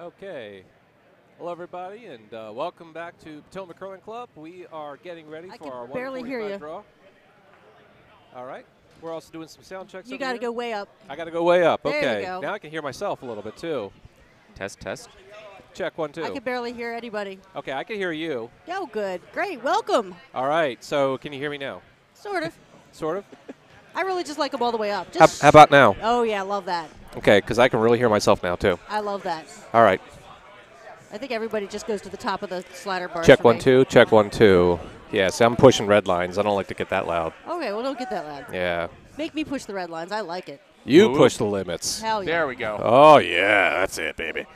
Okay. Hello, everybody, and welcome back to Potomac Curling Club. We are getting ready for our barely hear you. draw. All right. We're also doing some sound checks. You got to go way up. I got to go way up. There okay. you go. Now I can hear myself a little bit too. Test, test. Check 1, 2. I can barely hear anybody. Okay, I can hear you. Oh, good. Great. Welcome. All right. So can you hear me now? Sort of. Sort of. I really just like them all the way up. How about now? Oh, yeah. Love that. Okay, because I can really hear myself now too. I love that. All right. I think everybody just goes to the top of the slider bar. Check 1, 2. Check 1, 2. Yes, I'm pushing red lines. I don't like to get that loud. Okay, well, don't get that loud. Yeah. Make me push the red lines. I like it. You push the limits. Hell yeah. There we go. Oh, yeah. That's it, baby.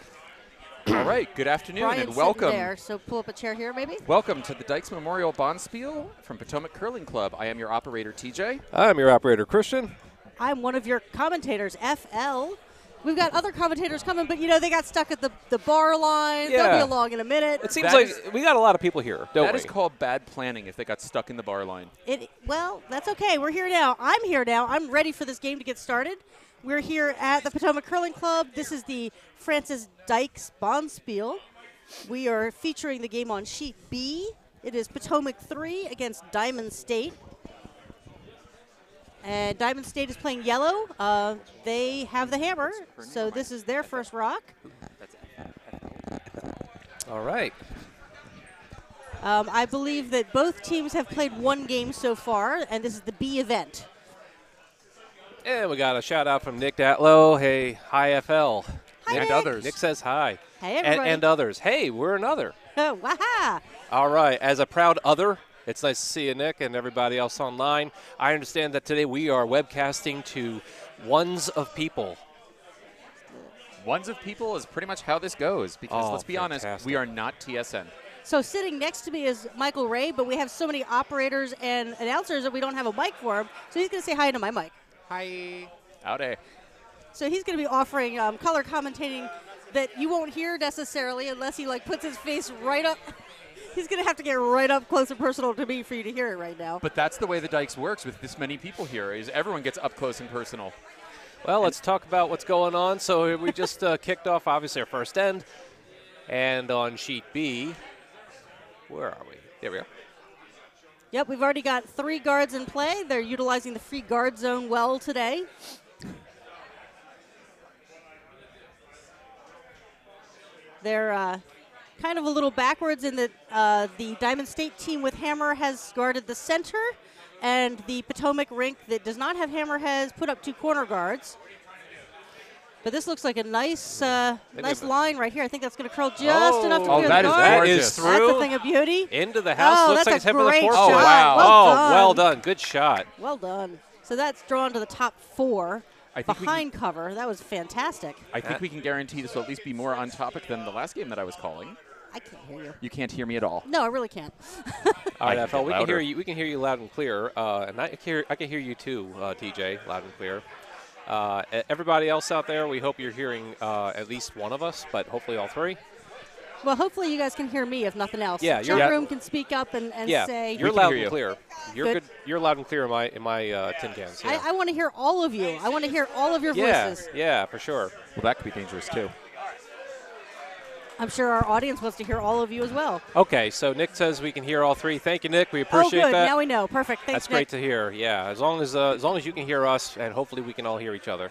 All right, good afternoon Brian's and welcome. there, so pull up a chair here, maybe. Welcome to the Dykes Memorial Bonspiel from Potomac Curling Club. I am your operator, TJ. I'm your operator, Christian. I'm one of your commentators, FL. We've got other commentators coming, but, you know, they got stuck at the bar line. Yeah. They'll be along in a minute. It seems That like is- we got a lot of people here, don't That we? is called bad planning if they got stuck in the bar line. Well, that's okay. We're here now. I'm here now. I'm ready for this game to get started. We're here at the Potomac Curling Club. This is the Francis Dykes Bonspiel. We are featuring the game on sheet B. It is Potomac 3 against Diamond State. And Diamond State is playing yellow. They have the hammer, so this is their first rock. All right. I believe that both teams have played one game so far, and this is the B event. And we got a shout out from Nick Datlow. Hey, hi FL. Hi, And Nick. others. Nick says hi. Hey, everybody. And others. Hey, we're another. Waha! All right. As a proud other, it's nice to see you, Nick, and everybody else online. I understand that today we are webcasting to ones of people. Ones of people is pretty much how this goes because, Oh, let's be honest, fantastic. we are not TSN. So sitting next to me is Michael Ray, but we have so many operators and announcers that we don't have a mic for him. So he's going to say hi to my mic. Hi. Howdy. So he's going to be offering color commentating that you won't hear necessarily unless he like puts his face right up. He's going to have to get right up close and personal to me for you to hear it right now. But that's the way the Dykes works with this many people here is everyone gets up close and personal. Well, let's talk about what's going on. So we just kicked off, obviously, our first end. And on sheet B, where are we? There we are. Yep, we've already got 3 guards in play. They're utilizing the free guard zone well today. They're kind of a little backwards in that the Diamond State team with hammer has guarded the center, and the Potomac rink that does not have hammer has put up 2 corner guards. But this looks like a nice nice line right here. I think that's going to curl just enough to Oh, clear that the is guard. That gorgeous. is That's through a thing of beauty. into the house. Oh, Looks that's like it's a hit with a great fork. shot. Oh, wow. Well done. done. Good shot. Well done. So that's drawn to the top 4 I think we behind cover. That was fantastic. I think we can guarantee this will at least be more on topic than the last game that I was calling. I can't hear you. You can't hear me at all. No, I really can't. All right, I can FL, get we can hear louder. you. We can hear you loud and clear, and I can hear you too, TJ, loud and clear. Everybody else out there, we hope you're hearing at least one of us, but hopefully all 3. Well, hopefully you guys can hear me, if nothing else. Yeah, Chat you're- room can speak up and Yeah, say. you're can loud hear you. and clear. You're Good. good. You're loud and clear in my tin cans. Yeah. I want to hear all of you. I want to hear all of your yeah, voices. yeah, for sure. Well, that could be dangerous too. I'm sure our audience wants to hear all of you as well. Okay, so Nick says we can hear all 3. Thank you, Nick. We appreciate oh, good. that. Now we know. Perfect. Thanks, That's great Nick. to hear. Yeah, as long as you can hear us, and hopefully we can all hear each other.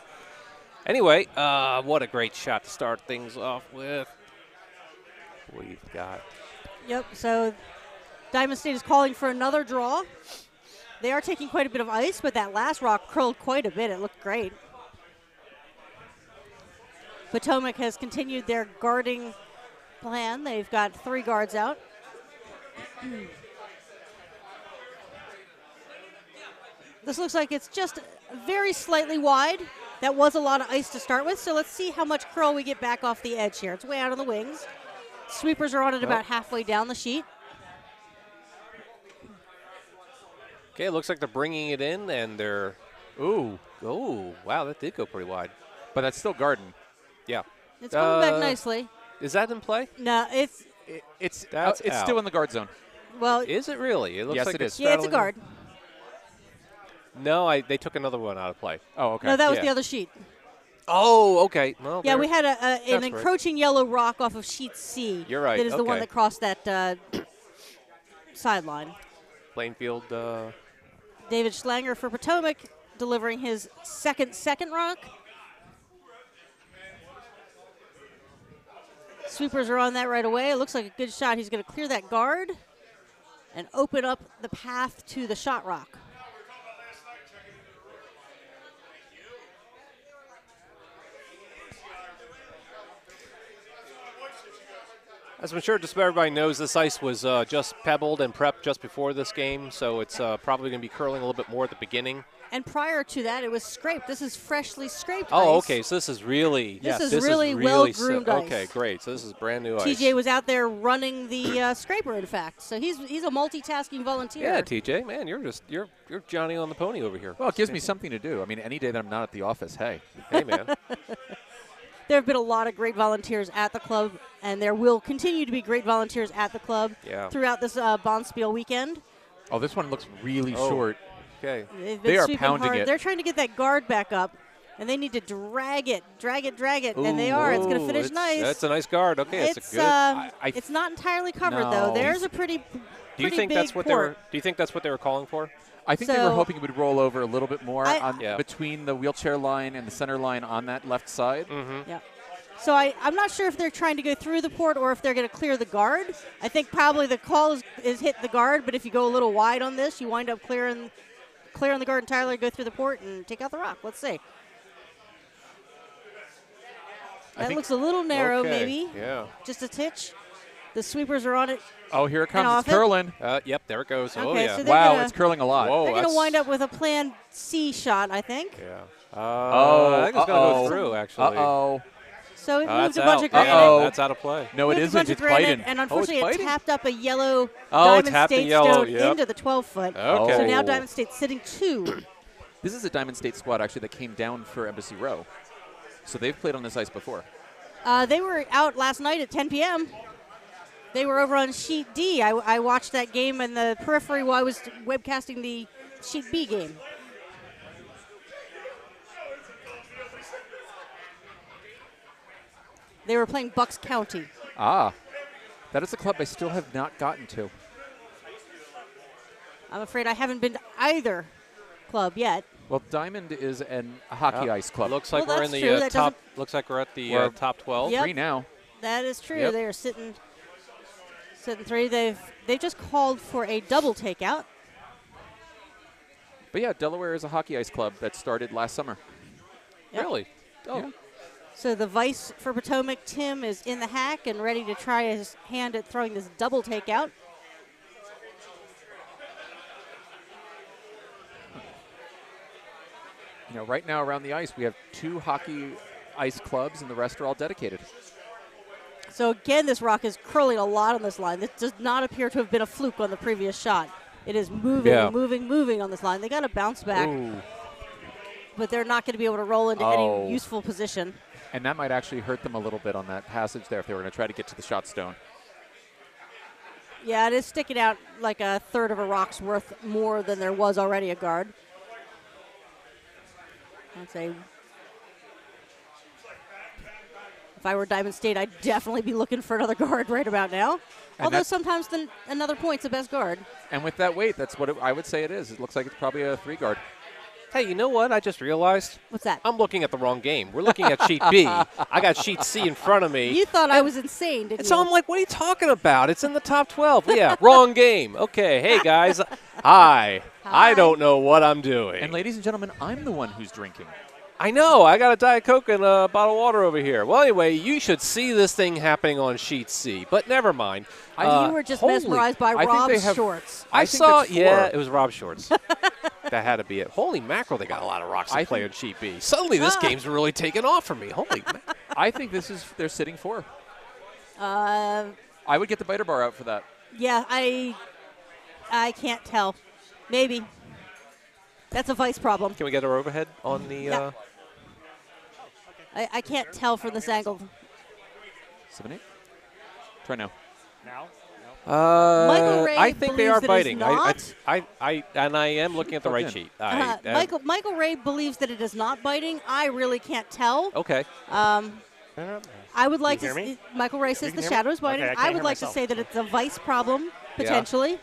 Anyway, what a great shot to start things off with. We've got. Yep. So Diamond State is calling for another draw. They are taking quite a bit of ice, but that last rock curled quite a bit. It looked great. Potomac has continued their guarding plan. They've got 3 guards out. This looks like it's just very slightly wide. That was a lot of ice to start with, so let's see how much curl we get back off the edge here. It's way out on the wings. Sweepers are on it about halfway down the sheet. Okay, it looks like they're bringing it in, and they're. Ooh, wow, that did go pretty wide. But that's still garden. Yeah. It's coming back nicely. Is that in play? No, it's, It's That's still out. in the guard zone. well, Is it really? It looks Yes, like it is. yeah, it's a guard. No, they took another one out of play. Oh, okay. No, that was Yeah. the other sheet. Oh, okay. Well, Yeah, there- we had an That's right. encroaching yellow rock off of sheet C. You're right, That is the one okay. that crossed that sideline. Plainfield. David Schlanger for Potomac delivering his second rock. Sweepers are on that right away. It looks like a good shot. He's going to clear that guard and open up the path to the shot rock. As I'm sure just about everybody knows, this ice was just pebbled and prepped just before this game, so it's probably going to be curling a little bit more at the beginning. And prior to that, it was scraped. This is freshly scraped Oh, ice. okay. So this is really This is this really well-groomed ice. Okay, great. So this is brand new ice. TJ was out there running the scraper, in fact. So he's a multitasking volunteer. Yeah, TJ, man, you're Johnny on the pony over here. Well, it gives me something to do. I mean, any day that I'm not at the office, hey. Hey, man. There have been a lot of great volunteers at the club, and there will continue to be great volunteers at the club throughout this Bonspiel weekend. Oh, this one looks really short. Okay. They are sweeping pounding hard. it. They're trying to get that guard back up, and they need to drag it, and they are. It's going to finish nice. That's a nice guard. Okay, It's a good. it's not entirely covered No. though. There's a pretty Do you think big that's what port. Do you think that's what they were calling for? I think they were So- hoping it would roll over a little bit more Yeah. between the wheelchair line and the center line on that left side. Mm-hmm. Yeah. So I'm not sure if they're trying to go through the port or if they're going to clear the guard. I think probably the call is hit the guard, but if you go a little wide on this, you wind up clearing the guard entirely, go through the port, and take out the rock. Let's see. That looks a little narrow, Okay, maybe. Yeah. Just a titch. The sweepers are on it. Oh, here it comes. off It's it. curling. Yep, there it goes. Oh, Okay, yeah. so they're Wow, gonna- it's curling a lot. Whoa, They're going to that's- wind up with a plan C shot, I think. Yeah. Oh, I think it's going to go through, actually. Uh-oh. So it moved That's a bunch out. of granite. Uh-oh. That's out of play. No, it Moved a isn't. bunch of It's granite, biting. and unfortunately it's it biting? tapped up a yellow Oh, it Diamond tapped the State yellow, stone yep. into the 12-foot. Okay. So now Oh. Diamond State's sitting 2. This is a Diamond State squad, actually, that came down for Embassy Row. So they've played on this ice before. They were out last night at 10 p.m. They were over on Sheet D. I watched that game in the periphery while I was webcasting the Sheet B game. They were playing Bucks County. Ah, that is a club I still have not gotten to. I'm afraid I haven't been to either club yet. Well, Diamond is a hockey ice club. Looks like Well, we're in that's the true. That top. Looks like we're at the We're- top 12. Yep. 3 now. That is true. Yep. They are sitting 3. They've just called for a double takeout. But yeah, Delaware is a hockey ice club that started last summer. Yep. Really? Oh. Yeah. So the vice for Potomac, Tim, is in the hack and ready to try his hand at throwing this double takeout. You know, right now around the ice, we have 2 hockey ice clubs, and the rest are all dedicated. So again, this rock is curling a lot on this line. This does not appear to have been a fluke on the previous shot. It is moving, Yeah. moving on this line. They got to bounce back, Ooh. but they're not going to be able to roll into Oh. any useful position. And that might actually hurt them a little bit on that passage there if they were going to try to get to the shot stone. Yeah, it is sticking out like a third of a rock's worth more than there was already a guard. I'd say if I were Diamond State, I'd definitely be looking for another guard right about now. And Although that's- sometimes another point's the best guard. And with that weight, that's what I would say it is. It looks like it's probably a 3 guard. Hey, you know what? I just realized What's that? I'm looking at the wrong game. We're looking at sheet B. I got sheet C in front of me. You thought I was insane, didn't And so you? I'm like, what are you talking about? It's in the top 12. Yeah, wrong game. Okay, hey, guys. Hi. Hi. I don't know what I'm doing. And ladies and gentlemen, I'm the one who's drinking. I know. I got a Diet Coke and a bottle of water over here. Well, anyway, you should see this thing happening on sheet C. But never mind. You were just mesmerized by I think they Rob's have- shorts. I think saw, it's 4. yeah, it was Rob Shorts. That had to be it. Holy mackerel, they got a lot of rocks to I play on think- sheet B. Suddenly, this game's really taken off for me. Holy mackerel. I think they're sitting 4. Uh, I would get the biter bar out for that. yeah, I can't tell. Maybe. That's a vice problem. Can we get our overhead on the... Yeah. I can't tell from this angle. 7-8. Try now. Now? Michael Ray I think they believes are that biting. it is I am looking at the right in. sheet. Michael Ray believes that it is not biting. I really can't tell. Okay. I would like you to. hear me? Michael Ray says can the hear me? shadow is biting. Okay, I can't I would hear like to myself. say that it's a vice problem potentially,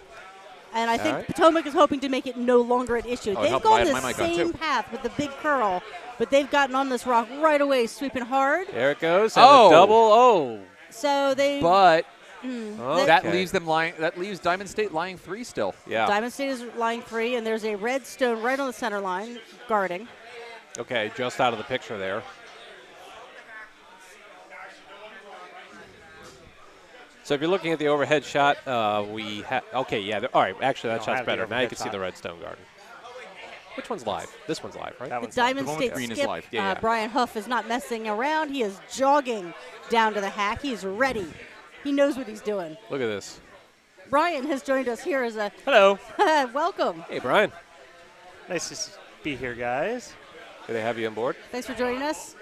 and I think right. Potomac is hoping to make it no longer an issue. Oh, it They've helped gone I had the my mic on, same too. path with the big curl, but they've gotten on this rock right away, sweeping hard. There it goes. And Oh. a double. Oh. So they. But Okay. that leaves them lying. That leaves Diamond State lying 3 still. Yeah. Diamond State is lying 3, and there's a red stone right on the center line guarding. Okay, just out of the picture there. So if you're looking at the overhead shot, we have. Okay, yeah. All right, actually, that No, I shot's have the better. Now you overhead can see shot. the red stone garden. Which one's live? This one's live, right? That The one's Diamond the one with State green is skip, live. Yeah, yeah. Brian Huff, is not messing around. He is jogging down to the hack. He's ready. He knows what he's doing. Look at this. Brian has joined us here as a Hello. welcome. Hey, Brian. Nice to be here, guys. Good to have you on board. Thanks for joining us.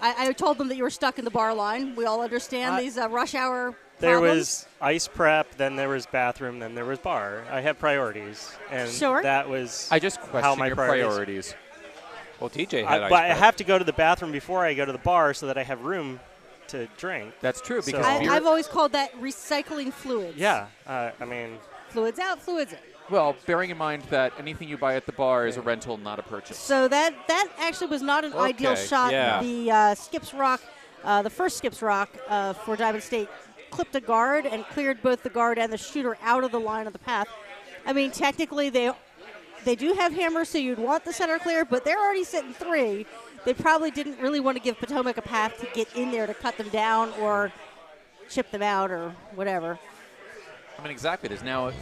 I told them that you were stuck in the bar line. We all understand these rush hour There problems. was ice prep, then there was bathroom, then there was bar. I have priorities, and Sure. that was I just question my your priorities. priorities. Well, TJ had ice but I prep. have to go to the bathroom before I go to the bar so that I have room to drink. That's true because So- beer- I've always called that recycling fluids. Yeah, I mean, Fluids out, fluids in. well, bearing in mind that anything you buy at the bar is a rental, not a purchase. So that actually was not an ideal Okay, shot. yeah. The Skips Rock, the first Skips Rock for Diamond State, clipped a guard and cleared both the guard and the shooter out of the line of the path. I mean, technically they do have hammers, so you'd want the center clear, but they're already sitting 3. They probably didn't really want to give Potomac a path to get in there to cut them down or chip them out or whatever. I mean, exactly. There's now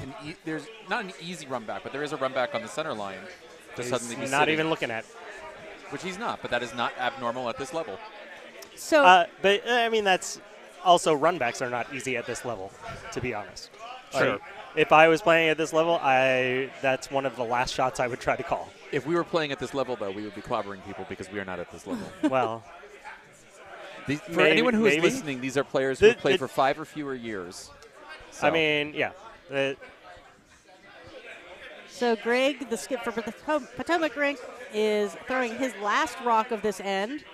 there's not an easy run back, but there is a run back on the center line to suddenly be he's not sitting, even looking at. which he's not. But that is not abnormal at this level. So But I mean, that's also runbacks are not easy at this level, to be honest. Sure. Like, if I was playing at this level, that's one of the last shots I would try to call. If we were playing at this level, though, we would be clobbering people because we are not at this level. Well, For Maybe- anyone who is maybe. listening, these are players who The- play the- for 5 or fewer years. So, I mean, yeah. So Greg, the skip for the Potomac rink, is throwing his last rock of this end.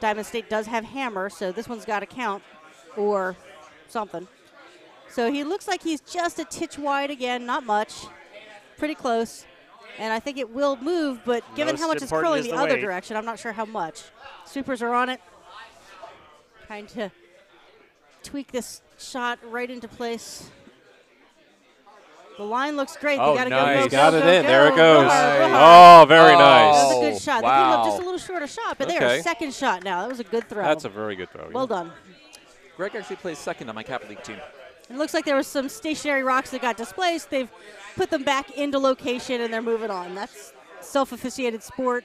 Diamond State does have hammer, so this one's got to count or something. So he looks like he's just a titch wide again, not much. Pretty close. And I think it will move, but given how Most much it's important curling is the the other weight. direction, I'm not sure how much. Sweepers are on it. Trying to tweak this shot right into place. The line looks great. Oh, they gotta nice. go, go, Got go, it go, in. go. There it goes. Real hard, real hard. Oh, very Oh. nice. That was a good shot. They came up wow. just a little short of shot, but they Okay. are second shot now. That was a good throw. That's a very good throw. well done. Greg actually plays second on my Cap League team. It looks like there was some stationary rocks that got displaced. They've put them back into location, and they're moving on. That's self-officiated sport.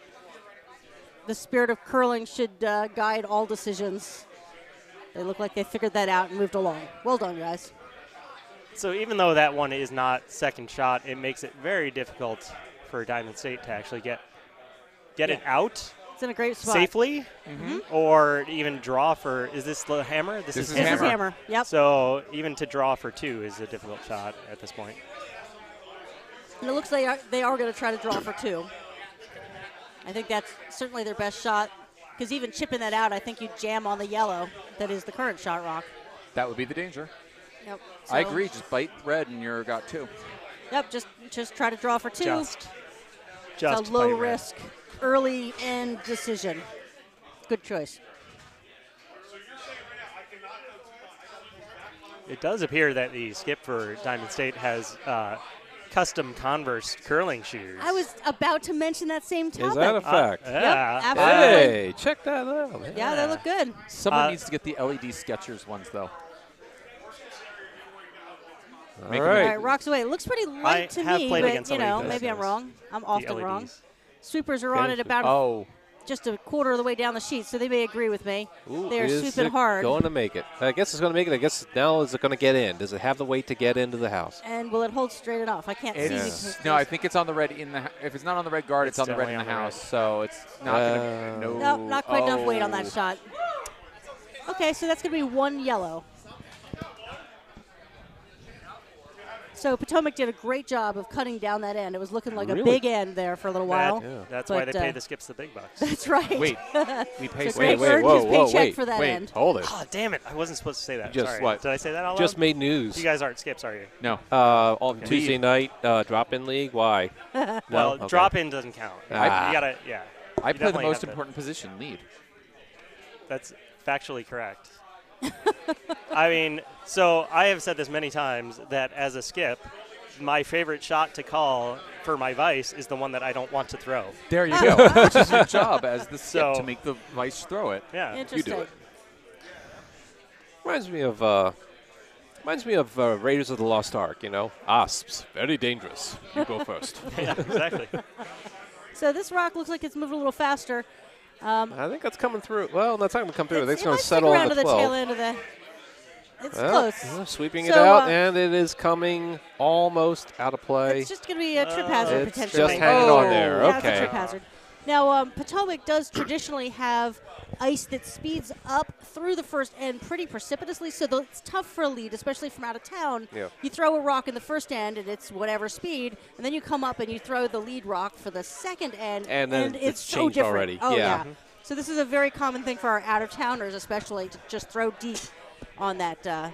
The spirit of curling should guide all decisions. They look like they figured that out and moved along. Well done, guys. So even though that one is not second shot, it makes it very difficult for Diamond State to actually get it out It's in a great spot. safely, or even draw for. Is this the hammer? This is This is hammer. hammer. Yep. So even to draw for 2 is a difficult shot at this point. And it looks like they are going to try to draw for 2. I think that's certainly their best shot, because even chipping that out, I think you jam on the yellow that is the current shot rock. That would be the danger. Yep. I So- agree. Just bite red and you're got 2. Yep, just try to draw for 2. Just It's a by low red. risk, early end decision. Good choice. It does appear that the skip for Diamond State has custom Converse curling shoes. I was about to mention that same topic. Is that a fact? Yeah. absolutely. Hey, check that out. Man. Yeah, they look good. Someone Uh, needs to get the LED Skechers ones, though. All Make them All right. right, rocks away. It looks pretty light to have me, played but against you somebody know, who does maybe I'm those. wrong. I'm The often wrong. LEDs. Sweepers are on it about Oh, just a quarter of the way down the sheet, so they may agree with me. Ooh, They're is sweeping it hard. going to make it? I guess it's going to make it. I guess now is it going to get in? Does it have the weight to get into the house? And will it hold straight enough? I can't see. because no, I think it's on the red in the. If it's not on the red guard, it's on the red in the definitely on the house. So it's not gonna. No, Nope, not quite enough weight on that Oh. shot. Okay, so that's going to be 1 yellow. So Potomac did a great job of cutting down that end. It was looking like a Really? big end there for a little while. That's why But, they pay the skips the big bucks. That's right. Wait, we pay So Wait, Greg wait, earned whoa, his whoa, paycheck wait, for that wait. end. Hold it. Oh, damn it. I wasn't supposed to say that. Just Sorry. what? Did I say that out loud? Just made news. You guys aren't skips, are you? No. On Tuesday night, drop-in league. Why? Well, No? Okay. drop-in doesn't count. Ah. You gotta, yeah. I You play the definitely most have to- important position, lead. That's factually correct. I mean, so I have said this many times that as a skip, my favorite shot to call for my vice is the one that I don't want to throw. There you go. Which is your job as the skip So- to make the vice throw it. Yeah. Interesting. it. Reminds me of Raiders of the Lost Ark. You know, Osps, very dangerous. You go first. Yeah, exactly. So this rock looks like it's moving a little faster. I think that's coming through. Well, that's not going to come through. I think it's It going might to stick settle around on to the the 12. tail end of the. It's Well, close. sweeping it So, out, and it is coming almost out of play. It's just going to be a trip hazard It's potentially. just hanging on there. Yeah, it's a Okay. trip hazard. Now, Potomac does traditionally have ice that speeds up through the first end pretty precipitously, so it's tough for a lead, especially from out of town. Yeah. You throw a rock in the first end, and it's whatever speed, and then you come up and you throw the lead rock for the second end, And then it's so changed different. already. Oh, Yeah. So this is a very common thing for our out-of-towners, especially, to just throw deep on that.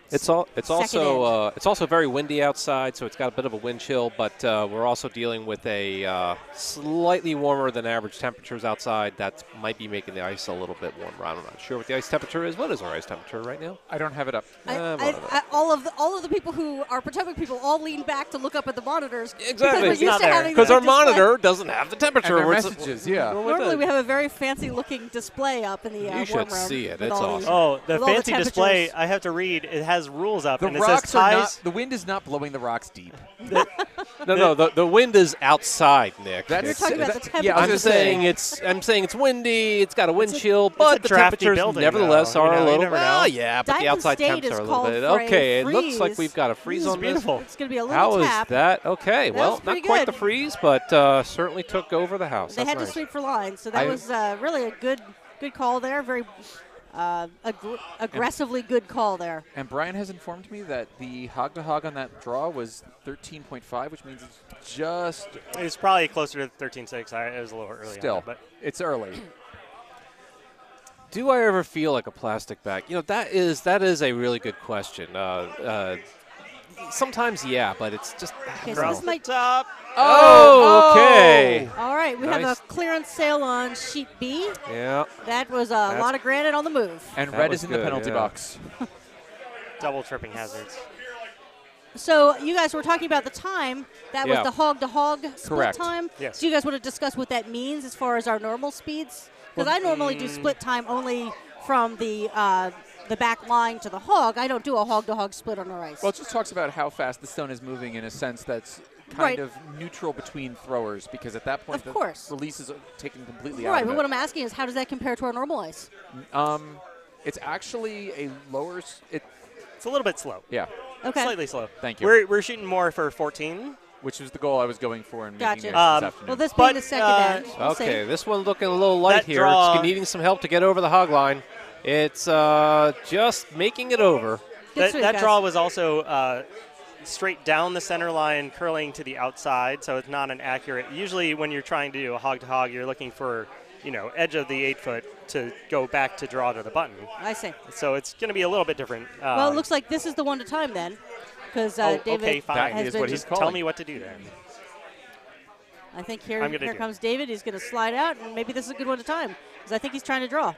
It's also very windy outside, so it's got a bit of a wind chill. But we're also dealing with a slightly warmer than average temperatures outside. That might be making the ice a little bit warmer. I'm not sure what the ice temperature is. What is our ice temperature right now? I don't have it up. All of the people who are Potomac people all lean back to look up at the monitors. Exactly. Because we're used to having Because the our display. monitor doesn't have the temperature. And our We're- messages, yeah. Normally we have a very fancy looking display up in the You warm should room. see it. with It's all these- awesome. Oh, the With all the fancy display, temperatures. I have to read, it has rules up, The and it rocks says are ties. not. The wind is not blowing the rocks deep. No, the wind is outside, Nick. You're talking about the temperature. Yeah, I I'm was gonna saying I'm saying it's windy. It's got a wind chill, a but the drafty temperatures building, nevertheless though. are You know, a you little. never Well, know. yeah, but the Diamond outside State temps is are a little called bit. for a Okay, it looks like freeze. we've got a freeze This is on beautiful. It's going to be a little How is tap. that? Okay, That well, was pretty not quite the good. freeze, but certainly took over the house. They That's had nice. to sweep for lines, so that was really a good call there. Very aggressively good call there. And Brian has informed me that the hog to hog on that draw was 13.5, which means it's just It's probably closer to 13.6. It was a little early. still. On that, It's early. Do I ever feel like a plastic bag? You know, that is a really good question. Sometimes, yeah, but it's just. Okay, so this might. top. Oh, okay. All right, we have Nice. a clearance sale on sheet B. Yeah. That was a lot of granite on the move. And That red was is in the good, penalty yeah. box. Double tripping hazards. So you guys were talking about the time. That was Yeah. the hog-to-hog split Correct. time. Yes. Do you guys want to discuss what that means as far as our normal speeds? Because I normally do split time only from the back line to the hog. I don't do a hog-to-hog split on our ice. Well, it just talks about how fast the stone is moving in a sense that's kind Right. of neutral between throwers, because at that point Of the course. release is taken completely out right, of but it. what I'm asking is how does that compare to our normal ice? It's actually a lower. It's a little bit slow. Yeah, Okay. Slightly slow. Thank you. We're shooting more for 14. Which was the goal I was going for in Gotcha. making it this Well, afternoon. Well, this But, being the second end. We'll see. Okay, this one looking a little light That here. draw- It's needing some help to get over the hog line. It's just making it over. Good sweep, That guys. draw was also straight down the center line, curling to the outside, so it's not an accurate. Usually, when you're trying to do a hog to hog, you're looking for edge of the 8-foot to go back to draw to the button. I see. So it's going to be a little bit different. Well, it looks like this is the one to time then, because Oh, David okay, fine. That has is been what he's just. calling. Tell me what to do then. I think I'm here gonna do it. comes David. He's going to slide out, and maybe this is a good one to time, because I think he's trying to draw.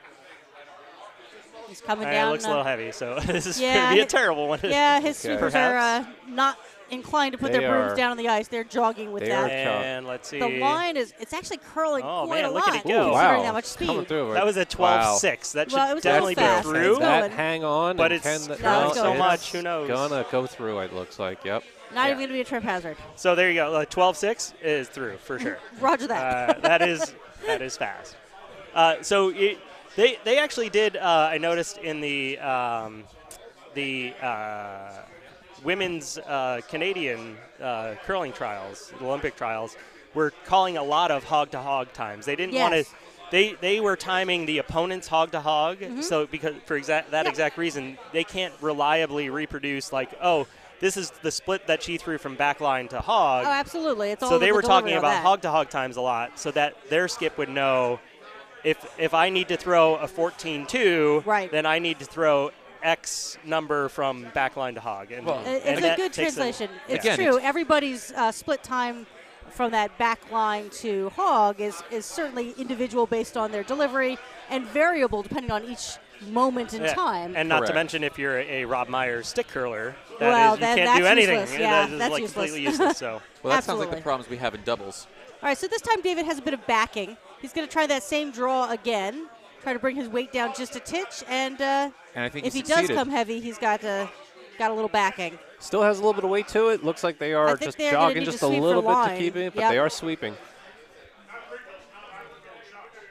He's coming It down. looks a little heavy, so this is going yeah, to be a hi- terrible one. Yeah, his sweepers are Perhaps. not inclined to put They their brooms are- down on the ice. They're jogging with they that. are And let's see. The line it's actually curling Oh, quite man, a look lot, at it go. considering Wow. that much speed. Coming through. That was a 12-6. That should Well, it was definitely going go fast. through. It's Does that going. hang on? But and it's can the- not well, so it's much, who knows? Gonna go through, it looks like. Yep. Not Yeah. even going to be a trip hazard. So there you go. 12-6 is through for sure. Roger that. That is fast. So they actually did. I noticed in the women's Canadian curling trials, the Olympic trials, were calling a lot of hog to hog times. They didn't want to. Yes. They were timing the opponent's hog to hog. So because for that exact reason, they can't reliably reproduce like this is the split that she threw from backline to hog. Oh, absolutely. It's all So over they the were talking delivery on about that. hog to hog times a lot, so that their skip would know if I need to throw a 14-2, Right. then I need to throw X number from backline to hog. And, Well, It's and a that good takes translation. It's Again, true. Everybody's split time from that back line to hog is certainly individual based on their delivery and variable depending on each moment in Yeah. time. And not to Correct. mention if you're a Rob Myers stick curler, Well, you then can't do that's anything. useless. Yeah, that is that's like useless. completely useless. So Well, that sounds like Absolutely. the problems we have in doubles. All right, so this time David has a bit of backing. He's going to try that same draw again, try to bring his weight down just a titch, and I think if he does succeeded. come heavy, he's got a little backing. Still has a little bit of weight to it. Looks like they are think just they're gonna jogging need to just a sweep for little bit to line. keep it, but Yep. they are sweeping.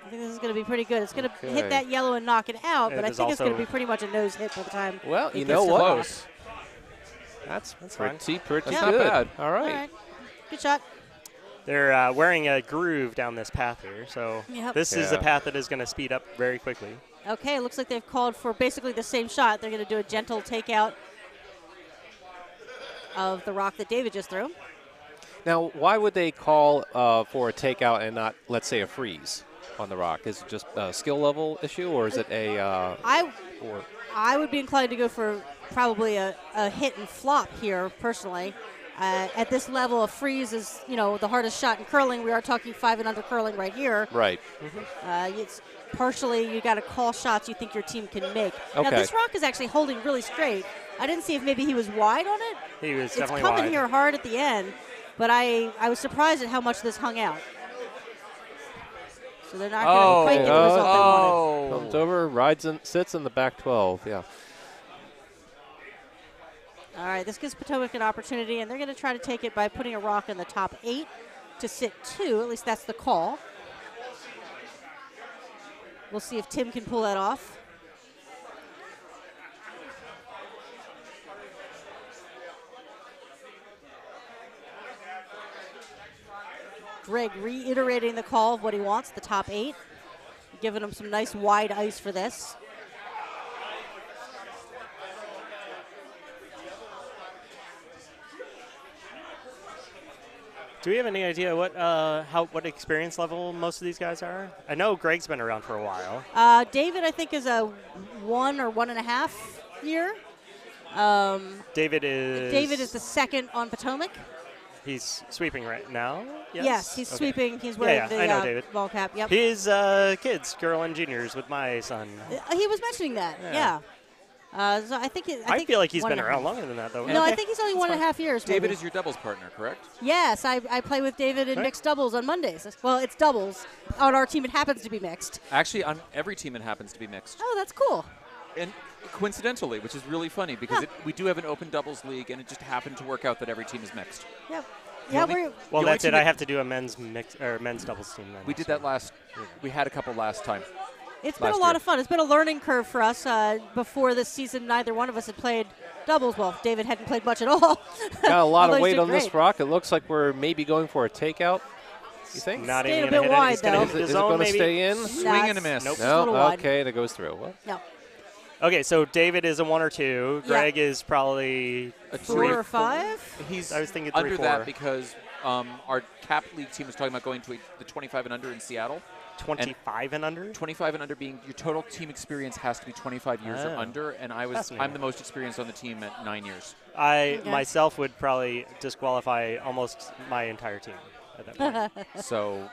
I think this is going to be pretty good. It's going to Okay. hit that yellow and knock it out, It but I is think it's going to also- be pretty much a nose hit by the time. Well, it you gets know to the what? block. Close. That's fine. pretty That's not good. bad. All All right. right, good shot. they're wearing a groove down this path here. So Yep. this is a Yeah. path that is going to speed up very quickly. Okay, it looks like they've called for basically the same shot. They're going to do a gentle takeout of the rock that David just threw. Now, why would they call for a takeout and not, let's say, a freeze on the rock? Is it just a skill level issue, or is it a or I would be inclined to go for probably a hit and flop here, personally. At this level, a freeze is, the hardest shot in curling. We are talking 5 and under curling right here. right? It's partially you got to call shots you think your team can make. Now, Okay. this rock is actually holding really straight. I didn't see if maybe he was wide on it. He was It's definitely coming wide. here hard at the end, but I was surprised at how much this hung out. So they're not going to quite get the result they wanted. Comes over, rides and sits in the back 12. Yeah. All right, this gives Potomac an opportunity, and they're going to try to take it by putting a rock in the top 8 to sit 2. At least that's the call. We'll see if Tim can pull that off. Greg reiterating the call of what he wants, the top 8. Giving him some nice wide ice for this. Do we have any idea what experience level most of these guys are? I know Greg's been around for a while. David, I think, is a 1 or 1.5 year. David is. David is the second on Potomac. He's sweeping right now. Yes, he's Okay. sweeping. He's wearing yeah, I know the David. ball cap. Yep. His kids, girl and juniors, with my son. He was mentioning that. Yeah. So I think I feel like he's one been and a around half. longer than that, though. No, I Okay. think he's only 1.5 years. David maybe. is your doubles partner, correct? Yes, I play with David in Right. mixed doubles on Mondays. Well, it's doubles. On our team, it happens to be mixed. Actually, on every team it happens to be mixed. Oh, that's cool. And coincidentally, which is really funny because Huh. we do have an open doubles league, and it just happened to work out that every team is mixed. Yep. The Yeah, only- we're Well, The only that's it. team I that- have to do a men's men's doubles team then. We did so. that last. We had a couple last time. It's been a last lot year. of fun. It's been a learning curve for us. Before this season, neither one of us had played doubles. Well, David hadn't played much at all. Got a lot Although of he's weight doing on this great. rock. It looks like we're maybe going for a takeout. You think? Not Staying even a gonna bit hit it. wide, He's gonna though. hit Is the it zone, going to maybe. stay in? Swing and a miss. Nope. Just a little No. wide. Okay, that goes through. Well, No. Okay, so David is a 1 or 2. Yeah. Greg is probably A 4 or 5. He's I was thinking under 3-4. that because our cap league team was talking about going to the 25 and under in Seattle. 25 and under. 25 and under being your total team experience has to be 25 years or Oh. under, and I'm Fascinating. the most experienced on the team at 9 years. I Okay. myself would probably disqualify almost my entire team at that point. So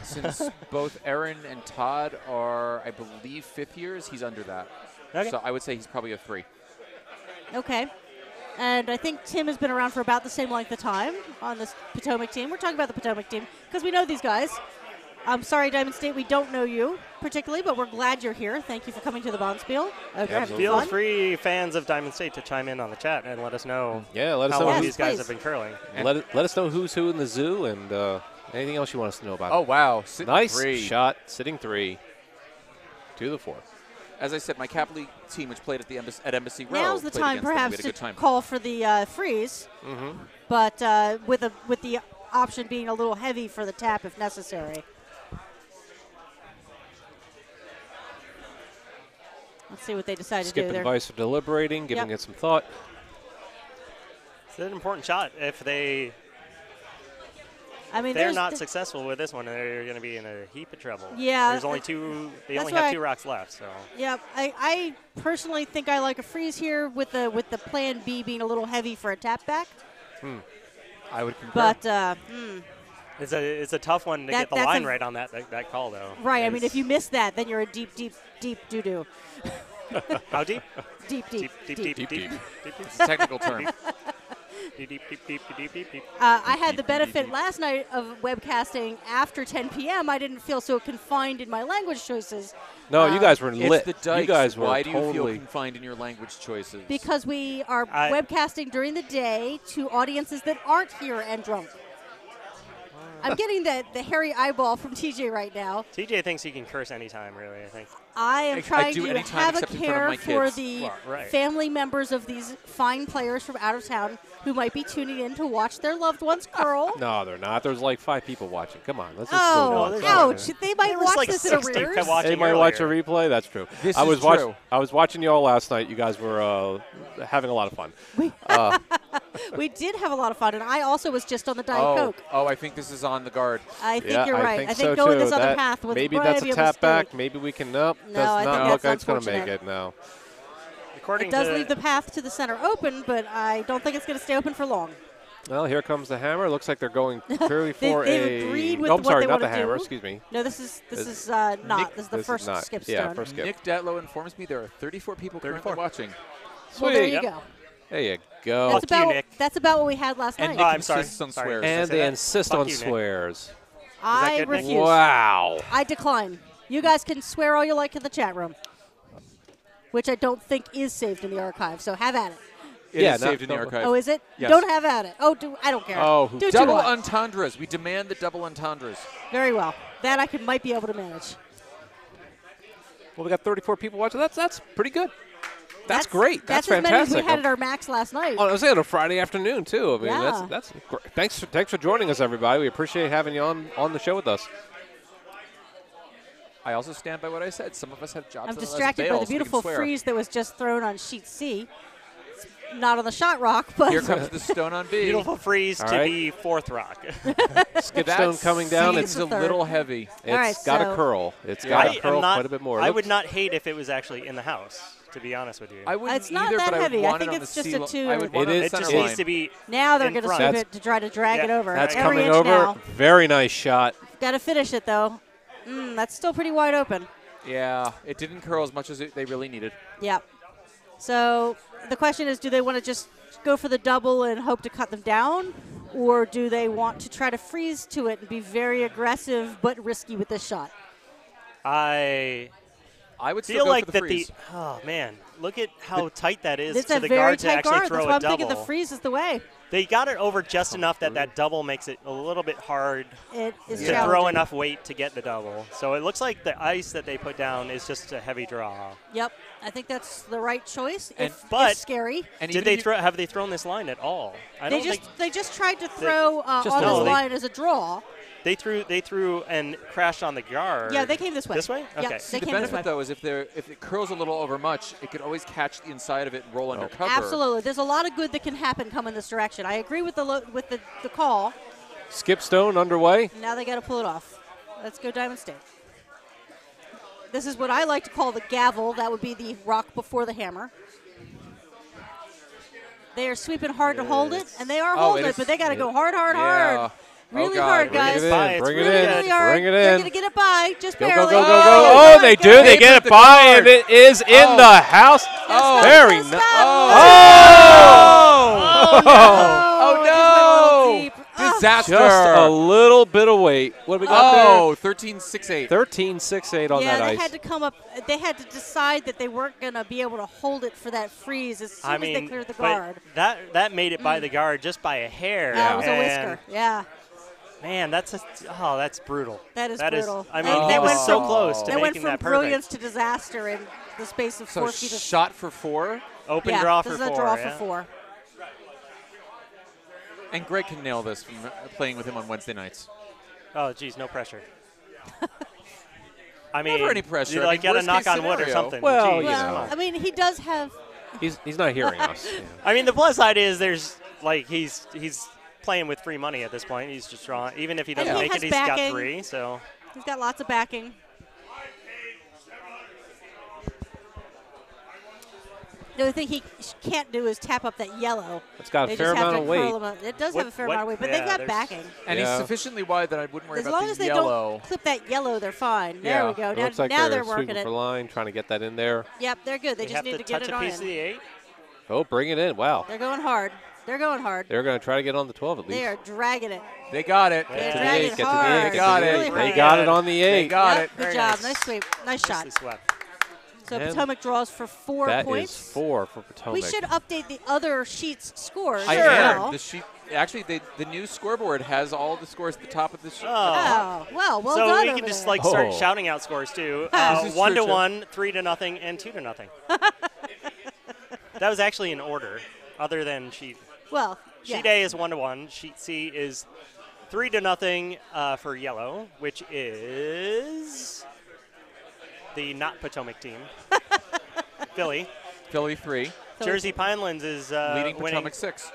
since both Aaron and Todd are, I believe, 5th years, he's under that. Okay. So I would say he's probably a 3. Okay. And I think Tim has been around for about the same length of time on this Potomac team. We're talking about the Potomac team because we know these guys. I'm sorry, Diamond State, we don't know you particularly, but we're glad you're here. Thank you for coming to the Bonspiel. Hope you're having Feel fun. free, fans of Diamond State, to chime in on the chat and let us know yeah. Let us how know. long Yes, Who, these guys please. have been curling. let us know who's who in the zoo and anything else you want us to know about. Oh, it. wow. Nice 3. shot, sitting 3 to the 4. As I said, my cap league team, which played at Embassy Row, Now's the played time against them. We perhaps had a to good time. call for the freeze, but with the option being a little heavy for the tap if necessary. Let's see what they decide to Skip do and there. Vice are deliberating, giving Yep. it some thought. It's an important shot. If they're not successful with this one, they're going to be in a heap of trouble. Yeah. There's only two. They only have 2 rocks left. So. Yeah, I personally think I like a freeze here with the plan B being a little heavy for a tap back. I would concur. But it's a tough one to get the line right on that call though. Right. I mean, if you miss that, then you're a deep doo doo. How deep? Deep. It's a technical term. I had the benefit last night of webcasting after 10 p.m. I didn't feel so confined in my language choices. No, you guys were lit. It's the Dykes. You guys were Why totally. do you feel confined in your language choices? Because we are webcasting during the day to audiences that aren't here and drunk. I'm getting the hairy eyeball from TJ right now. TJ thinks he can curse anytime, really, I think. I am trying to have a care for kids. the family members of these fine players from out of town who might be tuning in to watch their loved ones curl. No, they're not. There's like 5 people watching. Come on, let's just move on. Ouch! They might watch like this in arrears. They might watch a replay. That's true. I was watching you all last night. You guys were having a lot of fun. We did have a lot of fun, and I also was just on the Diet Coke. Oh, I think this is on the guard. I think you're right. I think so going this other path was maybe that's a tap back. Maybe we can. Nope. No, does I not think look that's like it's going to make unfortunate. it. No. It does leave the path to the center open, but I don't think it's going to stay open for long. Well, here comes the hammer. Looks like they're going clearly for they've agreed with I'm sorry, what not they the hammer. do. Excuse me. No, this is not. This is the first skip stone. Yeah, first skip. Nick Datlow informs me there are 34 people currently watching. Sweet. Well, there you go. There you go. That's about what we had last And night. Nick I'm sorry. insists on swears. And they insist on you, swears. I good, Nick? refuse. Wow. I decline. You guys can swear all you like in the chat room, which I don't think is saved in the archive. So have at it. It is saved in the archive. Oh, is it? Yes. Don't have at it. Oh, I don't care. Oh, do double what? entendres. We demand the double entendres. Very well. That I might be able to manage. Well, we got 34 people watching. That's pretty good. That's great. That's as fantastic. many as we had at our max last night. Oh, I was saying a Friday afternoon too. I mean, Yeah. that's great. Thanks for joining us, everybody. We appreciate having you on the show with us. I also stand by what I said. Some of us have jobs. I'm that distracted let by us the bail, beautiful so we can swear. freeze that was just thrown on sheet C. It's not on the shot rock, but Here comes the stone on B. Beautiful freeze All to right. the 4th rock. Skip stone coming down. Seems a little heavy. It's got to curl. It's got to curl quite a bit more. I would not hate if it was actually in the house, to be honest with you. I wouldn't It's not either, that but heavy. I I would want think it on it's the just C a line. two. I would want it on the It just center needs line. to be now they're in going to front. sweep it to try to drag it over. That's Every coming inch over. now. Very nice shot. Got to finish it, though. That's still pretty wide open. Yeah, it didn't curl as much as they really needed. Yep. So the question is, do they want to just go for the double and hope to cut them down? Or do they want to try to freeze to it and be very aggressive but risky with this shot? I would still feel go like for the that freeze. oh man, look at how tight that is It's to a the very guard to tight actually guard. throw That's why a I'm double. thinking the freeze is the way. They got it over just enough that double makes it a little bit hard It is to throw challenging. enough weight to get the double. So it looks like the ice that they put down is just a heavy draw. Yep. I think that's the right choice. And- but- it's scary. And Did even they if you- have they thrown this line at all? I They don't just think they just tried to throw just on no, this they- line as a draw. they threw and crashed on the guard. Yeah, they came this way. This way? Yep, Okay. they The came this way. benefit, though, is if it curls a little over much, it could always catch the inside of it and roll under cover. Absolutely. There's a lot of good that can happen coming this direction. I agree with the call. Skip stone underway. Now they got to pull it off. Let's go Diamond State. This is what I like to call the gavel. That would be the rock before the hammer. They are sweeping hard to hold it, and they are holding it, but they got to go hard. Yeah. Really Oh, God. hard, Bring guys. it in. Bring it really, in. really hard. Bring it They're in. going to get it by, just Go, barely. go, go, go, Oh, go. Oh, they do. They They get put it the by, guard. and it is in the house. Oh. Very Stop. nice. Oh, no. Oh, It just went a little no. deep. Oh. Disaster. Just a little bit of weight. What do we got Oh, 13-6-8. there? 13-6-8 on Yeah, that they ice. had to come up. They had to decide that they weren't going to be able to hold it for that freeze as soon as they cleared the guard. But that made it by the guard just by a hair. It was a And, whisker. Yeah, Man, that's brutal. that is That is- brutal. I They- mean, they he was went so from- close to They went making from that brilliance perfect. to disaster in the space of So 4 feet. shot for 4, Open Yeah, draw this for is a 4. draw yeah. for 4. and Greg can nail this from playing with him on Wednesday nights. Oh, geez, no pressure. I mean, Never any pressure. You I like mean, got to worst knock case on wood or scenario. something. Well, Jeez, you come know. on. I mean, he does have. He's not hearing us. I mean, the plus side is there's like he's playing with free money at this point. He's just drawing. Even if he doesn't he make has it, he's got backing. 3. So He's got lots of backing. The only thing he can't do is tap up that yellow. It's got a fair amount of weight. It does have a fair amount of weight, but they've got backing. And he's sufficiently wide that I wouldn't worry As about long the as they yellow. don't clip that yellow, they're fine. There we go. It looks like now they're they're working sweeping it. for line, trying to get that in there. Yep, they're good. They just have need to to get touch it a on piece of in. the 8. Oh, bring it in. Wow. They're going hard. They're going hard. They're going to try to get on the 12 at least. They are dragging it. They got it. They're Get to the dragging 8. it Get to hard. the 8. They got it. Really They hard. got it on the 8. They got Yep, it. Good Very job. nice. Nice sweep. Nice shot. Nicely swept. So And Potomac draws for 4 That points. is 4 for Potomac. We should update the other sheets' scores. I as am. well. The sheet. Actually, the new scoreboard has all the scores at the top of the sheet. Oh, well so done we over can just there. start Oh. shouting out scores too. This is 1 true, to too. 1, 3 to nothing, and 2 to nothing. That was actually in order, other than sheet. Well, Sheet yeah. A is 1 to 1. Sheet C is 3 to nothing for yellow, which is the not Potomac team. Philly. Philly 3, Jersey Pinelands is leading winning Potomac 6.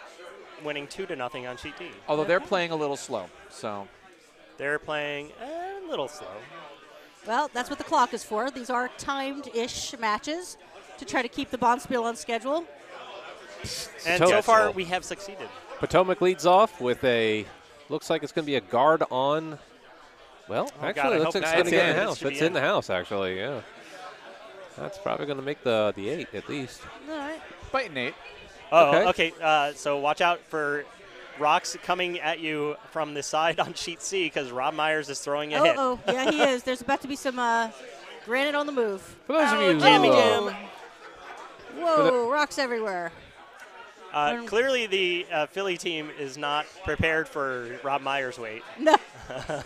2 to nothing on sheet D. Although they're playing a little slow, so They're playing a little slow. Well, that's what the clock is for. These are timed-ish matches to try to keep the Bonspiel on schedule. And Potomac. so far, we have succeeded. Potomac leads off with a, looks like it's going to be a guard on, well, Oh, actually, God, I it looks hope like it's not. going to get in It the house. should be It's in the house, actually, yeah. That's probably going to make the 8 at least. All right. fighting 8. Oh, Okay. okay. So watch out for rocks coming at you from the side on sheet C because Rob Myers is throwing a hit. Oh, yeah, he is. There's about to be some granite on the move. For those of Oh, you who, jammy jam. Whoa, rocks everywhere. Clearly, the Philly team is not prepared for Rob Myers' weight. No,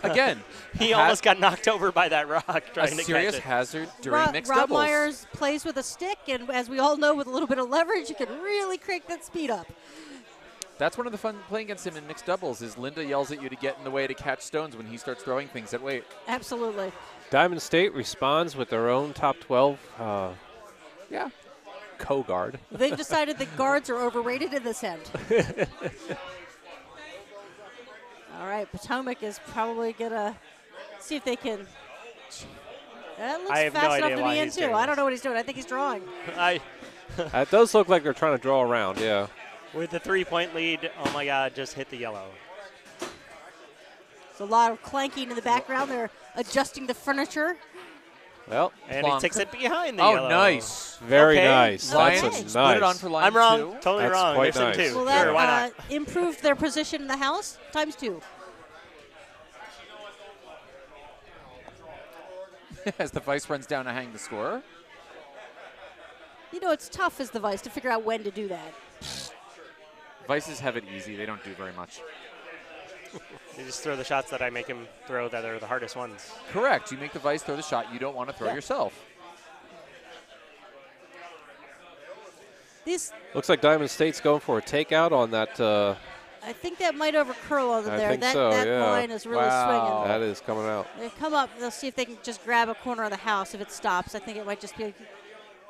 Again, He almost got knocked over by that rock a trying to serious catch it. hazard during mixed Rob doubles. Myers plays with a stick, and as we all know, with a little bit of leverage, you can really crank that speed up. That's one of the fun playing against him in mixed doubles is Linda yells at you to get in the way to catch stones when he starts throwing things at weight. Absolutely. Diamond State responds with their own top 12 Yeah. co-guard. They've decided that guards are overrated in this end. All right, Potomac is probably going to see if they can. That looks I have no fast enough idea to why be in, he's too. doing I this. don't know what he's doing. I think he's drawing. It does look like they're trying to draw around, yeah. With the 3-point lead, oh my God, just hit the yellow. There's a lot of clanking in the background. They're adjusting the furniture. Well, And Plonk. he takes it behind the Oh, yellow. nice. very Okay. nice. Lions That's a split nice. Put it on for line I'm wrong. 2. Totally That's wrong. quite There's nice. two. Will that Sure, why not? improve their position in the house? ×2. As the vice runs down to hang the score. You know, it's tough as the vice to figure out when to do that. Vices have it easy. They don't do very much. You just throw the shots that I make him throw that are the hardest ones. Correct. You make the vice throw the shot you don't want to throw yourself. This, Looks like Diamond State's going for a takeout on that. I think that might overcurl on them I there. think that so, that yeah. line is really Wow. swinging. That is coming out. They come up. They'll see if they can just grab a corner of the house. If it stops, I think it might just be.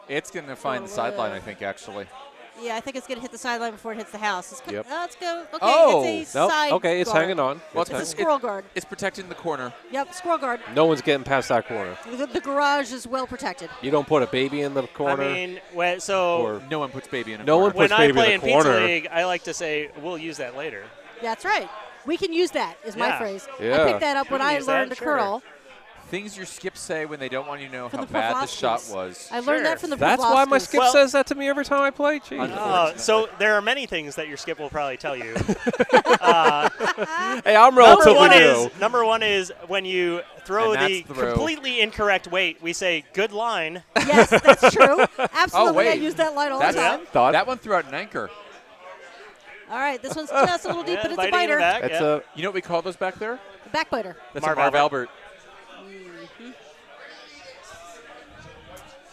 It's going to find the sideline, I think, actually. Yeah, I think it's going to hit the sideline before it hits the house. Yep. Let's go. Okay, Oh. it's a Nope. side Okay, it's guard. hanging on. Well, It's It's a hanging. squirrel guard. It's protecting the corner. Yep, squirrel guard. No one's getting past that corner. The garage is well protected. You don't put a baby in the corner. I mean, so or No one puts baby in a No corner. one puts when I baby play in in the Pizza corner. League, I like to say, we'll use that later. That's right. We can use that, is my Yeah. phrase. Yeah. I picked that up when We can I use that, learned to sure. curl. Things your skips say when they don't want you to know From how the bad the shot Pavlovskis. was. I learned Sure. that from the That's why my Pavlovskis. skip Well- says that to me every time I play. Jeez. So there are many things that your skip will probably tell you. Hey, I'm relatively new. Number one is when you throw And the that's throw. completely incorrect weight, we say good line. Yes, that's true. Absolutely, I wait. use that line all the That's time. Thought- that one threw out an anchor. All right, this one's just a little deep, but it's a biting in the biter. back, That's yeah. a You know what we call those back there? A backbiter. That's Marv a Marv Albert. Albert.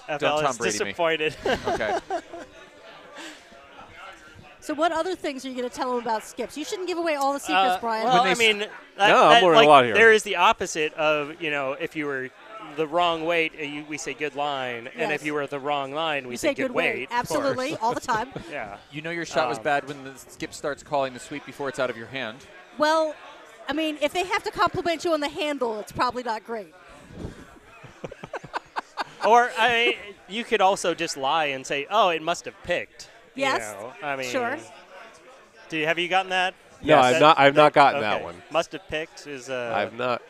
FL Tom is Brady me. disappointed. Okay. So what other things are you going to tell them about skips? You shouldn't give away all the secrets, Brian. Well, When I they mean, No, I'm learning a lot here. there is the opposite of, if you were the wrong weight, we say good line. And if you were the wrong line, we say good weight. Absolutely, all the time. Yeah. You know your shot was bad when the skip starts calling the sweep before it's out of your hand. Well, I mean, if they have to compliment you on the handle, it's probably not great. Or you could also just lie and say, "Oh, it must have picked." Yes. You know? I mean, sure. Have you gotten that? No, I've not gotten that one. Must have picked is I've not.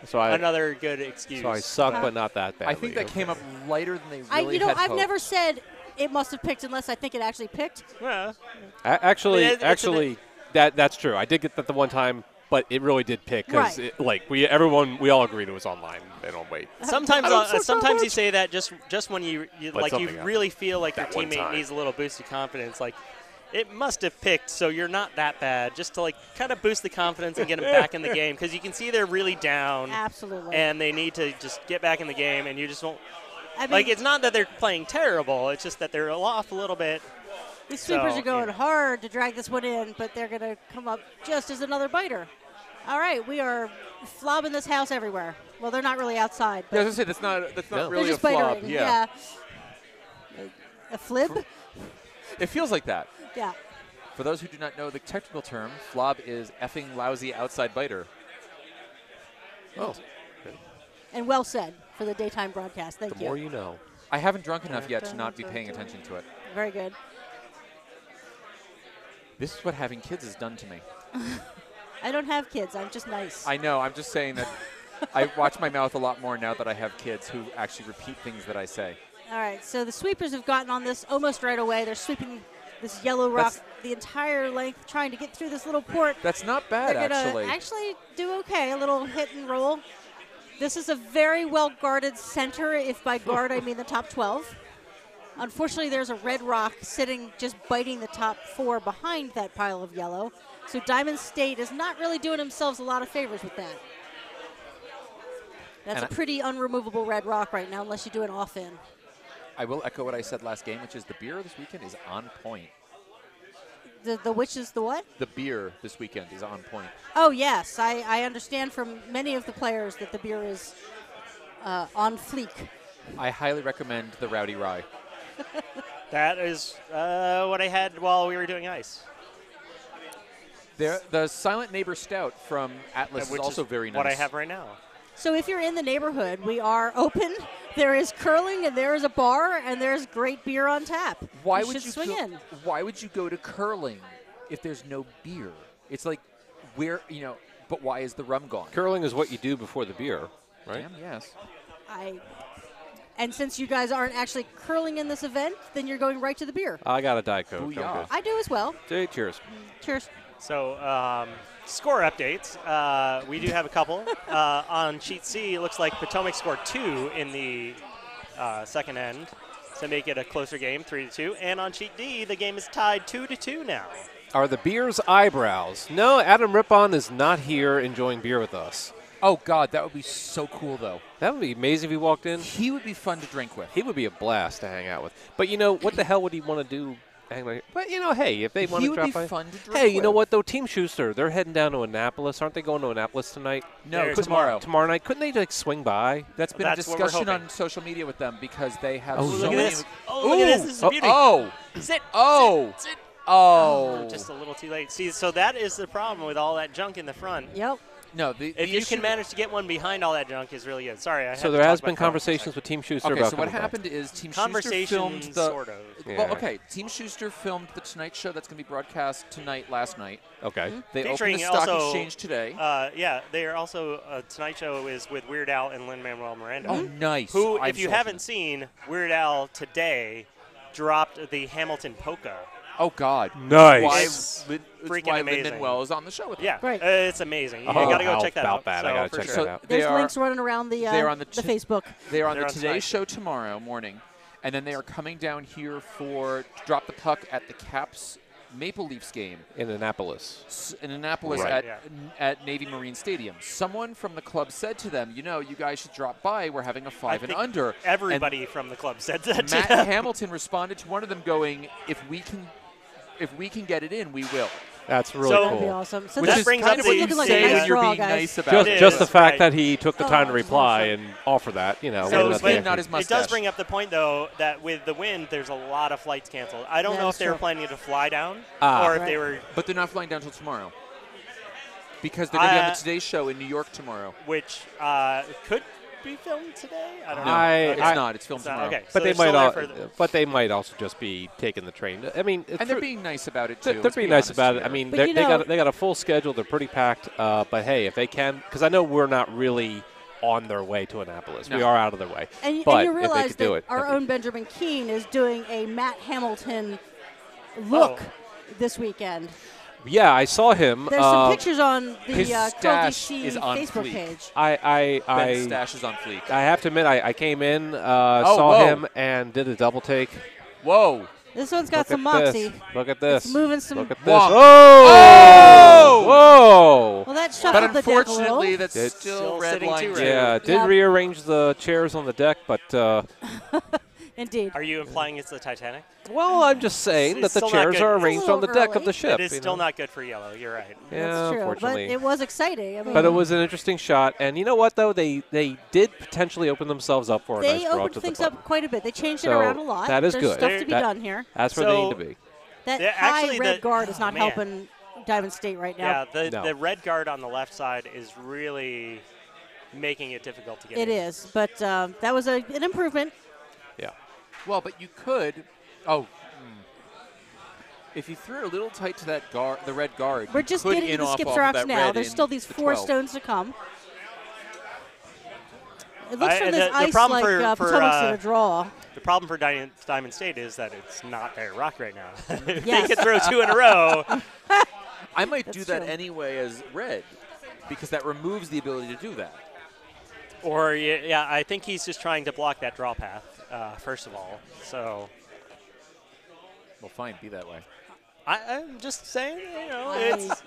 So another good excuse. So I suck, but not that badly. I think that came up lighter than they really had I've hoped. never said it must have picked unless I think it actually picked. Well, Actually, that's true. I did get that the one time, but it really did pick because we all agreed it was online. They don't wait. Sometimes you say that just when you really feel like your That one teammate time. needs a little boost of confidence, like. It must have picked, so you're not that bad, just to kind of boost the confidence and get them back in the game, because you can see they're really down. Absolutely. And they need to just get back in the game, and you just won't. It's not that they're playing terrible; it's just that they're off a little bit. These sweepers are going hard to drag this one in, but they're going to come up just as another biter. All right, we are flobbing this house everywhere. Well, they're not really outside. Yeah, I was going to say, that's not really a just flop. bitering. Yeah. A flib? It feels like that. Yeah. For those who do not know the technical term, flob is effing lousy outside biter. Oh. And well said for the daytime broadcast. Thank you. The more you know. I haven't drunk enough yet to not be paying attention to it. Very good. This is what having kids has done to me. I don't have kids. I'm just nice. I know. I'm just saying that I watch my mouth a lot more now that I have kids who actually repeat things that I say. All right, so the sweepers have gotten on this almost right away. They're sweeping this yellow rock the entire length, trying to get through this little port. That's not bad, They're actually. Actually do okay, a little hit and roll. This is a very well-guarded center, if by guard I mean the top 12. Unfortunately, there's a red rock sitting just biting the top 4 behind that pile of yellow. So Diamond State is not really doing themselves a lot of favors with that. That's a pretty unremovable red rock right now, unless you do an off-in. I will echo what I said last game, which is the beer this weekend is on point. The which is the what? The beer this weekend is on point. Oh, yes. I understand from many of the players that the beer is on fleek. I highly recommend the Rowdy Rye. That is what I had while we were doing ice. The Silent Neighbor Stout from Atlas is also very nice. What I have right now. So if you're in the neighborhood, we are open. There is curling, and there is a bar, and there's great beer on tap. Why you would should you swing in? Why would you go to curling if there's no beer? It's like but why is the rum gone? Curling is what you do before the beer, right? Damn, yes. And since you guys aren't actually curling in this event, then you're going right to the beer. I got a Diet Coke. Booyah. I'm good. I do as well. Hey, cheers. Cheers. So score updates. We do have a couple. On sheet C, it looks like Potomac scored 2 in the second end to make it a closer game, 3-2. And on sheet D, the game is tied 2-2 now. Are the beer's eyebrows? No, Adam Rippon is not here enjoying beer with us. Oh, God, that would be so cool, though. That would be amazing if he walked in. He would be fun to drink with. He would be a blast to hang out with. But, what the hell would he want to do? But, hey, if they want to drop by. He would be fun to drink Hey, you know with. what, though? Team Schuster, they're heading down to Annapolis. Aren't they going to Annapolis tonight? No, tomorrow. Tomorrow night. Couldn't they, swing by? That's been a That's what we're discussion hoping. on social media with them because they have Oh, so Look at many. this. Oh, look at this. This is a beauty. Sit. Sit. Just a little too late. See, so that is the problem with all that junk in the front. Yep. No, If you can manage to get one behind all that junk is really good. Sorry, I had So to there talk has about been Chrome for a conversations second. with Team Schuster Okay, about so what coming back. happened is Team Schuster Conversation, filmed the. sort of. Yeah. Well, okay, Team Schuster filmed the Tonight Show that's going to be broadcast last night. Okay. They opened Featuring the stock also, exchange today. Yeah, they are also Tonight Show is with Weird Al and Lin-Manuel Miranda. Oh, nice. Who, I'm if you so haven't seen, Weird Al today dropped the Hamilton polka. Oh, God. Nice. Why It's freaking amazing. Lin-Manuel is on the show with them. Yeah, Right. It's amazing. You Oh, got to go how check that about out. that? So I gotta for check sure. that So out. There's they are, links running around the they're on the Facebook. They are on They're the on Today Tonight. Show tomorrow morning, and then they are coming down here for Drop the Puck at the Caps Maple Leafs game In Annapolis. in Annapolis Right. at Navy Marine Stadium. Someone from the club said to them, you guys should drop by. We're having a 5 and think under. Everybody from the club said that And to Matt them. Hamilton responded to one of them going, if we can get it in, we will. That's really So- That'd be cool. awesome. So Which that is brings kind up of what the- you looking like say a nice when you're draw, being guys. nice about it. Just the is, fact right. that he took the time to Oh, reply awesome. and offer that, you know. So maybe that's maybe the- not his it mustache. does bring up the point, though, that with the wind, there's a lot of flights canceled. I don't That know is if they were true. planning to fly down Ah. or if they Right. were, But they're not flying down until tomorrow. Because they're going to be on the Uh, Today Show in New York tomorrow. which could be filmed today. I don't know. I- It's not. It's filmed It's not- tomorrow. okay. But So they they're still might, there for but they might also just be taking the train. I mean, And they're being nice about it, too. they're let's being be nice honest about it. here. I mean, But they you know- got a full schedule. They're pretty packed. But hey, if they can, because I know we're not really on their way to Annapolis. We No. are out of their way. And but you if they realize could do that it, our that'd be- own Benjamin Keene is doing a Matt Hamilton look this weekend. Yeah, I saw him. There's some pictures on the his Curl stash DC is on Facebook fleek. page. Ben's I stash is on fleek. I have to admit, I came in, saw whoa. him, and did a double take. Whoa. This one's got Look some at moxie. this. Look at this. It's moving some. Look at this. Womp. Oh! Whoa! Well, that But shuffled the deck a unfortunately, little. that's It's still still red sitting line too two. red. Yeah, did Yep. rearrange the chairs on the deck, but Indeed. Are you implying it's the Titanic? well, I'm just saying It's that the still not chairs good. are It's a arranged on the little deck of early. the ship. It is you still know? not good for yellow. You're right. Yeah, That's true. But unfortunately. it was exciting. I mean, But it was an interesting shot, and you know what though? They did potentially open themselves up for a they nice draw opened to things the front. up quite a bit. They changed it So around a lot. that is There's good. stuff to be That- done here. That's where they So- need to be. That Yeah, high actually, red the- guard is not man. helping Diamond State right Yeah, now. No. the red guard on the left side is really making it difficult to get It in. is, but that was an improvement. Yeah. Well, but you could. Oh. If you threw a little tight to that guard, the red guard, We're you just could getting to in the off skip of rocks that now. red There's in still these the 4 12. stones to come. It looks I- from the- this the ice problem like for, Potomac's going to draw. The problem for Diamond State is that it's not their rock right now. If Yes. they could throw 2 in a row, I might That's do that true. anyway as red, because that removes the ability to do that. or yeah, I think he's just trying to block that draw path, first of all. So Well, fine, be that way. I'm just saying, it's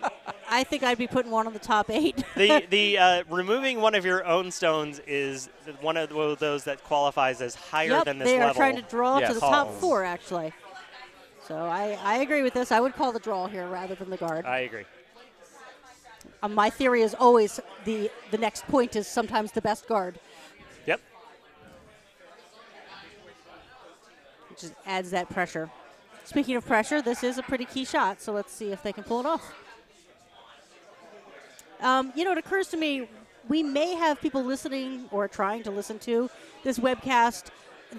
I think I'd be putting one on the top 8. the removing one of your own stones is one of those that qualifies as higher Yep, than this they level. are trying to draw Yes. to the top Calls. 4, actually. So I agree with this. I would call the draw here rather than the guard. I agree. My theory is always the next point is sometimes the best guard, Yep. which just adds that pressure. Speaking of pressure, this is a pretty key shot, so let's see if they can pull it off. It occurs to me we may have people listening or trying to listen to this webcast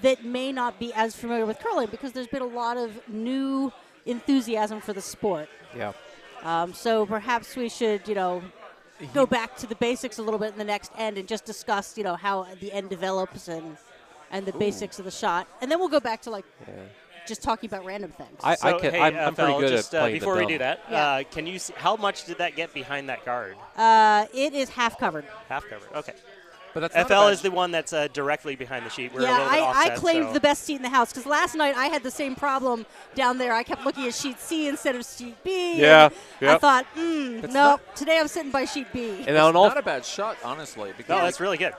that may not be as familiar with curling because there's been a lot of new enthusiasm for the sport. Yeah. So perhaps we should, go back to the basics a little bit in the next end and just discuss, how the end develops and the basics of the shot. And then we'll go back to, just talking about random things. I'm pretty Fel, good just, at playing before the we dumb. do that, Yeah. can you see how much did that get behind that guard? It is half covered. Half covered. Okay. But that's not a FL bad is the one that's directly behind the sheet. We're a Yeah, little bit I offset, claimed so- the best seat in the house because last night I had the same problem down there. I kept looking at sheet C instead of sheet B. Yeah, and I yep. thought, That's no, not- today I'm sitting by sheet B. And now in all not a bad shot, honestly. Because No, that's really good.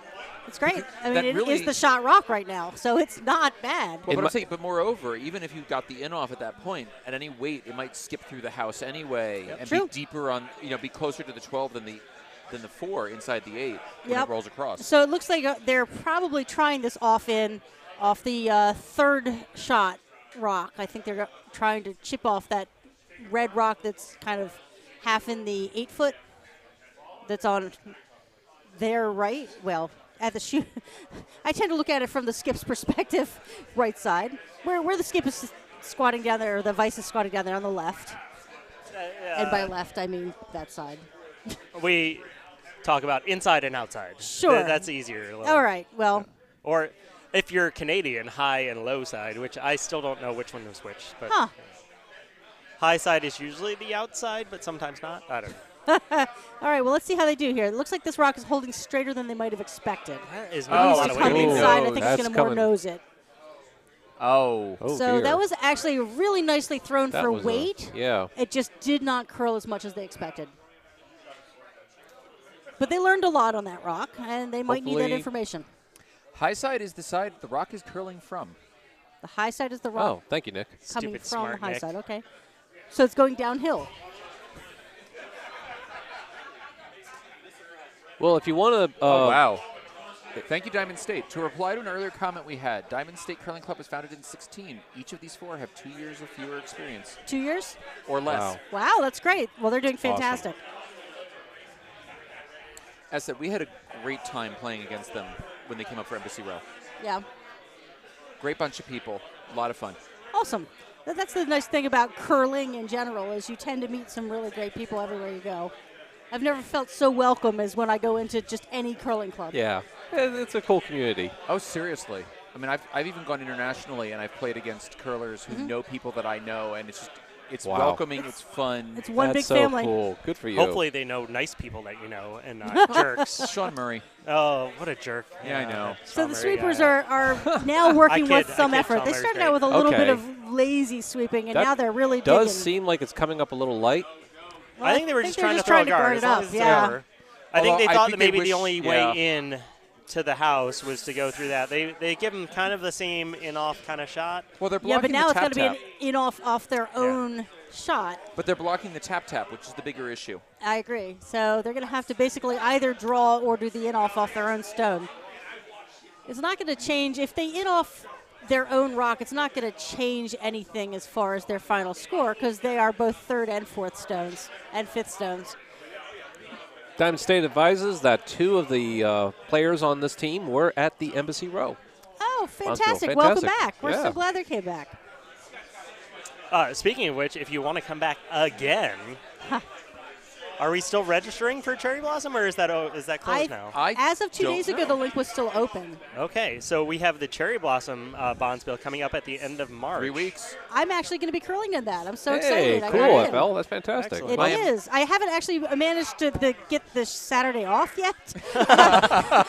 It's great. I that mean, it really- is the shot rock right now, so it's not bad. Well, In but my- I'm saying, but moreover, even if you got the in off at that point, at any weight, it might skip through the house anyway and True. be deeper on, be closer to the 12 than the 4 inside the 8 when Yep. it rolls across. So it looks like they're probably trying this off the third shot rock. I think they're trying to chip off that red rock that's kind of half in the 8-foot that's on their right. Well, at the shoot, I tend to look at it from the skip's perspective, right side, where the skip is squatting down there, or the vice is squatting down there on the left. And by left, I mean that side. We talk about inside and outside. Sure. That's easier. a little. All right. Well, Or if you're Canadian, high and low side, which I still don't know which one is which. But huh. high side is usually the outside, but sometimes not. I don't know. All right. Well, let's see how they do here. It looks like this rock is holding straighter than they might have expected. That is It not a needs lot to of come weight. Ooh. inside. I Oh, think it's that's going to more coming. nose it. Oh. Oh, So dear. that was actually really nicely thrown That for was weight. yeah. It just did not curl as much as they expected. But they learned a lot on that rock, and they might need that Hopefully- information. High side is the side the rock is curling from. The high side is the rock Oh, thank you, Nick. coming Stupid from the smart high Nick. side. Okay. So it's going downhill. Well, if you want to. Oh, wow. Thank you, Diamond State. To reply to an earlier comment we had, Diamond State Curling Club was founded in 16. Each of these 4 have 2 years or fewer experience. 2 years? Or less. Wow, that's great. Well, they're doing fantastic. As I said, we had a great time playing against them when they came up for Embassy Row. Yeah. Great bunch of people. A lot of fun. Awesome. That's the nice thing about curling in general is you tend to meet some really great people everywhere you go. I've never felt so welcome as when I go into just any curling club. Yeah, it's a cool community. Oh, seriously. I mean, I've even gone internationally, and I've played against curlers who know people that I know, and it's welcoming, it's fun. It's one big so family. Cool. Good for you. Hopefully they know nice people that you know and not jerks. Sean Murray. Oh, what a jerk. Yeah, I know. So the sweepers are now working with some kid effort. Sean They Murray's started great. out with a little bit Okay. of lazy sweeping, and That now they're really does digging. seem like it's coming up a little light. Well, I think they were just they're trying to throw a guard it as long up. as it's Yeah. over. I think they Although I thought think that maybe they the wish- only yeah. way in to the house was to go through that. They give them kind of the same in-off kind of shot. Well, they're Yeah, blocking but now the it's going to be tap-tap. an in-off their own shot. But they're blocking the tap-tap, which is the bigger issue. I agree. So they're going to have to basically either draw or do the in-off their own stone. It's not going to change. If they in-off their own rock, it's not going to change anything as far as their final score because they are both third and fourth stones and fifth stones. Diamond State advises that 2 of the players on this team were at the Embassy Row. Oh, Bonspiel. fantastic. Welcome Fantastic. back. We're Yeah. so glad they came back. Speaking of which, if you want to come back again, are we still registering for Cherry Blossom, or is that closed now? As of 2 don't days ago, know. the link was still open. Okay, so we have the Cherry Blossom Bonspiel coming up at the end of March. 3 weeks. I'm actually going to be curling in that. I'm so Hey, excited. I cool, got in. FL. That's fantastic. Excellent. It My- is. I haven't actually managed to get this Saturday off yet.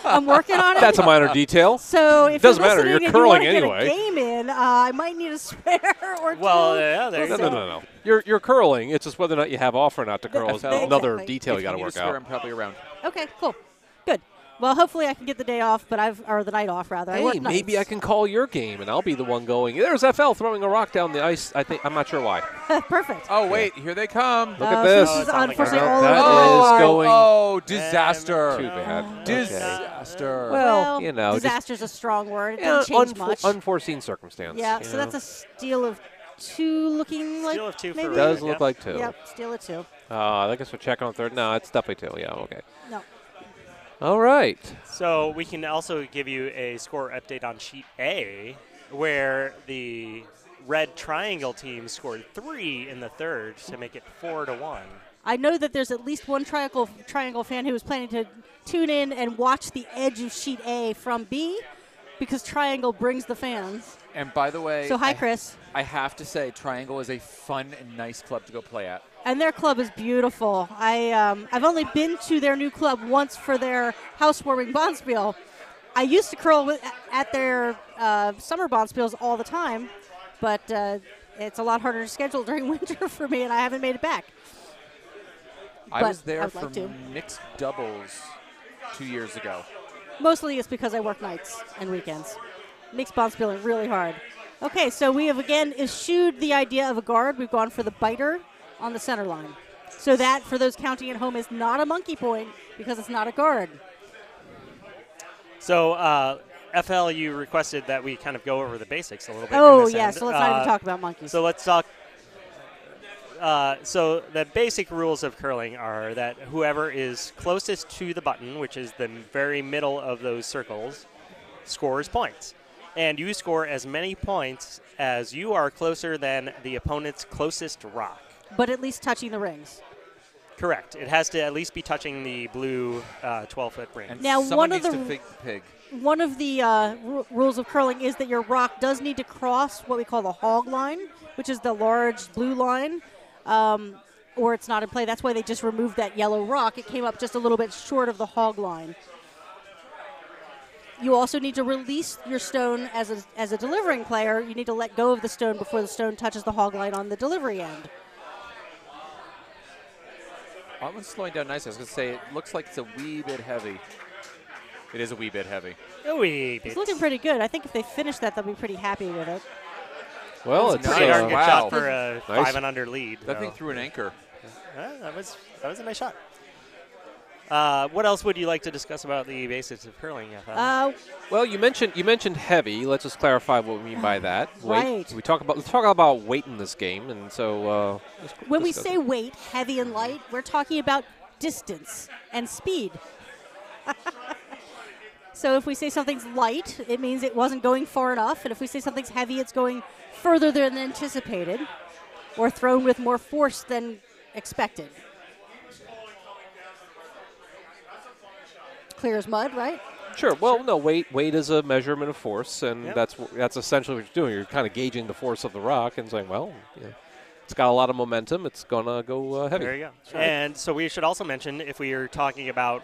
I'm working on it. That's a minor detail. So if Doesn't you're matter, listening you're and curling you want to anyway. get a game in, I might need a spare or two. Well, yeah, there No, you no, go. no, no. You're curling. It's just whether or not you have off or not to curl is Exactly. another detail If you got to need a work spare, out. I'm probably around. Okay, cool. Good. Well, hopefully I can get the day off, or the night off, rather. I Hey, work maybe nights. I can call your game and I'll be the one going. There's FL throwing a rock down the ice. I'm not sure why. Perfect. Oh, wait, here they come. Look at So this. This is it's on the unfortunately ground. all That over is the going- Oh, disaster. Too bad. Okay. Disaster. Well, you know, just- disaster's a strong word. It Yeah, doesn't change much. unforeseen circumstance. Yeah, you so know. that's a steal of 2 looking like Steal of 2 for maybe? Red. Does Yeah. look like 2. Yep, steal of 2. I guess we're checking on third. No, it's definitely 2. Yeah, okay. No. All right. So we can also give you a score update on Sheet A, where the red triangle team scored 3 in the third to make it 4-1. I know that there's at least one triangle fan who was planning to tune in and watch the edge of Sheet A from B because Triangle brings the fans. And by the way, So hi, Chris. I have to say, Triangle is a fun and nice club to go play at. And their club is beautiful. I've only been to their new club once for their housewarming Bonspiel. I used to curl at their summer Bonspiels all the time, but it's a lot harder to schedule during winter for me, and I haven't made it back. I But was there I'd for like to. mixed doubles 2 years ago. Mostly it's because I work nights and weekends. Makes Bonspieling really hard. Okay, so we have again eschewed the idea of a guard. We've gone for the biter on the center line. So that, for those counting at home, is not a monkey point because it's not a guard. So FL, you requested that we kind of go over the basics a little bit. in Oh, this yeah, end. so let's not even talk about monkeys. So let's talk. So the basic rules of curling are that whoever is closest to the button, which is the very middle of those circles, scores points. And you score as many points as you are closer than the opponent's closest rock. But at least touching the rings. Correct. It has to at least be touching the blue 12-foot ring. And Now, someone one of needs the- to fig the pig. One of the rules of curling is that your rock does need to cross what we call the hog line, which is the large blue line, or it's not in play. That's why they just removed that yellow rock. It came up just a little bit short of the hog line. You also need to release your stone as a delivering player. You need to let go of the stone before the stone touches the hog line on the delivery end. I was slowing down nice. I was going to say, it looks like it's a wee bit heavy. It is a wee bit heavy. It's looking pretty good. I think if they finish that, they'll be pretty happy with it. Well, it's Pretty darn Nice. good Wow. shot for a Nice. 5 and under lead. That though. thing threw an anchor. That was a nice shot. What else would you like to discuss about the basics of curling? Well, you mentioned heavy. Let's just clarify what we mean by that. Right. Let's talk about weight in this game, and so when we say weight, heavy and light, we're talking about distance and speed. So if we say something's light, it means it wasn't going far enough, and if we say something's heavy, it's going further than anticipated, or thrown with more force than expected. Clear as mud, right? Sure. Well, no, weight is a measurement of force, and Yep. that's essentially what you're doing. You're kind of gauging the force of the rock and saying, well, it's got a lot of momentum. It's gonna go heavy. There you go. And so we should also mention, if we are talking about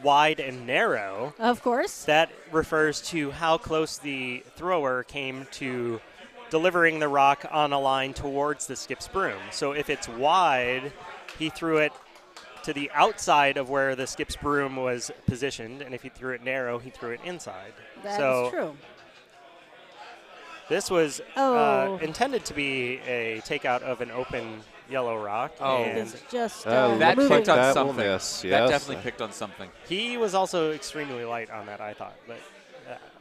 wide and narrow, Of course. that refers to how close the thrower came to delivering the rock on a line towards the skip's broom. So if it's wide, he threw it to the outside of where the skip's broom was positioned, and if he threw it narrow, he threw it inside. That so is true. This was Oh. intended to be a takeout of an open yellow rock. Oh. And It's just That moving. picked on That will something. miss, That yes. definitely picked on something. he was also extremely light on that, I thought. But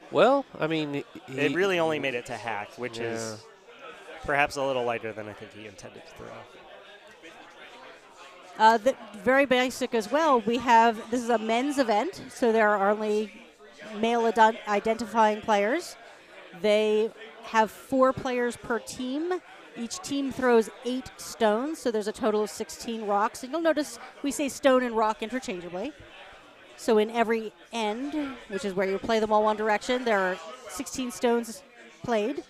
Well, I mean, it really only made it to hack, which Yeah. is perhaps a little lighter than I think he intended to throw. Very basic as well. This is a men's event, so there are only male identifying players. They have 4 players per team. Each team throws 8 stones, so there's a total of 16 rocks. And you'll notice we say stone and rock interchangeably. So in every end, which is where you play them all one direction, there are 16 stones played.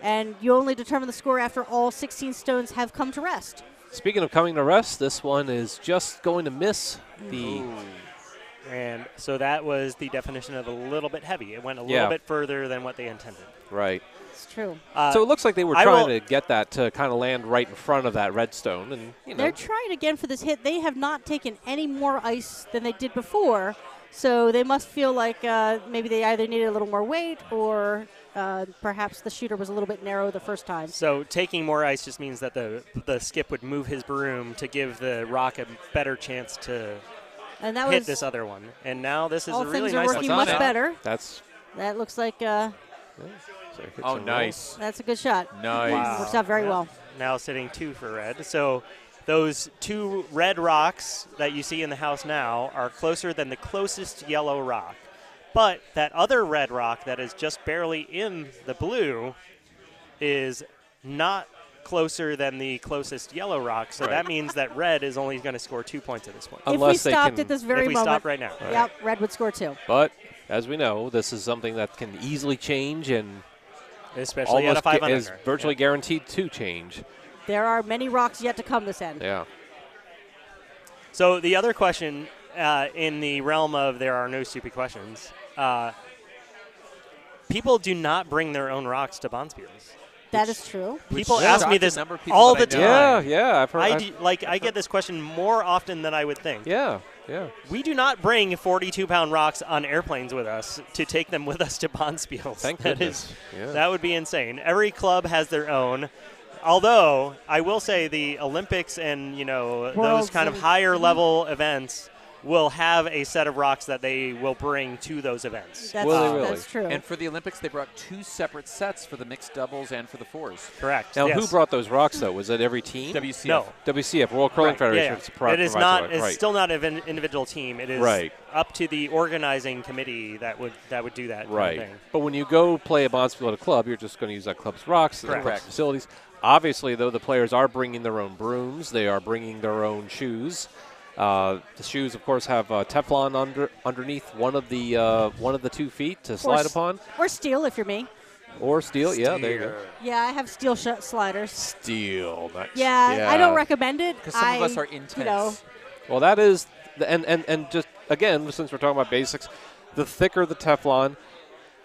And you only determine the score after all 16 stones have come to rest. Speaking of coming to rest, this one is just going to miss the. And so that was the definition of a little bit heavy. It went a little Yeah. bit further than what they intended. Right. It's true. So it looks like they were I trying will- to get that to kind of land right in front of that redstone, and They're trying again for this hit. They have not taken any more ice than they did before, so they must feel like maybe they either needed a little more weight or perhaps the shooter was a little bit narrow the first time. So taking more ice just means that the skip would move his broom to give the rock a better chance to And that hit was this other one. And now this is all a really things are nice working one. much That's better. that's. That looks like So it hits Oh, a roll. nice. that's a good shot. Nice. Wow. Works out very Yeah. well. Now sitting 2 for red. So those 2 red rocks that you see in the house now are closer than the closest yellow rock. But that other red rock that is just barely in the blue is not closer than the closest yellow rock. So Right. that means that red is only going to score 2 points at this point. If we Unless they stopped can- at this If very we moment, stop right now. yep, red would score 2. But as we know, this is something that can easily change and Especially at a almost 5 under. is virtually guaranteed to change. There are many rocks yet to come this end. Yeah. So the other question in the realm of there are no stupid questions, people do not bring their own rocks to Bonspiels. That is true. People Yeah. ask me Shocked this the number of people all the that I time. know. Yeah. I've heard. I get this question more often than I would think. Yeah. We do not bring 42-pound rocks on airplanes with us to take them with us to Bonspiels. Thank That goodness. is- That would be insane. Every club has their own. Although I will say the Olympics and those Worlds kind of and- higher level events will have a set of rocks that they will bring to those events. That's, Will they really? that's true. And for the Olympics, they brought 2 separate sets for the mixed doubles and for the fours. Correct. Now, yes. who brought those rocks though? Was it every team? WCF. No. WCF, World Curling Right, Federation. yeah. It's It is provides not. it, It's right. still not an individual team. It is Right. up to the organizing committee that would do that. kind of Right. thing. But when you go play a Bonspiel at a club, you're just going to use that club's rocks, and the Correct. club's facilities. Obviously, though, the players are bringing their own brooms. They are bringing their own shoes. The shoes, of course, have Teflon underneath one of the 2 feet to slide upon, Or steel if you're me. or steel. Yeah, there you go. Yeah, I have steel sliders. Steel. Nice. Yeah, I don't recommend it. Because some of us are intense. You know, Well, that is, and just again, since we're talking about basics, the thicker the Teflon,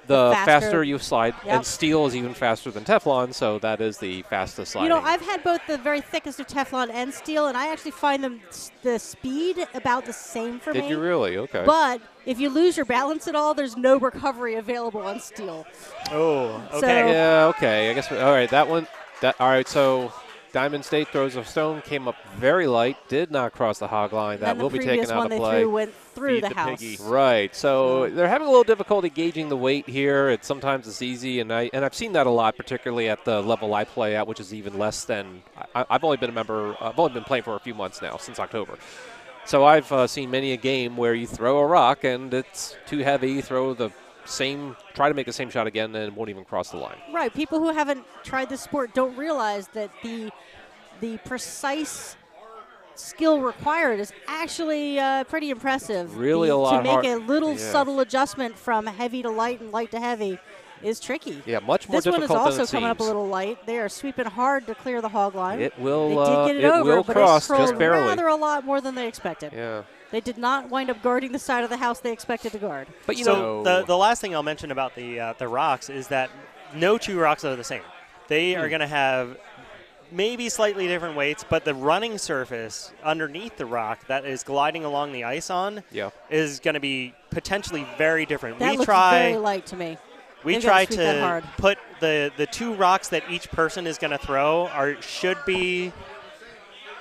the faster you slide, Yep. and steel is even faster than Teflon, so that is the fastest sliding. You know, I've had both the very thickest of Teflon and steel, and I actually find them the speed about the same for me. Did you really? Okay. But if you lose your balance at all, there's no recovery available on steel. Oh, So- okay. Yeah, okay. I guess all right. That one. All right. So Diamond State throws a stone, came up very light, did not cross the hog line. That will be taken out of play. The previous one they threw went through the house. Piggy. Right, so they're having a little difficulty gauging the weight here. Sometimes it's easy, and I've seen that a lot, particularly at the level I play at, which is even less than. I've only been a member. I've only been playing for a few months now, since October. So I've seen many a game where you throw a rock and it's too heavy. You try to make the same shot again, and it won't even cross the line. Right, people who haven't tried this sport don't realize that the precise skill required is actually pretty impressive. Really a lot to make hard. a little subtle adjustment from heavy to light and light to heavy is tricky. Yeah, much more difficult than it seems. This one is also coming up a little light. They are sweeping hard to clear the hog line. It will. They did get it over, will cross but just barely. Rather a lot more than they expected. Yeah. They did not wind up guarding the side of the house they expected to guard. But the last thing I'll mention about the rocks is that no two rocks are the same. They are going to have maybe slightly different weights, but the running surface underneath the rock that is gliding along the ice on is going to be potentially very different. That looks very light to me. We try to put the two rocks that each person is going to throw should be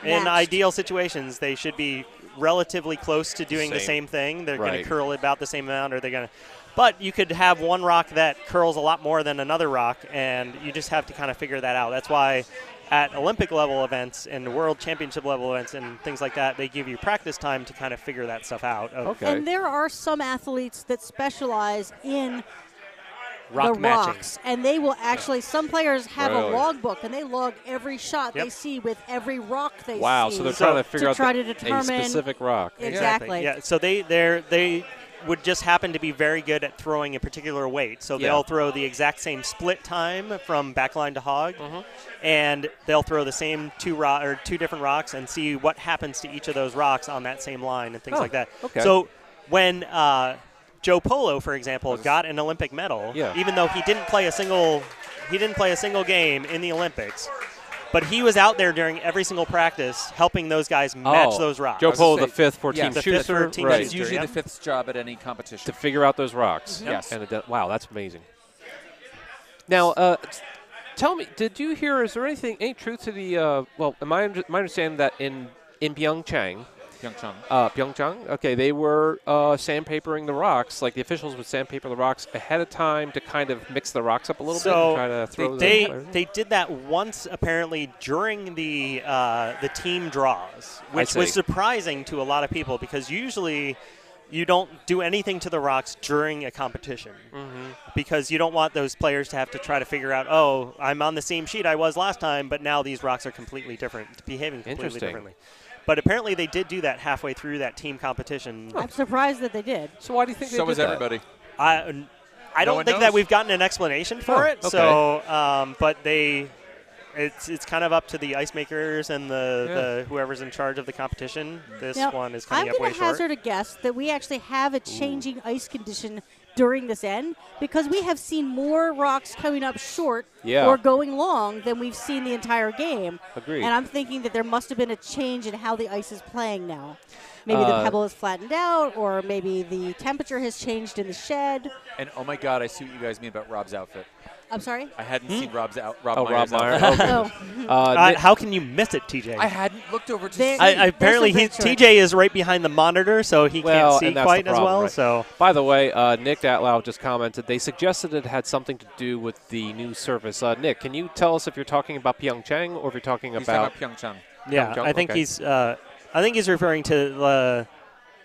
in ideal situations. They should be relatively close to doing the same thing. They're going to curl about the same amount, or they're going to. But you could have one rock that curls a lot more than another rock, and you just have to kind of figure that out. That's why at Olympic level events and World Championship level events and things like that, they give you practice time to kind of figure that stuff out. Okay. And there are some athletes that specialize in rock the matching. Rocks, and they will actually. Some players have a logbook, and they log every shot they see with every rock they see. Wow, so they're trying to figure out a specific rock. Exactly. Yeah. So they would just happen to be very good at throwing a particular weight. So they'll throw the exact same split time from backline to hog, and they'll throw the same two different rocks and see what happens to each of those rocks on that same line and things like that. Okay. So when Joe Polo, for example, got an Olympic medal, even though he didn't play a single game in the Olympics. But he was out there during every single practice helping those guys match those rocks. Joe Polo, the fifth for Team the Schuster. Fifth for Team That's usually the fifth's job at any competition. To figure out those rocks. Yes. And wow, that's amazing. Now, tell me, did you hear, is there any truth to the, my understanding that in Pyeongchang, okay, they were sandpapering the rocks, like the officials would sandpaper the rocks ahead of time to kind of mix the rocks up a little bit and try to throw them. They did that once apparently during the team draws, which was surprising to a lot of people because usually you don't do anything to the rocks during a competition because you don't want those players to have to try to figure out, oh, I'm on the same sheet I was last time, but now these rocks are completely different, behaving completely differently. But apparently they did do that halfway through that team competition. I'm surprised that they did. So why do you think they did that? So was everybody. I don't think that we've gotten an explanation for it. Okay. So, but it's kind of up to the ice makers and the whoever's in charge of the competition. This one is coming up way short. I'm going to hazard a guess that we actually have a changing ice condition during this end because we have seen more rocks coming up short or going long than we've seen the entire game. Agreed. And I'm thinking that there must have been a change in how the ice is playing now. Maybe the pebble has flattened out, or maybe the temperature has changed in the shed. And oh my God, I see what you guys mean about Rob's outfit. I'm sorry? I hadn't seen Rob Meyer's Meyer. Okay. How can you miss it, TJ? I hadn't looked over to see. Apparently, TJ is right behind the monitor, so he can't see quite as well. Right? So, by the way, Nick Datlow just commented they suggested it had something to do with the new surface. Nick, can you tell us if you're talking about Pyeongchang or if you're talking about Pyeongchang? Yeah, I think he's referring to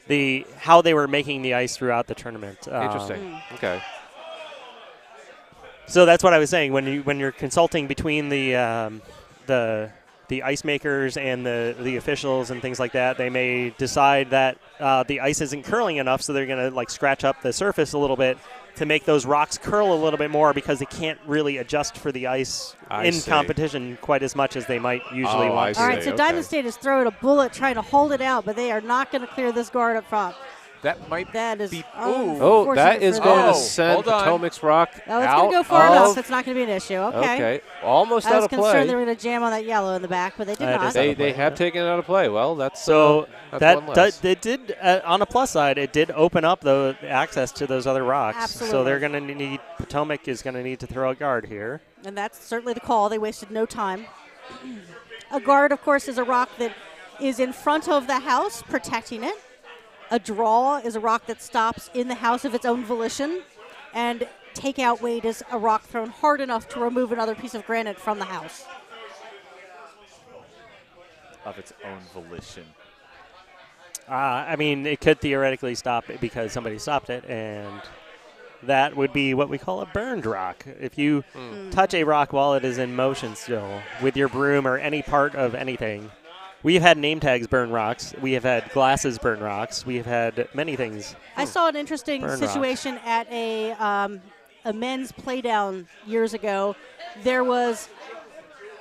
the how they were making the ice throughout the tournament. Interesting. Okay. So that's what I was saying. When you're consulting between the ice makers and the officials and things like that, they may decide that the ice isn't curling enough, so they're going to scratch up the surface a little bit to make those rocks curl a little bit more because they can't really adjust for the ice in competition quite as much as they might usually want to. All right, so Diamond State is throwing a bullet trying to hold it out, but they are not going to clear this guard up front. That might be. That is going to send Potomac's rock out. Oh, it's going to go far enough. It's not going to be an issue. Okay. Almost out of play. I was concerned they were going to jam on that yellow in the back, but they did not. They have taken it out of play. Well, that's it did on a plus side. It did open up the access to those other rocks. Absolutely. So they're going to need Potomac is going to need to throw a guard here. And that's certainly the call. They wasted no time. A guard, of course, is a rock that is in front of the house, protecting it. A draw is a rock that stops in the house of its own volition. And takeout weight is a rock thrown hard enough to remove another piece of granite from the house. Of its own volition. I mean, it could theoretically stop it because somebody stopped it, and that would be what we call a burned rock. If you touch a rock while it is in motion still with your broom or any part of anything, we have had name tags burn rocks. We have had glasses burn rocks. We have had many things. I saw an interesting Burn situation at a men's playdown years ago. There was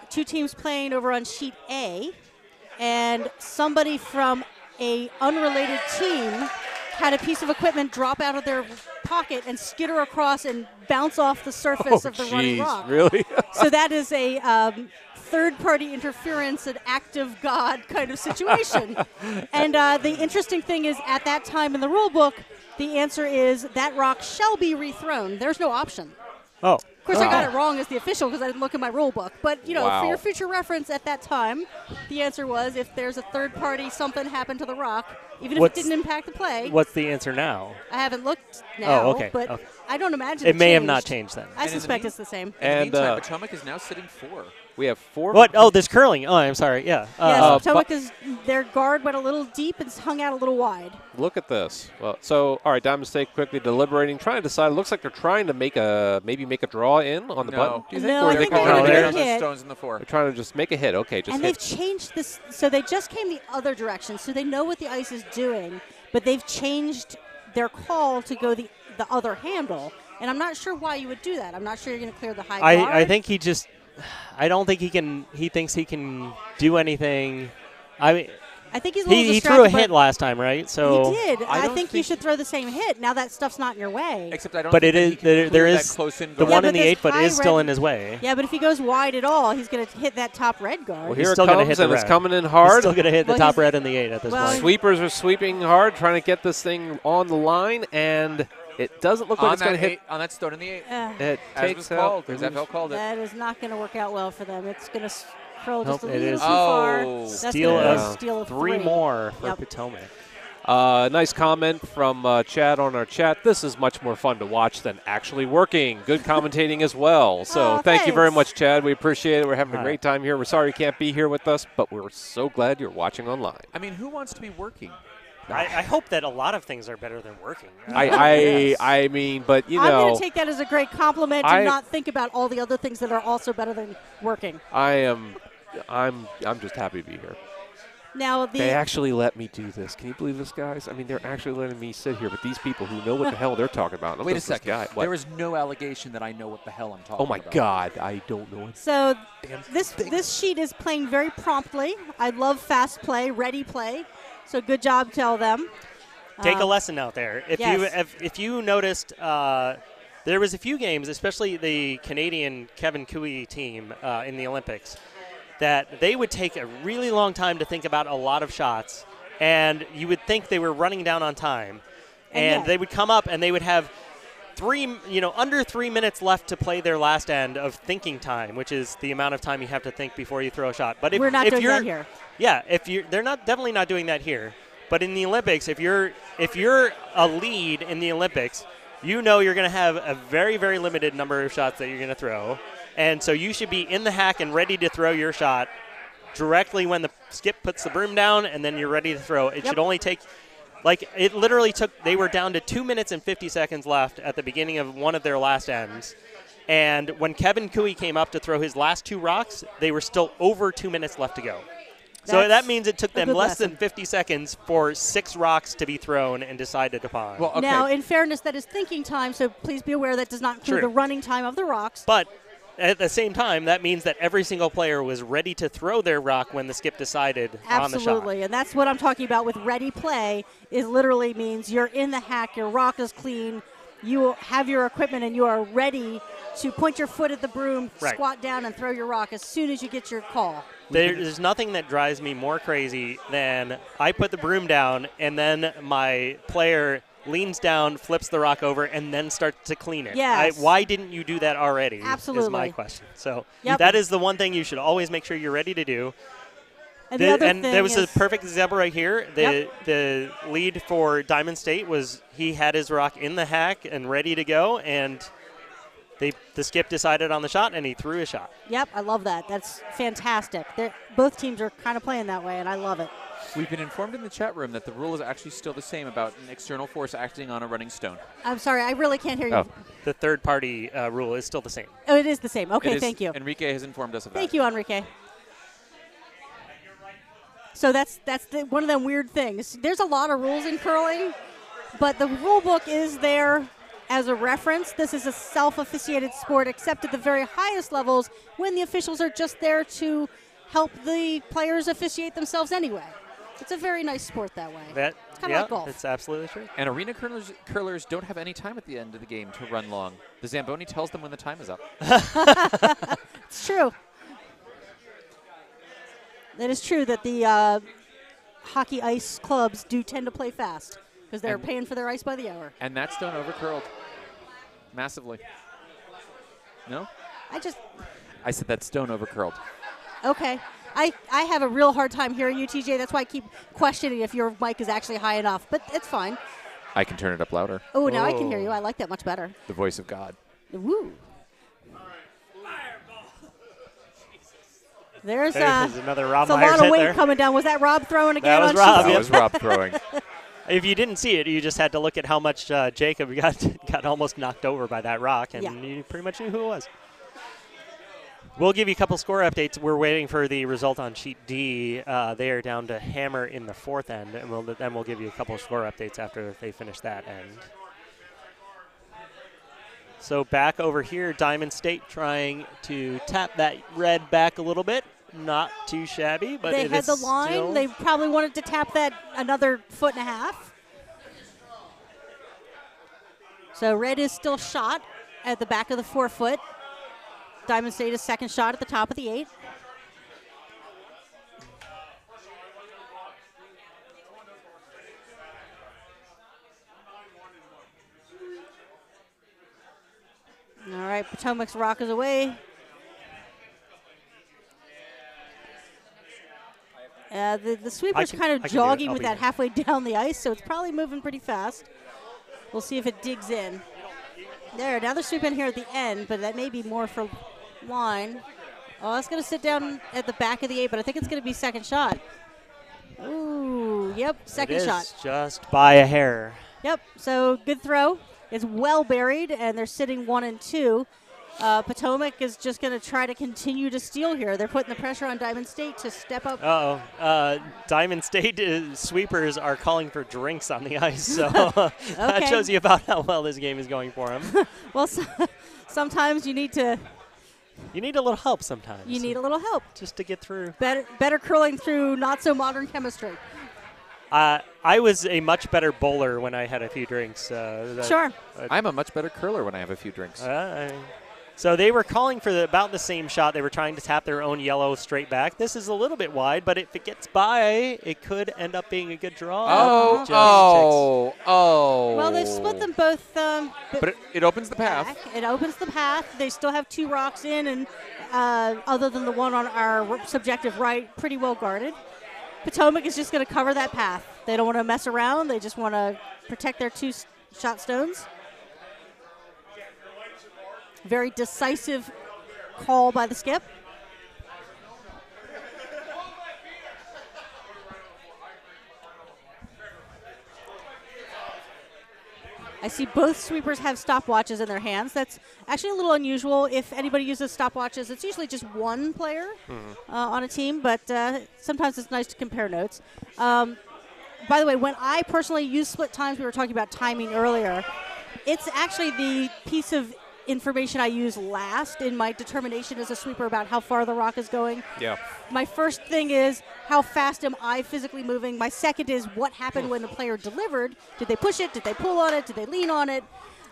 2 teams playing over on sheet A, and somebody from a unrelated team had a piece of equipment drop out of their pocket and skitter across and bounce off the surface of the running rock. Really? So that is a third-party interference, an act of God kind of situation. And the interesting thing is, at that time in the rule book, the answer is that rock shall be rethrown. There's no option. Oh. Of course, I got it wrong as the official because I didn't look at my rule book. But, you know, Wow. for your future reference at that time, the answer was if there's a third party, something happened to the rock, even if it didn't impact the play. What's the answer now? I haven't looked now, okay. but Okay. I don't imagine It may have not changed. changed then. I suspect it's the same. In the And meantime, Potomac is now sitting 4. we have 4. What? Oh, there's curling. Oh, I'm sorry. Yeah. Yes, Potomac is, their guard went a little deep and hung out a little wide. Look at this. Well, so all right, Diamond State quickly deliberating, trying to decide. It looks like they're trying to make a draw in on the button. Do you think? No, Or I are think they they're trying gonna to make do- it. those stones in the 4. They're trying to just make a hit. Okay, just And hit. they've changed this, so they just came the other direction, so they know what the ice is doing, but they've changed their call to go the other handle. And I'm not sure why you would do that. I'm not sure you're going to clear the high guard. I think he just – I don't think he can – he thinks he can do anything. I mean – I think he's a little he distracted. threw a by- hit last time, right? So He did. I I don't think you think- should throw the same hit. Now that stuff's not in your way. Except I don't But think it that is he can there clear that is close in the guard. one but in the this 8 foot high is still red- in his way. Yeah, but if he goes wide at all, he's going to hit that top red guard. Well, He's here it still gonna comes, hit the and it's red. coming in He's hard. still going to hit the Well, top he's- red in the 8 at this well, point. Sweepers are sweeping hard, trying to get this thing on the line, and it doesn't look like On it's going to that, hit. on that stone in the 8. It As takes was called. out. As FL called it. That is not going to work out well for them. It's going to curl just Nope, a it little is. too far. Oh. That's Steal gonna be a of steal of 3 more for Yep. Potomac. Nice comment from Chad on our chat. This is much more fun to watch than actually working. Good commentating as well. So Oh, thank you very thanks. much, Chad. We appreciate it. We're having a Hi. great time here. We're sorry you can't be here with us, but we're so glad you're watching online. I mean, who wants to be working? I hope that a lot of things are better than working. I mean, but you I'm going know, to take that as a great compliment I- and not think about all the other things that are also better than working. I'm just happy to be here. Now, They actually let me do this. Can you believe this, guys? I mean, they're actually letting me sit here with these people who know what the hell they're talking about. And I'm Wait a just this second. guy. What? There is no allegation that I know what the hell I'm talking Oh my about. God, I don't know. So Damn this sheet is playing very promptly. I love fast play, ready play. So good job to all them. Take a lesson out there. Yes. If you noticed, there was a few games, especially the Canadian Kevin Cooey team in the Olympics, that they would take a really long time to think about a lot of shots, and you would think they were running down on time, and yeah. they would come up and they would have under 3 minutes left to play their last end of thinking time, which is the amount of time you have to think before you throw a shot. But if, We're not if doing you're, that here. Yeah, they're definitely not doing that here. But in the Olympics, if you're a lead in the Olympics, you know you're going to have a very, very limited number of shots that you're going to throw. And so you should be in the hack and ready to throw your shot directly when the skip puts the broom down, and then you're ready to throw. It should only take, it literally took, they were down to 2 minutes and 50 seconds left at the beginning of one of their last ends. And when Kevin Cooey came up to throw his last 2 rocks, they were still over 2 minutes left to go. So That's that means it took a them good less lesson. than 50 seconds for 6 rocks to be thrown and decided upon. Well, okay. Now, in fairness, that is thinking time, so please be aware that does not include True. the running time of the rocks. But at the same time, that means that every single player was ready to throw their rock when the skip decided on the shot. Absolutely, and that's what I'm talking about with ready play. Is literally means you're in the hack, your rock is clean, you have your equipment, and you are ready to point your foot at the broom, Right. squat down, and throw your rock as soon as you get your call. There's nothing that drives me more crazy than I put the broom down and then my player leans down, flips the rock over, and then starts to clean it. Yes. Why didn't you do that already? Absolutely. Is my question. So Yep. that is the one thing you should always make sure you're ready to do. And the other thing there was is, a perfect example right here. The lead for Diamond State was he had his rock in the hack and ready to go, and the skip decided on the shot, and he threw a shot. Yep, I love that. That's fantastic. Both teams are kind of playing that way, and I love it. We've been informed in the chat room that the rule is actually still the same about an external force acting on a running stone. I'm sorry, I really can't hear you. Oh. The third-party rule is still the same. Oh, it is the same. Okay, thank you. Enrique has informed us of that. Thank you, Enrique. So that's one of them weird things. There's a lot of rules in curling, but the rule book is there as a reference. This is a self-officiated sport, except at the very highest levels when the officials are just there to help the players officiate themselves anyway. It's a very nice sport that way. It's kind of like golf. It's absolutely true. And arena curlers don't have any time at the end of the game to run long. The Zamboni tells them when the time is up. It's true. It is true that the hockey ice clubs do tend to play fast because they're paying for their ice by the hour. And that stone overcurled massively. No? I said that stone overcurled. Okay. I have a real hard time hearing you, TJ. That's why I keep questioning if your mic is actually high enough. But it's fine. I can turn it up louder. Oh, now I can hear you. I like that much better. The voice of God. Woo. There's another Rob a Myers lot of hit weight there. coming down. Was that Rob throwing again? That was on Rob. That was Rob throwing. If you didn't see it, you just had to look at how much Jacob got almost knocked over by that rock, and you pretty much knew who it was. We'll give you a couple score updates. We're waiting for the result on sheet D. They are down to hammer in the fourth end, and then we'll give you a couple of score updates after they finish that end. So back over here, Diamond State trying to tap that red back a little bit. Not too shabby, but they had the line. They probably wanted to tap that another 1.5 feet. So red is still shot at the back of the 4 foot. Diamond State is second shot at the top of the 8. All right, Potomac's rock is away. The sweeper's kind of jogging with that halfway down the ice, so it's probably moving pretty fast. We'll see if it digs in. There, now they're sweeping here at the end, but that may be more for line. Oh, it's going to sit down at the back of the 8, but I think it's going to be second shot. Ooh, yep, second shot. Just by a hair. Yep, so good throw. It's well buried, and they're sitting 1 and 2. Potomac is just going to try to continue to steal here. They're putting the pressure on Diamond State to step up. Diamond State sweepers are calling for drinks on the ice, so that shows you about how well this game is going for them. Well, sometimes you need to. You need a little help sometimes. You need a little help. Just to get through. Better curling through not so modern chemistry. I was a much better bowler when I had a few drinks. Sure. I'm a much better curler when I have a few drinks. So they were calling for about the same shot. They were trying to tap their own yellow straight back. This is a little bit wide, but if it gets by, it could end up being a good draw. Well, they've split them both. But it opens the path. It opens the path. They still have 2 rocks in, and other than the one on our subjective right, pretty well guarded. Potomac is just going to cover that path. They don't want to mess around. They just want to protect their 2 shot stones. Very decisive call by the skip. I see both sweepers have stopwatches in their hands. That's actually a little unusual. If anybody uses stopwatches, it's usually just one player on a team, but sometimes it's nice to compare notes. By the way, when I personally use split times, we were talking about timing earlier, it's actually the piece of information I use last in my determination as a sweeper about how far the rock is going. Yeah. My first thing is how fast am I physically moving. My second is what happened when the player delivered. Did they push it? Did they pull on it? Did they lean on it?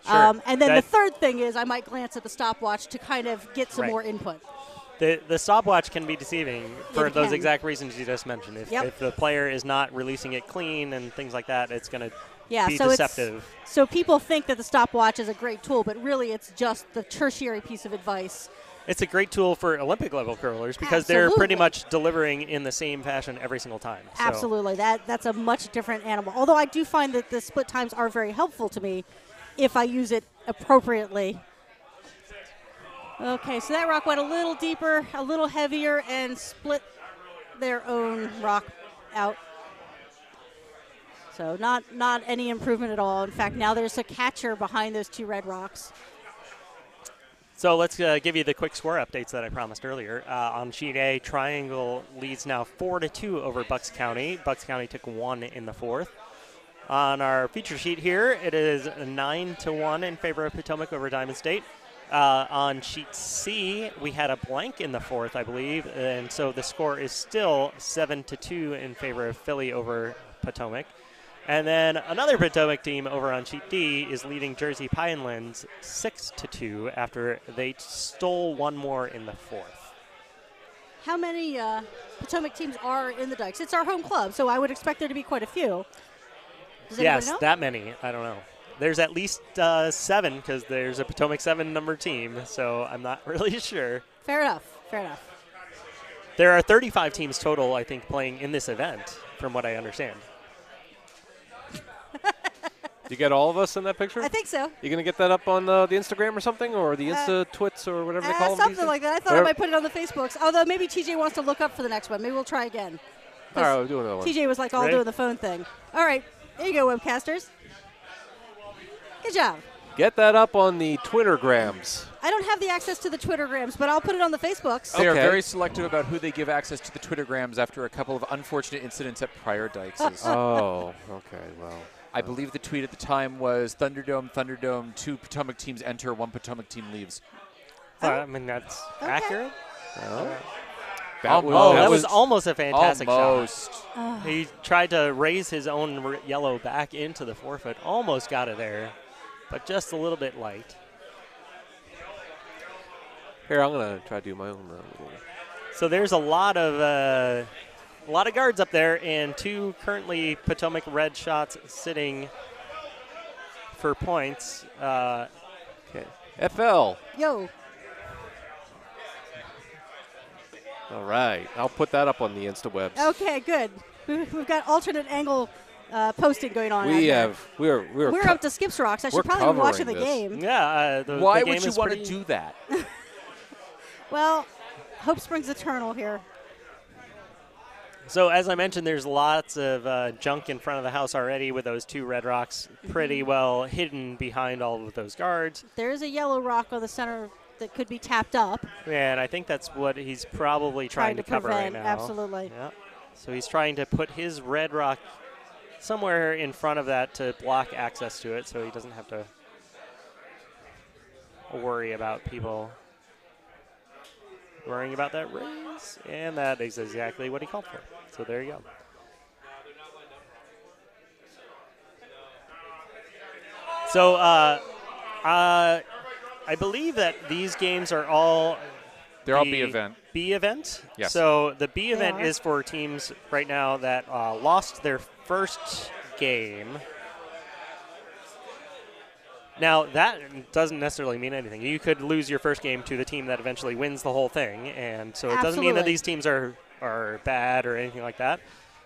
Sure. And then the third thing is I might glance at the stopwatch to kind of get some more input. The stopwatch can be deceiving for those exact reasons you just mentioned. If the player is not releasing it clean and things like that, it's going to be deceptive. So people think that the stopwatch is a great tool, but really it's just the tertiary piece of advice It's a great tool for Olympic level curlers because they're pretty Absolutely. much delivering in the same fashion every single time. So. Absolutely. That's a much different animal. Although I do find that the split times are very helpful to me if I use it appropriately. Okay, so that rock went a little deeper, a little heavier, and split their own rock out. So not any improvement at all. In fact, now there's a catcher behind those two red rocks. So let's give you the quick score updates that I promised earlier. On sheet A, Triangle leads now 4-2 over Bucks County. Bucks County took 1 in the fourth. On our feature sheet here, it is 9-1 in favor of Potomac over Diamond State. On sheet C, we had a blank in the fourth, I believe, and so the score is still 7-2 in favor of Philly over Potomac. And then another Potomac team over on sheet D is leading Jersey Pinelands 6-2 after they stole one more in the fourth. How many Potomac teams are in the Dykes? It's our home club, so I would expect there to be quite a few. Does Yes, anybody know? that many. I don't know. There's at least 7 because there's a Potomac 7 number team, so I'm not really sure. Fair enough. Fair enough. There are 35 teams total, I think, playing in this event, from what I understand. You get all of us in that picture? I think so. You going to get that up on the Instagram or something, or the Insta Twits or whatever they call them? Something like that. I thought I might put it on the Facebooks. Although maybe TJ wants to look up for the next one. Maybe we'll try again. All right, we'll do another one. TJ was like all Ready? doing the phone thing. All right. There you go, webcasters. Good job. Get that up on the Twittergrams. I don't have the access to the Twittergrams, but I'll put it on the Facebooks. They are Okay. very selective about who they give access to the Twittergrams after a couple of unfortunate incidents at prior Dykes'. Oh, okay, well. I believe the tweet at the time was Thunderdome, 2 Potomac teams enter, 1 Potomac team leaves. I mean, that's accurate. Well, That was almost a fantastic almost. shot. He tried to raise his own yellow back into the forefoot. Almost got it there, but just a little bit light. Here, I'm going to try to do my own little. So there's a lot of guards up there, and 2 currently Potomac red shots sitting for points. Okay. FL. Yo. All right. I'll put that up on the InstaWebs. Okay, good. We've got alternate angle posting going on. We're up to Skips Rocks. I should probably be watching the covering game. Yeah. Why the game would you is want to pretty- do that? Well, hope springs eternal here. So as I mentioned, there's lots of junk in front of the house already with those 2 red rocks pretty well hidden behind all of those guards. There is a yellow rock on the center that could be tapped up. And I think that's what he's probably trying to cover right prevent, now. Absolutely. Yeah. So he's trying to put his red rock somewhere in front of that to block access to it so he doesn't have to worry about people worrying about that raise. And that is exactly what he called for. So there you go. So I believe that these games are all They're all B event. B event? Yes. So the B event are. is for teams right now that lost their first game. Now, that doesn't necessarily mean anything. You could lose your first game to the team that eventually wins the whole thing. And so it doesn't mean that Absolutely. these teams are bad or anything like that.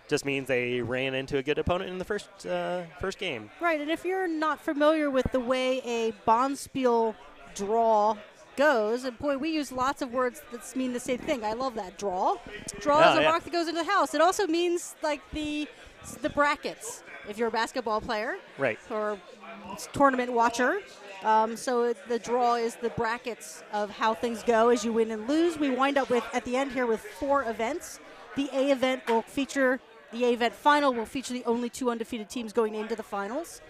Just means they ran into a good opponent in the first game. Right, and if you're not familiar with the way a Bonspiel draw goes, and boy, we use lots of words that mean the same thing. I love that. Draw. Draw is a rock that goes into the house. It also means like the brackets. If you're a basketball player, Right. or tournament watcher. So the draw is the brackets of how things go as you win and lose. We wind up with, at the end here, with 4 events. The A event final will feature the only 2 undefeated teams going into the finals.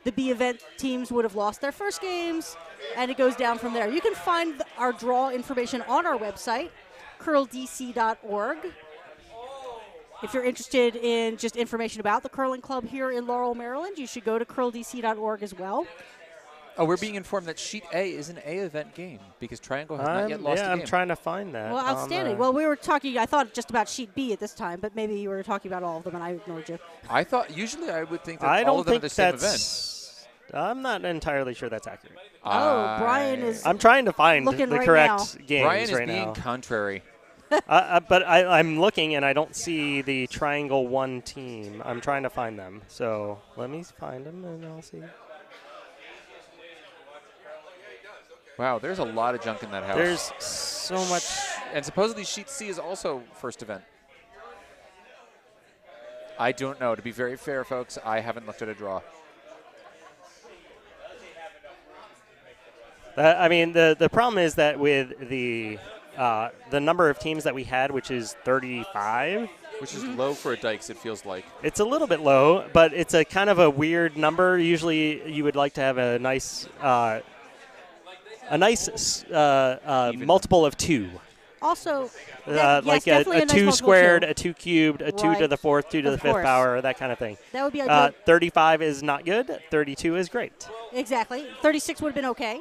The B event teams would have lost their first games, and it goes down from there. You can find our draw information on our website, curldc.org. If you're interested in just information about the curling club here in Laurel, Maryland, you should go to curldc.org as well. Oh, we're being informed that Sheet A is an A event game because Triangle has not yet lost a game. I'm trying to find that. Well, outstanding. Well, we were talking, I thought just about Sheet B at this time, but maybe you were talking about all of them and I ignored you. I thought usually I would think that I all don't of them are think the same event. that's. I'm not entirely sure that's accurate. Brian is I'm trying to find looking the right correct now. games Brian is right being now. contrary. But I'm looking, and I don't see the Triangle 1 team. I'm trying to find them. So let me find them, and I'll see. Wow, there's a lot of junk in that house. There's so much. And supposedly Sheet C is also first event. I don't know. To be very fair, folks, I haven't looked at a draw. I mean, the problem is that with the number of teams that we had, which is 35, Which is low for a Dykes, it feels like. it's a little bit low, but it's a kind of a weird number. Usually, you would like to have a nice multiple of 2. Also, like yes, a definitely 2 nice squared, multiple a 2 cubed, a 2 to the 4th, 2 to the 5th course. power, that kind of thing. that would be ideal. 35 is not good. 32 is great. Exactly. 36 would have been okay.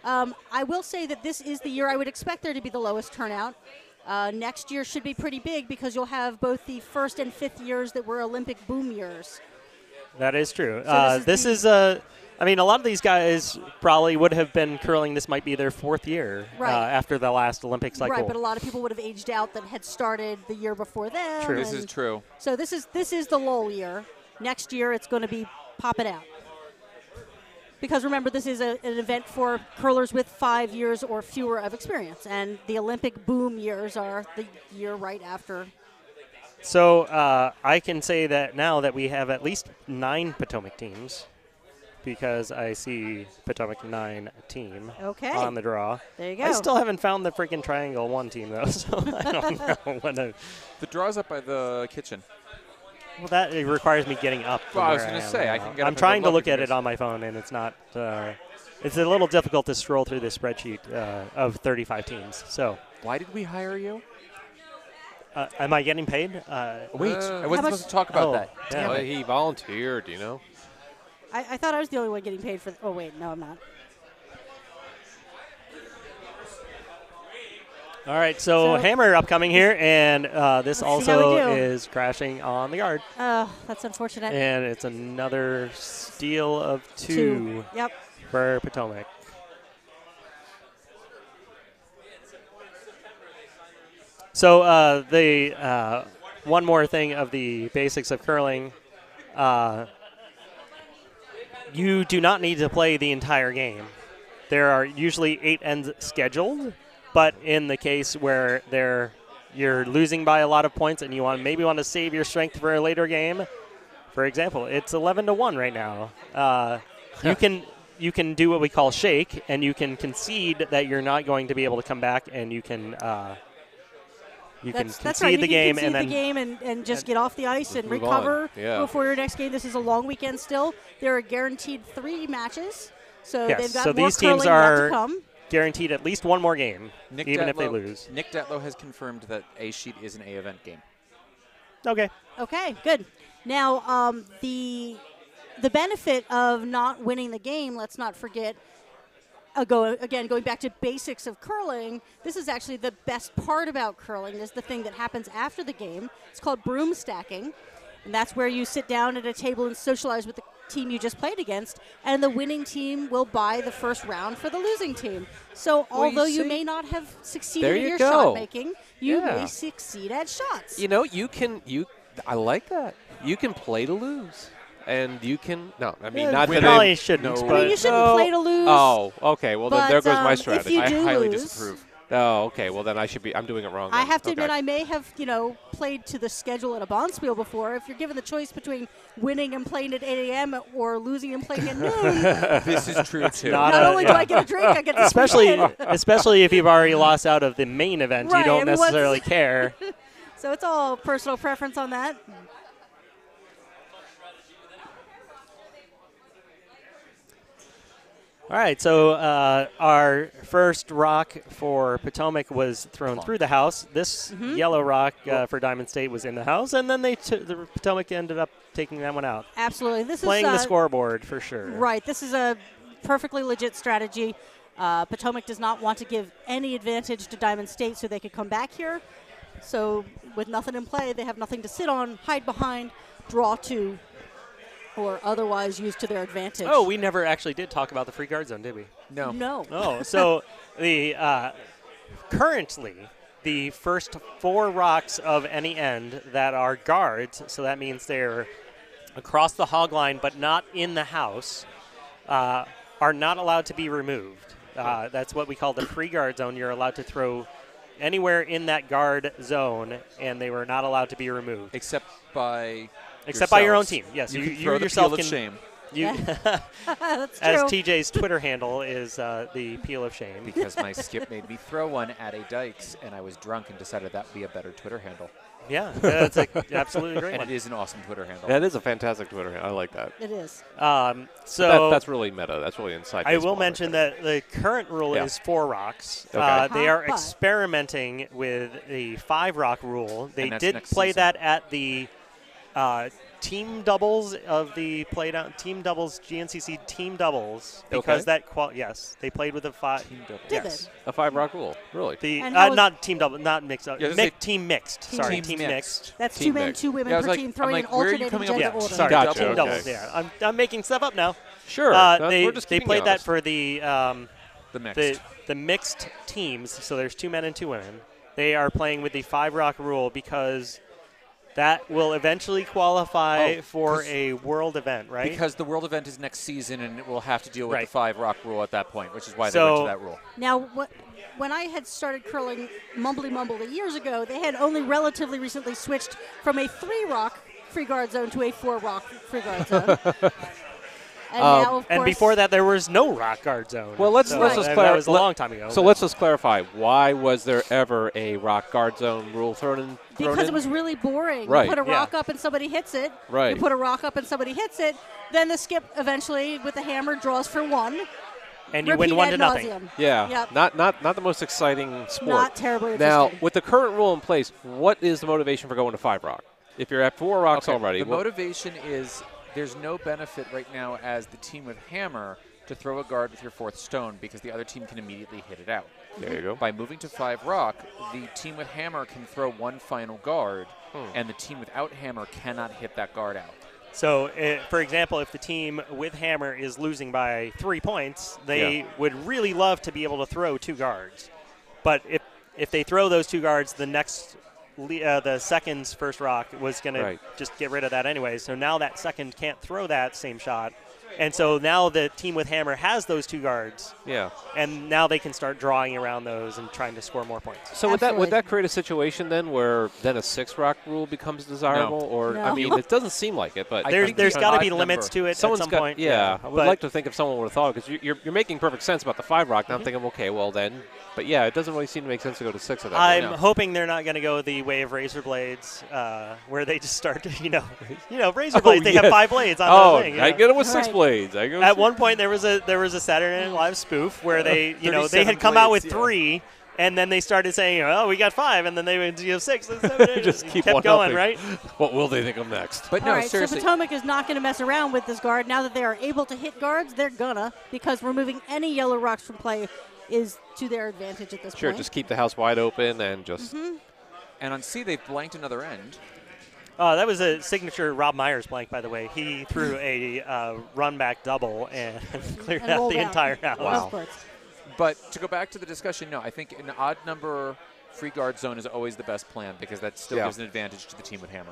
I will say that this is the year I would expect there to be the lowest turnout. Next year should be pretty big because you'll have both the first and fifth years that were Olympic boom years. That is true. So I mean, a lot of these guys probably would have been curling. This might be their 4th year Right. after the last Olympic cycle. Right, but a lot of people would have aged out that had started the year before them. True. This is true. So this is the lull year. Next year it's going to be popping out. Because remember, this is an event for curlers with 5 years or fewer of experience, and the Olympic boom years are the year right after. So I can say that now that we have at least 9 Potomac teams, because I see Potomac 9 team Okay. on the draw. There you go. I still haven't found the freaking Triangle 1 team, though, so I don't know what to. The draw's up by the kitchen. Well, that it requires me getting up. from Well, I was where gonna am say, right I now. can get up I'm and trying go to look look if at you it guys- on my phone, and it's not. It's a little difficult to scroll through this spreadsheet of 35 teams. So, Why did we hire you? am I getting paid? Wait, I How wasn't much- supposed to talk about Oh, that. damn Well, it. he volunteered, you know. I thought I was the only one getting paid for. Oh wait, no, I'm not. All right, so So- Hammer upcoming here, and this Let's see how we also do. is crashing on the guard, Oh, that's unfortunate. and it's another steal of 2 Yep. for Potomac. So the one more thing of the basics of curling, you do not need to play the entire game. There are usually 8 ends scheduled, but in the case where you're losing by a lot of points and you maybe want to save your strength for a later game, for example, it's 11-1 right now. You can do what we call shake, and you can concede that you're not going to be able to come back, and you can That's right. You the can game concede and then the game and just get off the ice and move recover on. Yeah. before your next game. This is a long weekend still. There are guaranteed 3 matches, so Yes, they've got so more these teams curling yet are to come. guaranteed at least one more game, Nick even if they Detlow- lose. Nick Detlow has confirmed that A Sheet is an A event game. Okay. Okay, good. Now, the benefit of not winning the game, let's not forget, going back to basics of curling, this is actually the best part about curling. This is the thing that happens after the game. It's called broom stacking, and that's where you sit down at a table and socialize with the team you just played against, and the winning team will buy the first round for the losing team. So although you may not have succeeded There in you your go. shot making, you Yeah. may succeed at shots. You know, I like that. You can play to lose. And you can, no, I mean, Yeah, not we that probably I- shouldn't, no. I but mean, you shouldn't play to lose. Oh, okay. Well, then But, there goes my if strategy. you I do highly lose, disapprove. Oh, okay. Well, then I'm doing it wrong. I then. have to Okay. admit, I may have, played to the schedule at a Bonspiel before. If you're given the choice between winning and playing at 8 a.m. or losing and playing at noon, This is true, too. not not a- only do I get a drink, I get to especially if you've already lost out of the main event, Right, you don't I mean, what's- necessarily care. So it's all personal preference on that. All right, so our first rock for Potomac was thrown through the house. This yellow rock for Diamond State was in the house, and then the Potomac ended up taking that one out. Absolutely. This Playing is the scoreboard for sure. Right. This is a perfectly legit strategy. Potomac does not want to give any advantage to Diamond State so they could come back here. So with nothing in play, they have nothing to sit on, hide behind, draw 2, or otherwise used to their advantage. Oh, we never actually did talk about the free guard zone, did we? No. No. Oh, so the currently the first 4 rocks of any end that are guards, so that means they're across the hog line but not in the house, are not allowed to be removed. That's what we call the free guard zone. You're allowed to throw anywhere in that guard zone, and they were not allowed to be removed. Except by your own team. Yes, you you can throw the yourself peel of can. shame. You, That's as true. TJ's Twitter handle is the peel of shame. Because my skip made me throw one at a Dykes, and I was drunk and decided that would be a better Twitter handle. Yeah, that's an absolutely great And one. it is an awesome Twitter handle. That is a fantastic Twitter handle. I like that. It is. So That's really meta. That's really inside. I will baseball mention right that the current rule Yeah. is 4 rocks. Okay. They are But- experimenting with the 5 rock rule. They And that's did next play season. that at the team doubles of the playdown team doubles GNCC team doubles because Okay. yes, they played with the 5. Team double. Did Yes. A 5 rock rule. Really? The And how was- not team double, not mixed up. Yeah, say team mixed. Team Sorry, mixed. team Team mixed. That's Team 2 men, mix. 2 women Yeah, I was per like- team I'm throwing like, an where are you alternating coming up gender with Yeah, order. sorry, Gotcha, team doubles. okay. Yeah, I'm making stuff up now. Sure. They We're just keeping played you that honest. for the The the mixed teams. So there's 2 men and 2 women. They are playing with the 5 rock rule because that will eventually qualify Oh, for 'cause- a world event, right? Because the world event is next season, and it will have to deal with Right. the 5 rock rule at that point, which is why they So- went to that rule. Now, when I had started curling Mumbly Mumble years ago, they had only relatively recently switched from a 3 rock free guard zone to a 4 rock free guard zone. And now, of and course, before that, there was no rock guard zone. Well, let's So just that clarify. was a long time ago. So let's just clarify. Why was there ever a rock guard zone rule thrown in? because it was really boring. Right. You put a Yeah. rock up and somebody hits it. Right. You put a rock up and somebody hits it. Then the skip eventually, with the hammer, draws for 1. and you Repeat win 1 ad to nothing. nauseam. Yeah. Yep. Not the most exciting sport. Not terribly Now, interesting. with the current rule in place, what is the motivation for going to 5 rock? If you're at 4 rocks Okay, already, the motivation is there's no benefit right now as the team with hammer to throw a guard with your 4th stone because the other team can immediately hit it out. there you go. By moving to 5 rock, the team with hammer can throw 1 final guard, and the team without hammer cannot hit that guard out. So, for example, if the team with hammer is losing by 3 points, they would really love to be able to throw 2 guards. But if they throw those 2 guards, the second's first rock was going to just get rid of that anyway. So now that second can't throw that same shot. And so now the team with hammer has those 2 guards, Yeah. and now they can start drawing around those and trying to score more points. So would Absolutely. that create a situation then where then a 6 rock rule becomes desirable? Or No. I mean, it doesn't seem like it, but I think There's the got to odd be limits number. to it someone's at some got. point. Yeah, I would But- like to think if someone would have thought because you're making perfect sense about the 5 rock. And I'm thinking, okay, well then, but yeah, it doesn't really seem to make sense to go to 6 at that I'm point. hoping they're not going to go the way of razor blades, where they just start to, razor blades. They have yes. 5 blades on the thing. I get it with 6 Right. blades. I go At one point, there was a Saturday Night Live spoof where they, they 37 had come out with blades, yeah. 3, and then they started saying, "Oh, we got 5," and then they went to 6 and 7. And Just it keep kept one going, upping. right? What will they think of next? But All no, right, so seriously. Potomac is not going to mess around with this guard. Now that they are able to hit guards, they're gonna, because removing any yellow rocks from play is to their advantage at this Sure, point. just keep the house wide open and just. And on C, they've blanked another end. That was a signature Rob Myers blank, by the way. He threw a run back double and cleared And out rolled the out. entire house. Wow. Of course. But to go back to the discussion, no, I think an odd number free guard zone is always the best plan because that still Yeah. gives an advantage to the team with hammer.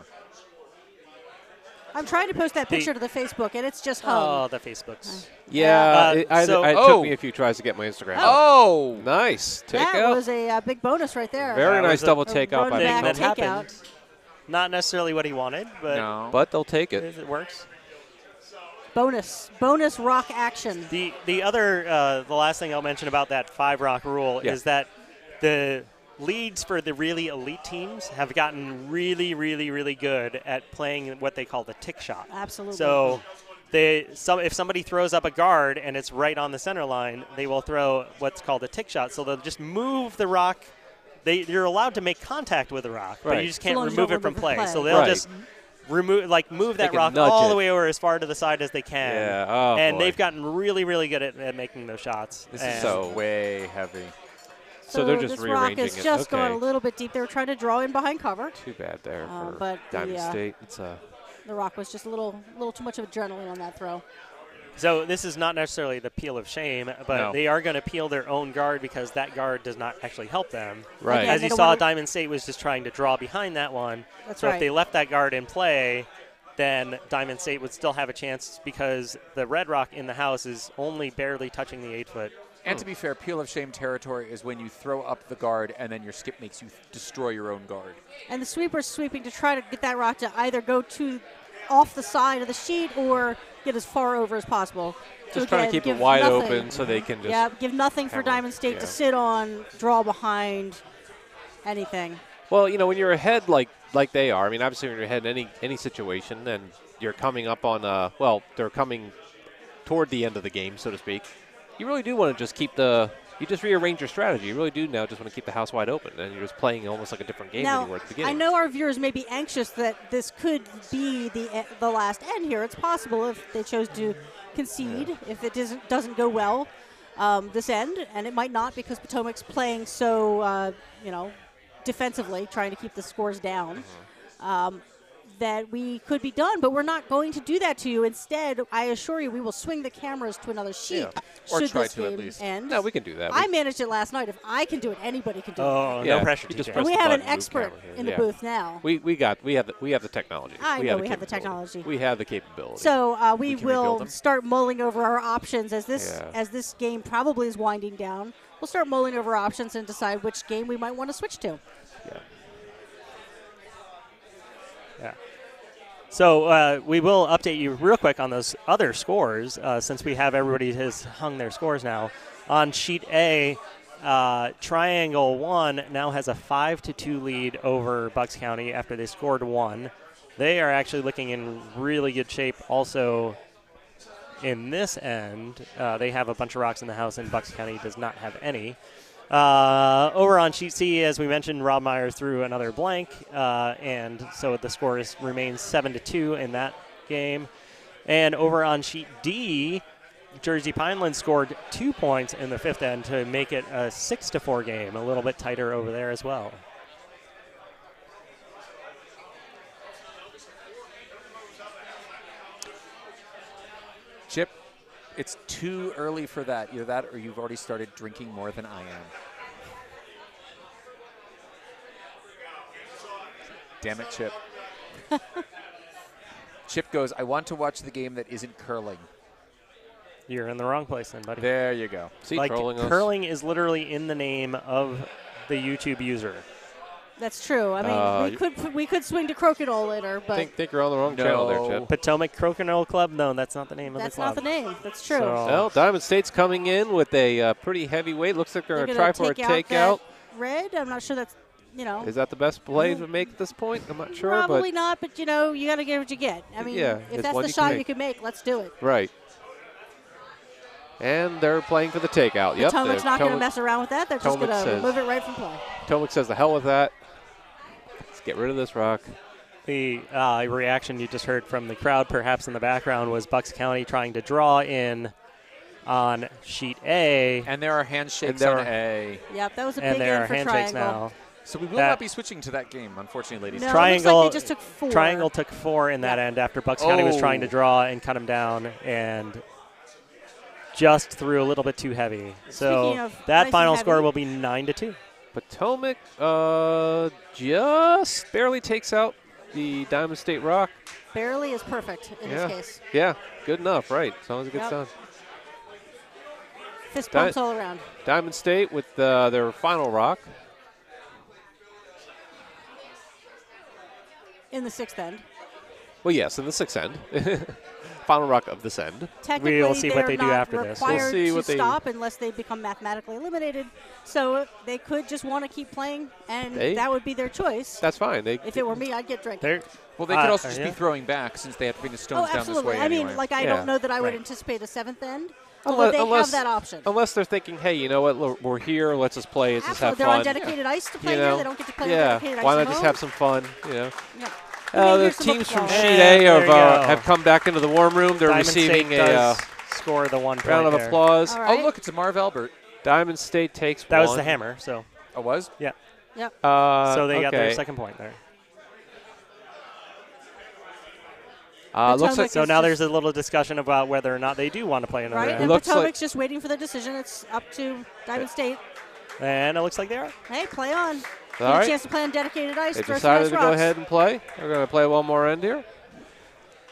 I'm trying to post that picture to the Facebook, and it's just hung. Oh, the Facebooks. Yeah, it so- took Oh. me a few tries to get my Instagram. Oh! Nice that takeout. was a big bonus right there. Very That nice was a double takeout by run back Thing Potomac. that happened. takeout. Not necessarily what he wanted, but No. But they'll take it. it works. Bonus rock action. The other the last thing I'll mention about that 5 rock rule Yeah. is that the leads for the really elite teams have gotten really, really, really good at playing what they call the tick shot. Absolutely. So if somebody throws up a guard and it's right on the center line, they will throw what's called a tick shot. So they'll just move the rock. You're allowed to make contact with the rock, but Right. you just can't long as you remove don't it from remove play. play. So they'll Right. just move They that can rock nudge all it. the way over as far to the side as they can. Yeah. Oh, And boy. they've gotten really, really good at making those shots. This And is So- way heavy. So they're just this rock rearranging is it. just going Okay. a little bit deep. They were trying to draw in behind cover. Too bad there for but Diamond the, State. It's a The rock was just a little too much of adrenaline on that throw. So this is not necessarily the peel of shame, but No. they are going to peel their own guard because that guard does not actually help them. Right. Again, As they you don't saw, wanna- Diamond State was just trying to draw behind that one. That's so right. if they left that guard in play, then Diamond State would still have a chance because the red rock in the house is only barely touching the 8-foot. And to be fair, peel of shame territory is when you throw up the guard and then your skip makes you destroy your own guard. And the sweeper's sweeping to try to get that rock to either go off the side of the sheet or get as far over as possible. Just trying to keep it wide open so they can just give nothing for hammer. Diamond State Yeah. to sit on, draw behind, anything. Well, when you're ahead like they are, I mean, obviously when you're ahead in any situation and you're coming up on, they're coming toward the end of the game, so to speak, you really do want to just you just rearrange your strategy. You really do now just want to keep the house wide open, and you're just playing almost like a different game than you were at the beginning. I know our viewers may be anxious that this could be the last end here. It's possible if they chose to concede, if it doesn't go well this end, and it might not because Potomac's playing so, defensively, trying to keep the scores down. That we could be done, but we're not going to do that to you. Instead, I assure you, we will swing the cameras to another sheet. Or should try this to at game least. end. No, we can do that. I managed it last night. If I can do it, anybody can do it. Oh, Yeah, no pressure, you just TJ. press And we the have an button, move expert camera here. in the Yeah. booth now. We have the technology. I we know have we have the capability. technology. We have the capability. So we can rebuild will them. start mulling over our options as this Yeah. game probably is winding down. We'll start mulling over options and decide which game we might want to switch to. yeah. Yeah. So we will update you real quick on those other scores since we have everybody has hung their scores now. On sheet A, Triangle 1 now has a 5-2 lead over Bucks County after they scored 1. They are actually looking in really good shape also in this end. They have a bunch of rocks in the house, and Bucks County does not have any. Over on sheet C, as we mentioned, Rob Myers threw another blank, and so the score remains 7-2 in that game. And over on sheet D, Jersey Pineland scored 2 points in the fifth end to make it a 6-4 game, a little bit tighter over there as well. Chip, it's too early for that. Either that or you've already started drinking more than I am. Damn it, Chip. Chip goes, I want to watch the game that isn't curling. You're in the wrong place then, buddy. There you go. See, Like, trolling us. curling is literally in the name of the YouTube user. That's true. I mean, we could swing to Crokinole later, but think you're on the wrong channel there, Chip. Potomac Crokinole Club? No, that's not the name of the that's club. not the name. That's true. So- Well, Diamond State's coming in with a pretty heavy weight. Looks like they're They're going to try for a take takeout. that red. I'm not sure that's, Is that the best play to make at this point? I'm not sure. probably but not, but, you got to get what you get. I mean, Yeah, if it's that's one the you can shot make. you can make, let's do it. Right. And they're playing for the takeout. Yep. Potomac's not going to mess around with that. They're just going Potomac to says- remove it right from play. Potomac says the hell with that. Let's get rid of this rock. The reaction you just heard from the crowd, perhaps in the background, was Bucks County trying to draw in on sheet A, And there are handshakes And there on are- A. Yep, that was a and big there end are for handshakes Triangle. now. So we will That- not be switching to that game, unfortunately, ladies. No, and it looks like they just took 4. Triangle took 4 in that Yeah. end after Bucks County was Oh. trying to draw and cut him down and just threw a little bit too heavy. Speaking So of that nice and final score heavy. will be 9-2. Potomac just barely takes out the Diamond State rock. Barely is perfect in Yeah. this case. Yeah, good enough, right. As long as it gets Yep. done. Fist bumps all around. Diamond State with their final rock. In the sixth end. Well, yes, in the sixth end. Final rock of this end. Technically, We'll see what they're they do not after this. required We'll see to what they- stop unless they become mathematically eliminated. So they could just want to keep playing, and that would be their choice. That's fine. If it were me, I'd get drink. There, Well, they could also just yeah. be throwing back since they have to bring the stones Oh, down this absolutely. way I anyway. mean, like, I Yeah. don't know that I would Right. anticipate a seventh end, although they have that option. Unless they're thinking, hey, you know what, we're here, let's just play, let's just have Absolutely. They're on fun. dedicated ice to play You here. know? They don't get to play Yeah, on dedicated why ice not at just home. have some fun, Yeah. The Here's some teams from applause. Sheet And A there you go. have come back into the warm room. They're Diamond receiving State a does score the 1 point round of there. applause. All right. Oh, look, it's a Marv Albert. Diamond State takes That one. was the hammer, so Oh, was? Yep. so they got their okay. second point there. Looks like So now there's a little discussion about whether or not they do want to play another right, end. and looks Potomac's just waiting for the decision. It's up to Diamond State. And it looks like they are. Hey, play on. all Get a right. chance to play on dedicated ice. They throw some decided nice to go rocks. ahead and play. We're going to play one more end here.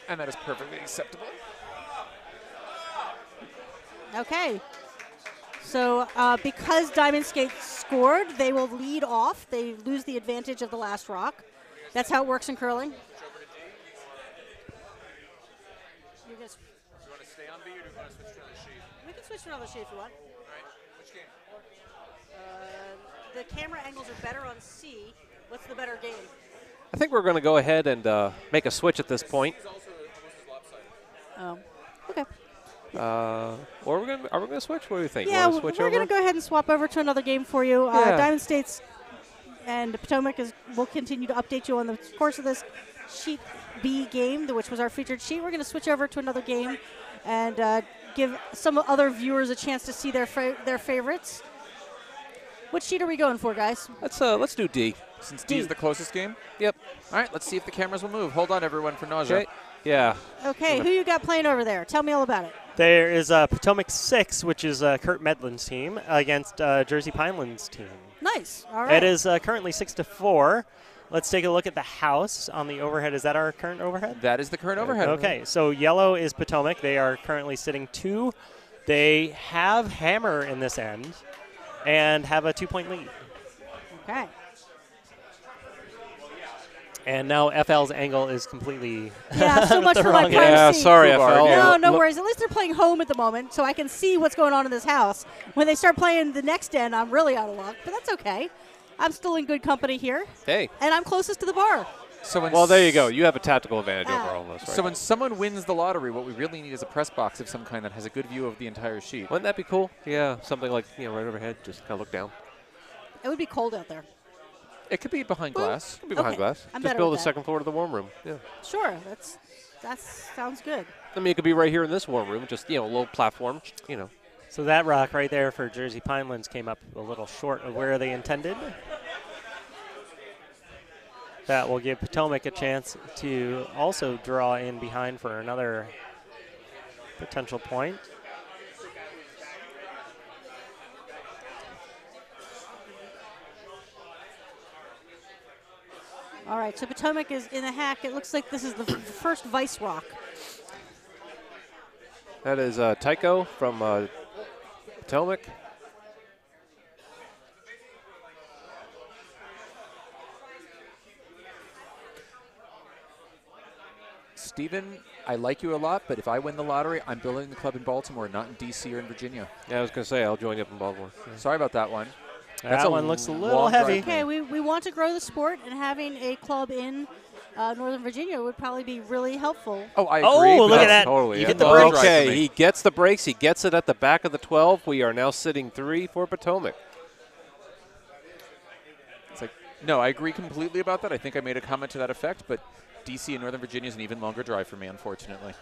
And that is perfectly acceptable. Okay. So because Diamond State scored, they will lead off. They lose the advantage of the last rock. That's how it works in curling. You guys, You want to stay on B or do you want to switch to another sheet? we can switch to another sheet if you want. All right. Which game? The camera angles are better on C. What's the better game? I think we're going to go ahead and make a switch at this point. Oh, okay. Or are we going to switch? What do you think? Yeah, Wanna switch we're going to go ahead and swap over to another game for you. Yeah. Diamond State's and Potomac will continue to update you on the course of this Sheet B game, which was our featured sheet. We're going to switch over to another game and give some other viewers a chance to see their favorites. What sheet are we going for, guys? Let's do D. Since D is the closest game? Yep. All right, let's see if the cameras will move. Hold on, everyone, for nausea. Okay. Yeah. Okay, who you got playing over there? Tell me all about it. There is Potomac 6, which is Kurt Medlin's team, against Jersey Pineland's team. Nice. All right. It is currently 6-4. Let's take a look at the house on the overhead. Is that our current overhead? That is the current overhead. Okay, so yellow is Potomac. They are currently sitting 2. They have Hammer in this end and have a 2-point lead. Okay. And now FL's angle is completely Yeah, so much the for my wrong privacy. Yeah, sorry, Fubar, FL. yeah. No worries. At least they're playing home at the moment, so I can see what's going on in this house. When they start playing the next end, I'm really out of luck, but that's okay. I'm still in good company here, Hey. and I'm closest to the bar. So when Well, there you go. You have a tactical advantage Ah. over all of us. Right? So when someone wins the lottery, what we really need is a press box of some kind that has a good view of the entire sheet. Wouldn't that be cool? Yeah, something like right overhead. Just kind of look down. It would be cold out there. It could be behind glass. Could be behind Okay, glass. I'm Just better build with a that. second floor to the warm room. Yeah. Sure, that sounds good. I mean, it could be right here in this warm room. Just a little platform. So that rock right there for Jersey Pinelands came up a little short of where they intended. That will give Potomac a chance to also draw in behind for another potential point. All right, so Potomac is in the hack. It looks like this is the first Vice Rock. That is Tycho from Potomac. Steven, I like you a lot, but if I win the lottery, I'm building the club in Baltimore, not in D.C. or in Virginia. Yeah, I was going to say, I'll join you up in Baltimore. Yeah. Sorry about that one. That one looks a little long heavy. drive. Okay, we want to grow the sport, and having a club in Northern Virginia would probably be really helpful. Oh, I Oh, agree. but look at that's- that. Totally. You yeah. hit the brakes. Okay, he gets the brakes. He gets it at the back of the 12. We are now sitting 3 for Potomac. It's like, no, I agree completely about that. I think I made a comment to that effect, but D.C. and Northern Virginia is an even longer drive for me, unfortunately.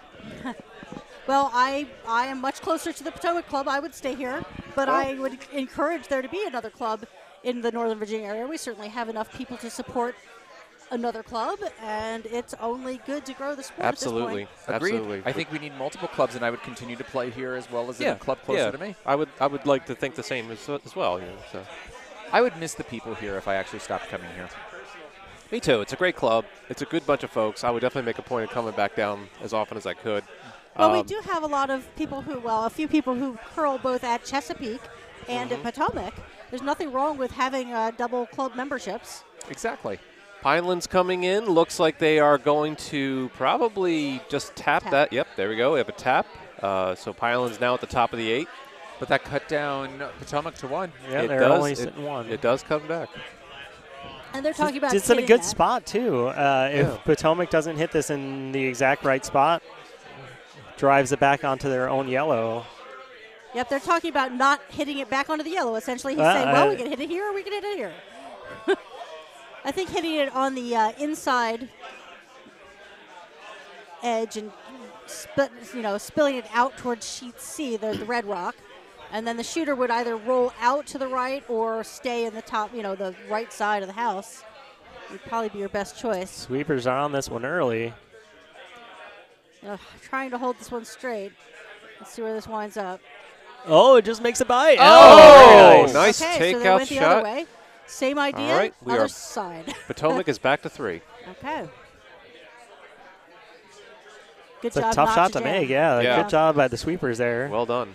Well, I am much closer to the Potomac club. I would stay here, but I would encourage there to be another club in the Northern Virginia area. We certainly have enough people to support another club, and it's only good to grow the sport Absolutely. at this Agreed. Absolutely. I think we need multiple clubs, and I would continue to play here as well as in yeah, a club closer yeah. to me. I would like to think the same as well. So. I would miss the people here if I actually stopped coming here. Me too. It's a great club. It's a good bunch of folks. I would definitely make a point of coming back down as often as I could. Well, we do have a lot of people a few people who curl both at Chesapeake and at Potomac. There's nothing wrong with having double club memberships. Exactly. Pineland's coming in. Looks like they are going to probably just tap that. Yep, there we go. We have a tap. So Pineland's now at the top of the 8. But that cut down Potomac to 1. Yeah, It they're does- only it- sitting 1. It does come back. And they're talking about It's in a hitting good that. spot, too. If Potomac doesn't hit this in the exact right spot, drives it back onto their own yellow. Yep, they're talking about not hitting it back onto the yellow. Essentially, he's Well, saying, well, we can hit it here or we can hit it here. I think hitting it on the inside edge and spilling it out towards sheet C, the red rock, and then the shooter would either roll out to the right or stay in the top, the right side of the house. Would probably be your best choice. Sweepers are on this one early. Trying to hold this one straight. Let's see where this winds up. Oh, it just makes a bite. Oh, very nice Okay, so they takeout went the shot. other way. Same idea, All right, we other are- side. Potomac is back to 3. Okay. Good It's a job tough not shot to jam. make, yeah. Yeah. Good job by the sweepers there. Well done.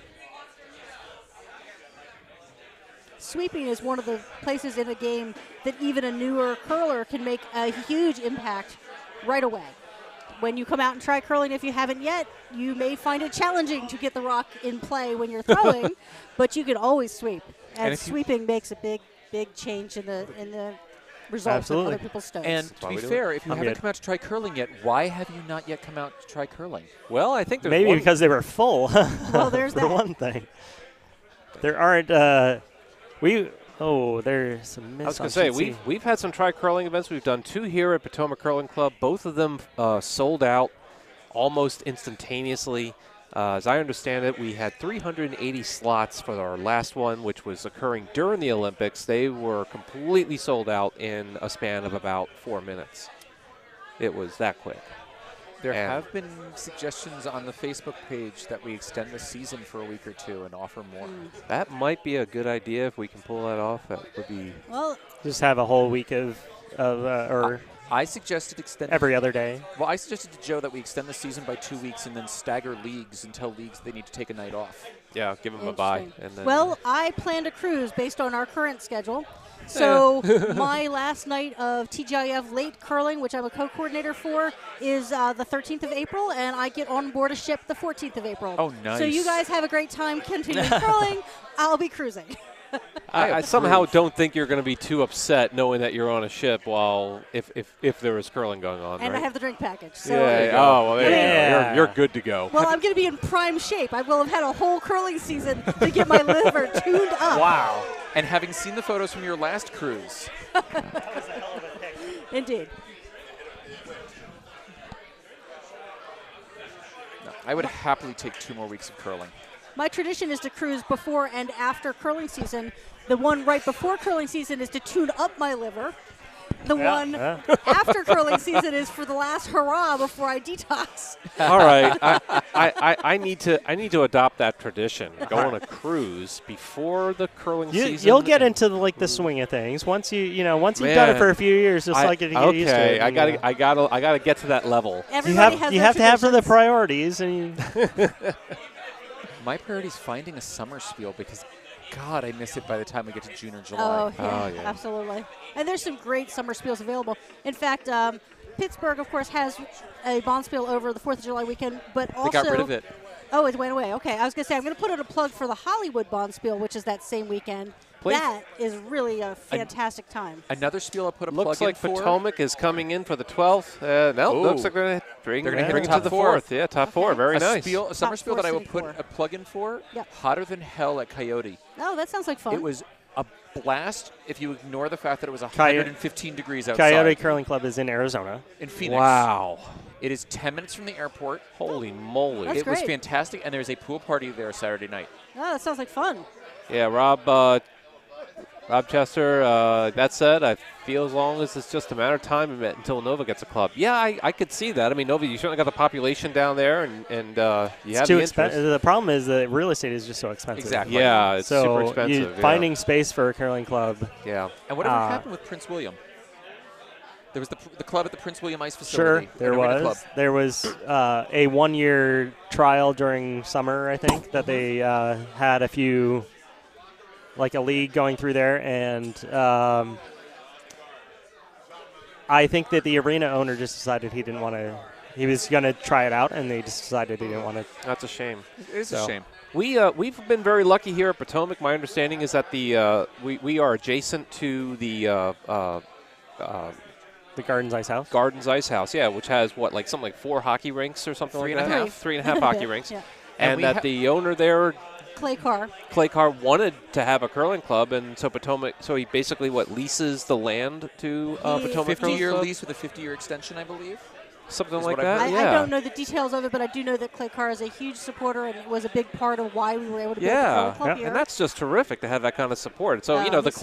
Sweeping is one of the places in a game that even a newer curler can make a huge impact right away. When you come out and try curling, if you haven't yet, you may find it challenging to get the rock in play when you're throwing, but you can always sweep. And sweeping makes a big change in the results Absolutely. of other people's stones. And to be fair, if you haven't come out to try curling yet, why have you not yet come out to try curling? Well, I think there's Maybe one because they were full. Well, there's for that. one thing. There aren't. There's some miss. I was going to say, we've had some tri-curling events. We've done 2 here at Potomac Curling Club. Both of them sold out almost instantaneously. As I understand it, we had 380 slots for our last one, which was occurring during the Olympics. They were completely sold out in a span of about 4 minutes. It was that quick. There have been suggestions on the Facebook page that we extend the season for a week or 2 and offer more. That might be a good idea if we can pull that off. That would be. Well, just have a whole week or I suggested extend every other day. Well, I suggested to Joe that we extend the season by 2 weeks and then stagger leagues until leagues they need to take a night off. Yeah, give them a bye. And then well, I planned a cruise based on our current schedule. So my last night of TGIF late curling, which I'm a co-coordinator for, is the 13th of April, and I get on board a ship the 14th of April. Oh, nice. So you guys have a great time continuing curling. I'll be cruising. I somehow don't think you're going to be too upset knowing that you're on a ship while if there is curling going on. And right? I have the drink package. So Yeah. Oh, well, there you go. You're good to go. Well, I'm going to be in prime shape. I will have had a whole curling season to get my liver tuned up. Wow. And having seen the photos from your last cruise. Indeed. No, I would happily take 2 more weeks of curling. My tradition is to cruise before and after curling season. The one right before curling season is to tune up my liver. The one after curling season is for the last hurrah before I detox. All right, I need to adopt that tradition. Go on a cruise before the curling season. You'll get into the swing of things once you've done it for a few years. Just like it, you get used to it. I gotta get to that level. Everybody you have to have the priorities. And my priority is finding a summer spiel because, God, I miss it by the time we get to June or July. Oh, yeah, absolutely. And there's some great summer spiels available. In fact, Pittsburgh, of course, has a Bonspiel over the 4th of July weekend, but also... They got rid of it. Oh, it went away. Okay, I was going to say, I'm going to put out a plug for the Hollywood Bonspiel, which is that same weekend. Please. That is really a fantastic time. Another spiel I put a Looks plug like in for. Potomac is coming in for the 12th. Looks like they're going to hit bring the it to the top 4. 4th. Yeah, top 4. Very nice. A summer Top spiel 4 that I will City put 4. a plug in for. Yep. Hotter than hell at Coyote. Oh, that sounds like fun. It was a blast if you ignore the fact that it was 115 degrees outside. Coyote Curling Club is in Arizona. In Phoenix. Wow. It is 10 minutes from the airport. Holy moly. That's It was great. fantastic, and there's a pool party there Saturday night. Oh, that sounds like fun. Yeah, Rob Chester, that said, I feel as long as it's just a matter of time until Nova gets a club. Yeah, I could see that. I mean, Nova, you certainly got the population down there, and you have the interest. The problem is that real estate is just so expensive. Exactly. Yeah, it's so super expensive. Finding space for a curling club. Yeah. And whatever happened with Prince William? There was the club at the Prince William Ice Facility. Sure, there was. There was a 1-year trial during summer, I think, that they had a few, like a league going through there, and I think that the arena owner just decided he didn't want to. He was going to try it out, and they just decided he didn't want to. That's a shame. It is a shame. We've been very lucky here at Potomac. My understanding is that we are adjacent to the Gardens Ice House? Gardens Ice House, yeah, which has, something like 4 hockey rinks or something like that? 3.5 hockey rinks. Yeah. And that the owner there, Clay Carr, wanted to have a curling club, and so Potomac, so he basically, leases the land to Potomac Curling 50-year Club? lease with a 50-year extension, I believe. Something is like what I've that, heard. I don't know the details of it, but I do know that Clay Carr is a huge supporter and was a big part of why we were able to build the curling club here. And that's just terrific to have that kind of support. So Oh, the he's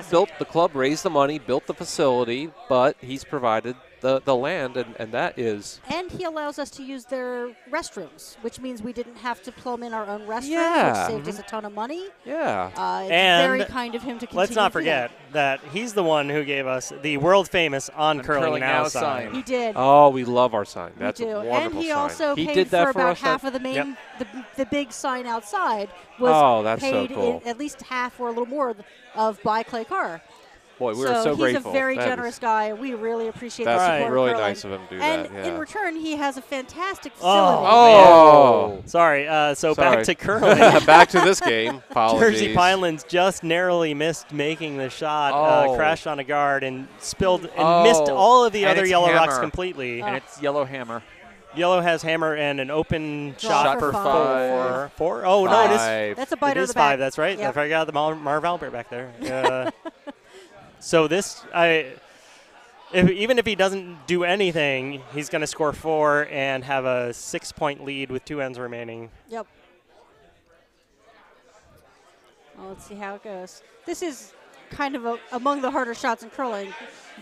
so club raised the money, built the facility, but he's provided the land, and that is. And he allows us to use their restrooms, which means we didn't have to plumb in our own restroom, Yeah. which saved us a ton of money. Yeah. It's And very kind of him to continue. Let's not to do forget that he's the one who gave us the world famous on Curling Now sign. that. He did. Oh, we love our sign. That's we do. a wonderful And he sign. also He paid did that for about us, half that- of the main, Yep. the big sign outside was Oh, that's so paid cool. in at least half or a little more of by Clay Carr. Boy, we are so he's grateful. a very That generous is- guy, and we really appreciate the That's support of really curling. nice of him to do and that. Yeah. in return, he has a fantastic facility. Oh. Sorry. So Sorry. back to curling. Back to this game. Apologies. Jersey Pinelands just narrowly missed making the shot, Oh. crashed on a guard, and spilled and missed all of the And other it's Yellow Rocks hammer. completely. And it's Yellow Hammer. Yellow has hammer and an open Draw shot for for five. four. Oh, no, it is. Five. That's a It biter of is the back. 5. That's right. Yep. I forgot the Marv Albert back there. So this, even if he doesn't do anything, he's going to score 4 and have a 6-point lead with 2 ends remaining. Yep. Well, let's see how it goes. This is kind of among the harder shots in curling.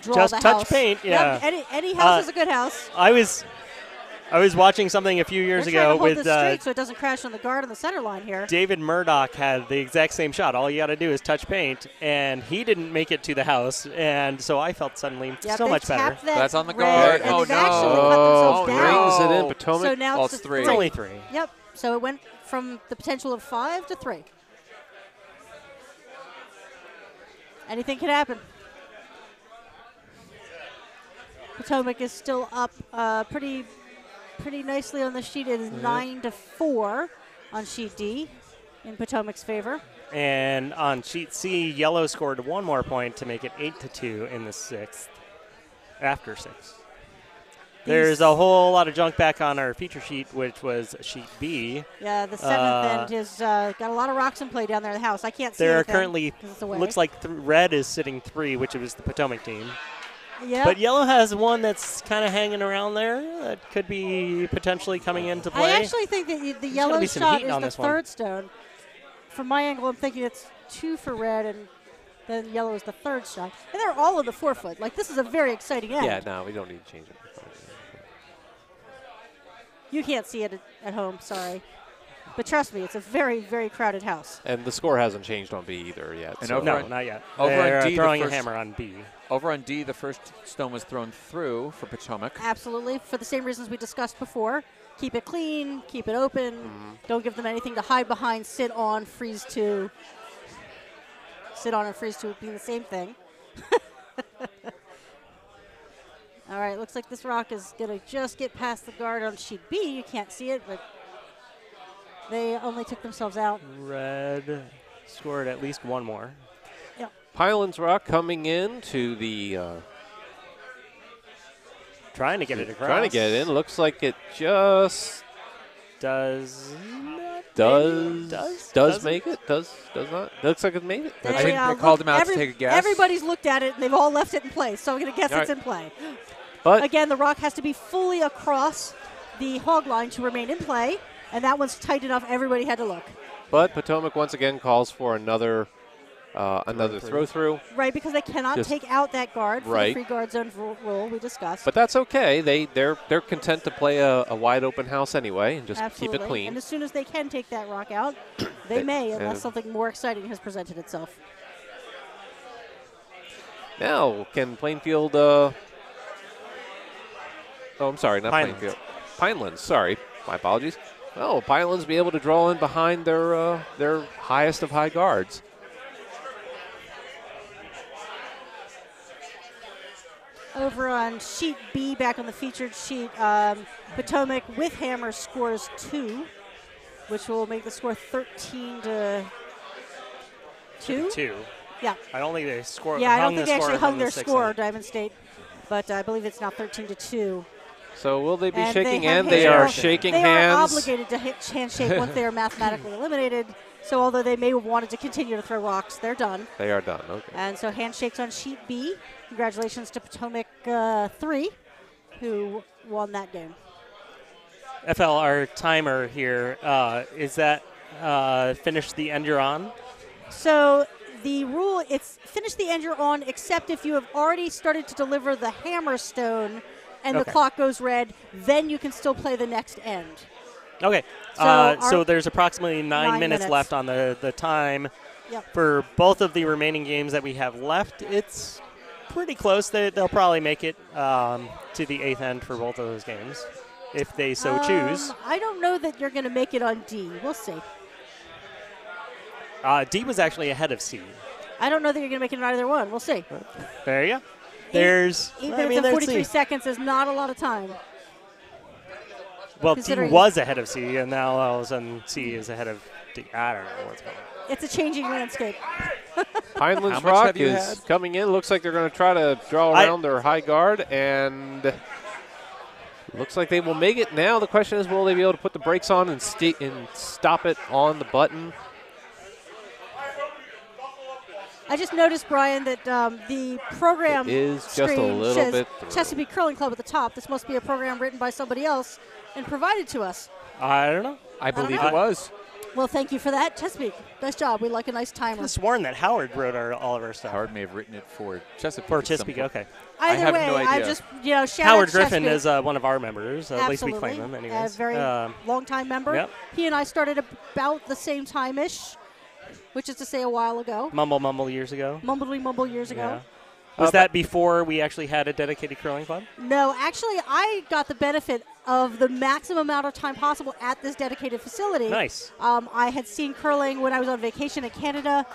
Draw Just the touch house. paint, Yep, yeah. any house is a good house. I was watching something a few years They're trying ago to hold with this straight so it doesn't crash on the guard on the center line here. David Murdoch had the exact same shot. All you got to do is touch paint, and he didn't make it to the house, and so I felt suddenly Yep, so they much better. tapped that That's on the red, guard. and Oh, they've no. actually cut themselves Oh, down. Rings it in no. Potomac. So now Well, it's it's a 3. It's only 3. Yep. So it went from the potential of 5 to 3. Anything can happen. Potomac is still up pretty nicely on the sheet. It is 9-4 on sheet D in Potomac's favor. And on sheet C, Yellow scored 1 more point to make it 8-2 in the 6th. After 6. There's a whole lot of junk back on our feature sheet, which was sheet B. Yeah, the 7th end has got a lot of rocks in play down there in the house. I can't see There are anything currently, 'cause it's away. looks like red is sitting 3, which was the Potomac team. Yep. But Yellow has one that's kind of hanging around there that could be potentially coming into play. I actually think that the yellow be some shot heat is on the this one. third stone. From my angle, I'm thinking it's 2 for red, and then yellow is the third shot. And they're all in the 4-foot. Like, this is a very exciting end. Yeah, no, we don't need to change it. You can't see it at home, sorry. But trust me, it's a very, very crowded house. And the score hasn't changed on B either yet. And so- over No, on- not yet. over on They're D, the throwing a first- hammer on B. Over on D, the first stone was thrown through for Potomac. Absolutely, for the same reasons we discussed before. Keep it clean, keep it open. Don't give them anything to hide behind, sit on, freeze to. Sit on and freeze to being the same thing. All right, looks like this rock is going to just get past the guard on sheet B. You can't see it, but they only took themselves out. Red scored at least 1 more. Pinelands Rock coming in to the Trying to get it across. trying to get it in. Looks like it just Does not does make it. Does not. Looks like it made it. I think they called him out to take a guess. Everybody's looked at it, and they've all left it in place, so I'm going to guess All it's right. in play. But Again, the rock has to be fully across the hog line to remain in play, and that one's tight enough everybody had to look. but Potomac once again calls for another throw through. Right, because they cannot Just- take out that guard for the Right. free guard zone rule we discussed. But that's okay. They're content to play a wide open house anyway and just Absolutely. keep it clean. And as soon as they can take that rock out, they may, unless and- something more exciting has presented itself. Now, can Plainfield? Oh, I'm sorry, not Pinelands. Plainfield. Pinelands. Sorry, my apologies. Well, Pinelands be able to draw in behind their highest of high guards. Over on sheet B, back on the featured sheet, Potomac with hammer scores 2, which will make the score 13-2. 2. Yeah. I don't think they scored. Yeah, I don't think they actually hung on their the 6th score, end. Diamond State, but I believe it's now 13-2. So will they be And shaking they have hands? They hands. are shaking They hands. are obligated to handshake once they are mathematically eliminated. So although they may have wanted to continue to throw rocks, they're done. They are done. Okay. And so handshakes on sheet B. Congratulations to Potomac 3, who won that game. FL, our timer here, is that finished the end you're on? So the rule, it's finish the end you're on, except if you have already started to deliver the hammer stone and the clock goes red, then you can still play the next end. Okay. So there's approximately 9 minutes left on the time. Yep. For both of the remaining games that we have left, it's pretty close. They'll probably make it to the 8th end for both of those games, if they so choose. I don't know that you're going to make it on D. We'll see. D was actually ahead of C. I don't know that you're going to make it on either one. We'll see. There you go. There's 8 minutes and 43 seconds is not a lot of time. Well, D was ahead of C, and now all of a sudden C is ahead of D. I don't know what's going on. It's a changing landscape. Pinelands Rock is coming in. Looks like they're going to try to draw around their high guard, and looks like they will make it. Now the question is, will they be able to put the brakes on and stop it on the button? I just noticed, Brian, that the program is just a little says bit Chesapeake Curling Club at the top. This must be a program written by somebody else and provided to us. I don't know. I believe it was. Well, thank you for that, Chesapeake. Nice job. We like a nice timer. I could have sworn that Howard wrote all of our stuff. Howard may have written it for Chesapeake. For Chesapeake, okay. Either way, no idea. I just, shout Howard out Griffin Chesapeake. is one of our members. At least we claim him, anyways. A very long-time member. Yep. He and I started about the same time-ish, which is to say a while ago. Mumble years ago. Mumble years ago. Yeah. Was that before we actually had a dedicated curling club? No, actually, I got the benefit of the maximum amount of time possible at this dedicated facility. Nice. I had seen curling when I was on vacation in Canada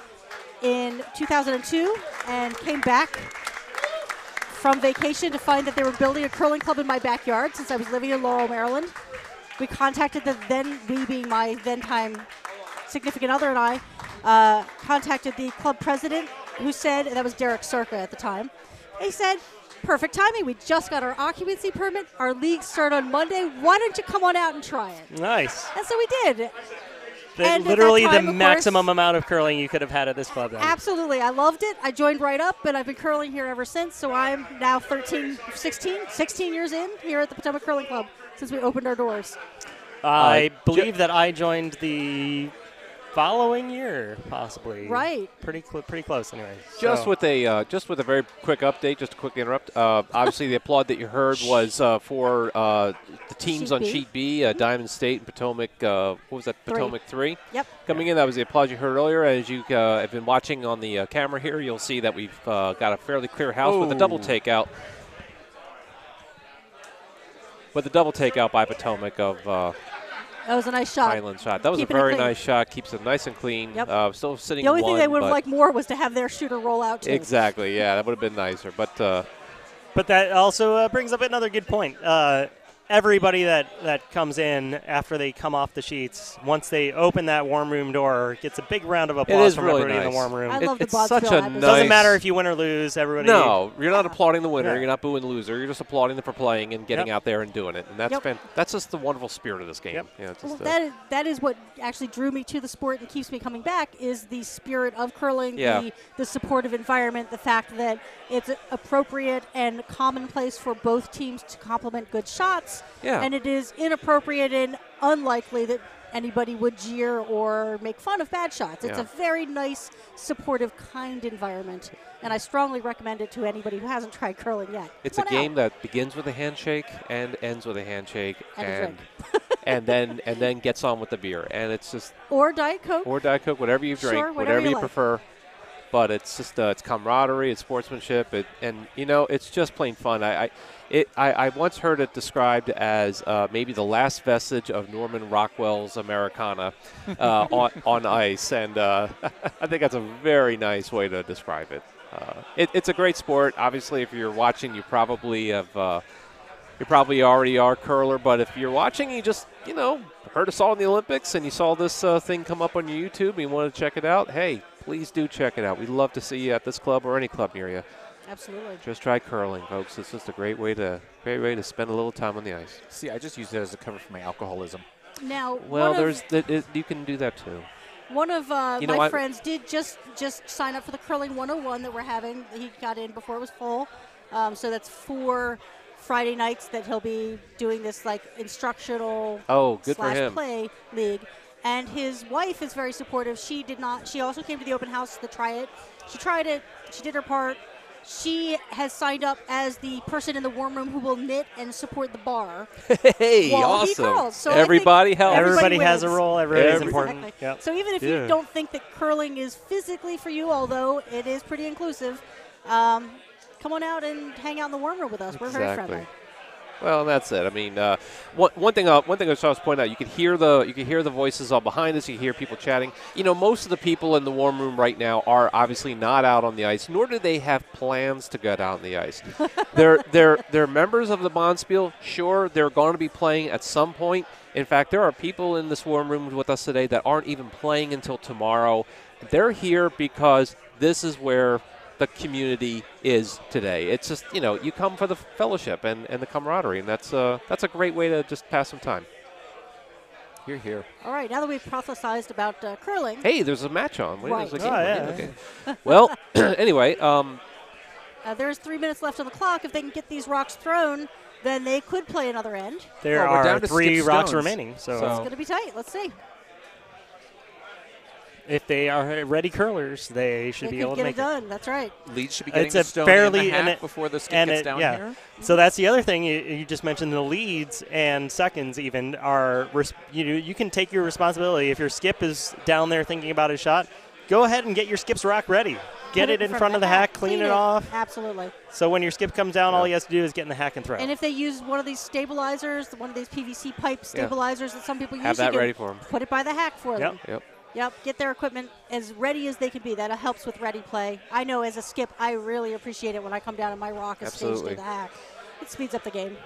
in 2002 and came back from vacation to find that they were building a curling club in my backyard since I was living in Laurel, Maryland. We contacted we being my then-time significant other and I, contacted the club president, who said, and that was Derek Circa at the time, he said, perfect timing. We just got our occupancy permit. Our leagues start on Monday. Why don't you come on out and try it? Nice. And so we did. Literally the maximum amount of curling you could have had at this club then. Absolutely. I loved it. I joined right up, and I've been curling here ever since. So I'm now 16 years in here at the Potomac Curling Club since we opened our doors. I believe that I joined the following year, possibly. Right. Pretty close, anyway. Just with a very quick update, just to quickly interrupt. Obviously, the applaud that you heard was for the teams on Sheet B, Diamond State and Potomac. What was that? Potomac 3. Yep. Coming in, that was the applaud you heard earlier. As you have been watching on the camera here, you'll see that we've got a fairly clear house with a double takeout. With a double takeout by Potomac of. That was a nice shot. Pineland shot. That was a very nice shot. Keeps it nice and clean. Yep. Still sitting. The only thing they would have liked more was to have their shooter roll out too. Exactly. Yeah, that would have been nicer. But that also brings up another good point. Everybody that comes in after they come off the sheets, once they open that warm room door, gets a big round of applause from everybody in the warm room. I love the it's such a nice. Doesn't matter if you win or lose. Everybody. No, you're not applauding the winner. You're not booing the loser. You're just applauding them for playing and getting out there and doing it. And that's that's just the wonderful spirit of this game. Yep. Yeah, well, that is what actually drew me to the sport and keeps me coming back is the spirit of curling, the supportive environment, the fact that it's appropriate and commonplace for both teams to complement good shots. Yeah. And it is inappropriate and unlikely that anybody would jeer or make fun of bad shots. It's a very nice, supportive, kind environment, and I strongly recommend it to anybody who hasn't tried curling yet. It's a game that begins with a handshake and ends with a handshake, and and then gets on with the beer, and it's just or Diet Coke, whatever you drink, sure, whatever you like. prefer. But it's just it's camaraderie, it's sportsmanship, and it's just plain fun. I once heard it described as maybe the last vestige of Norman Rockwell's Americana on ice, and I think that's a very nice way to describe it. It's a great sport. Obviously, if you're watching, you probably already are a curler. But if you're watching, you just heard us all in the Olympics, and you saw this thing come up on your YouTube, and you want to check it out. Hey, please do check it out. We'd love to see you at this club or any club near you. Absolutely. Just try curling, folks. It's just a great way to spend a little time on the ice. See, I just use it as a cover for my alcoholism. Now, you can do that too. One of my friends did just sign up for the Curling 101 that we're having. He got in before it was full. So that's 4 Friday nights that he'll be doing this like instructional good for him. play league. And his wife is very supportive. She also came to the open house to try it. She tried it. She did her part. She has signed up as the person in the warm room who will knit and support the bar. Hey, while he awesome. curls. So Everybody helps. Everybody wins. has a role. Everybody's important. Exactly. Yep. So even if you don't think that curling is physically for you, although it is pretty inclusive, come on out and hang out in the warm room with us. We're very friendly. Well, that's it. I mean, one thing I was trying to point out, you can hear the voices all behind us. You can hear people chatting. Most of the people in the warm room right now are obviously not out on the ice, nor do they have plans to get out on the ice. They're members of the Bonspiel. Sure, they're going to be playing at some point. In fact, there are people in this warm room with us today that aren't even playing until tomorrow. They're here because this is where the community is today. It's just, you come for the fellowship and the camaraderie, and that's a great way to just pass some time. Here. All right, now that we've prophesized about curling. Hey, there's a match on. Wait, right. there's a game yeah. Okay. Well, anyway. There's 3 minutes left on the clock. If they can get these rocks thrown, then they could play another end. There we're down are to 3 skip rocks stones. remaining. So It's going to be tight. Let's see. if they are ready curlers, they should be able to make it done. That's right. Leads should be getting It's the a stone fairly- and a and half it- before the skip and gets it- down yeah. here. So that's the other thing you just mentioned. The leads and seconds even are you can take your responsibility. If your skip is down there thinking about his shot, go ahead and get your skip's rock ready. Get it in front of the hack, clean it off. Absolutely. So when your skip comes down, all he has to do is get in the hack and throw. And if they use one of these stabilizers, one of these PVC pipe stabilizers that some people use, Have that you can ready for 'em. Put it by the hack for them. Yep. Yep, get their equipment as ready as they can be. That helps with ready play. I know as a skip, I really appreciate it when I come down and my rock is staged Absolutely. to the hack. It speeds up the game.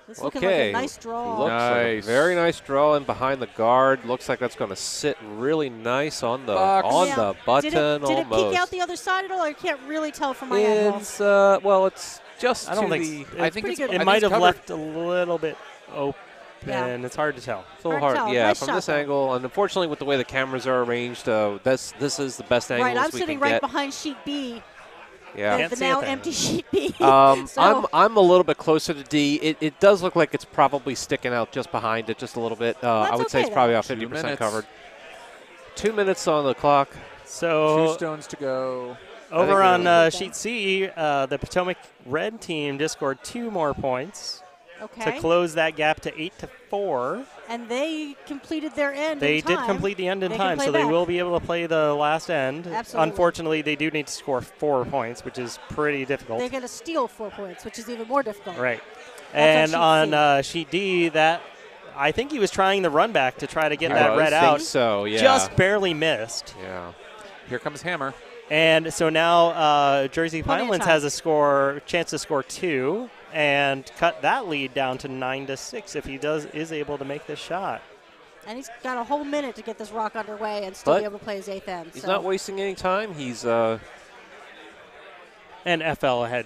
This looking like a nice draw. Looks like a very nice draw in behind the guard. Looks like that's going to sit really nice on the the button. Did it almost. peek out the other side at all? I can't really tell from my angle. It's it's just. I don't to think the, I think pretty it's, good. I it think might it's have covered. left a little bit open. Yeah. It's hard to tell. It's a little Hard to hard. tell. Yeah, Nice from shot, this though. angle, and unfortunately with the way the cameras are arranged, this is the best angle Right, I'm we sitting can right get. behind sheet B. Yeah. Can't The see now it then. empty sheet B. I'm a little bit closer to D. It does look like it's probably sticking out just behind it, just a little bit. I would say okay, it's probably though. about 50% minutes. covered. 2 minutes on the clock. So 2 stones to go. over I think on sheet C, the Potomac red team just scored 2 more points Okay. to close that gap to 8-4. And they completed their end They in time. did complete the end in They can time, play so they back. will be able to play the last end. Absolutely. Unfortunately, they do need to score 4 points, which is pretty difficult. They're going to steal 4 points, which is even more difficult. Right. That's And on sheet D, that I think he was trying the run back to try to get that red out. So yeah. Just barely missed. Yeah. Here comes Hammer. And so now Jersey Plenty of Pinelands time. has a chance to score 2 and cut that lead down to 9-6 if he is able to make this shot. And he's got a whole minute to get this rock underway and still But be able to play his 8th end. He's so. not wasting any time. He's And FL had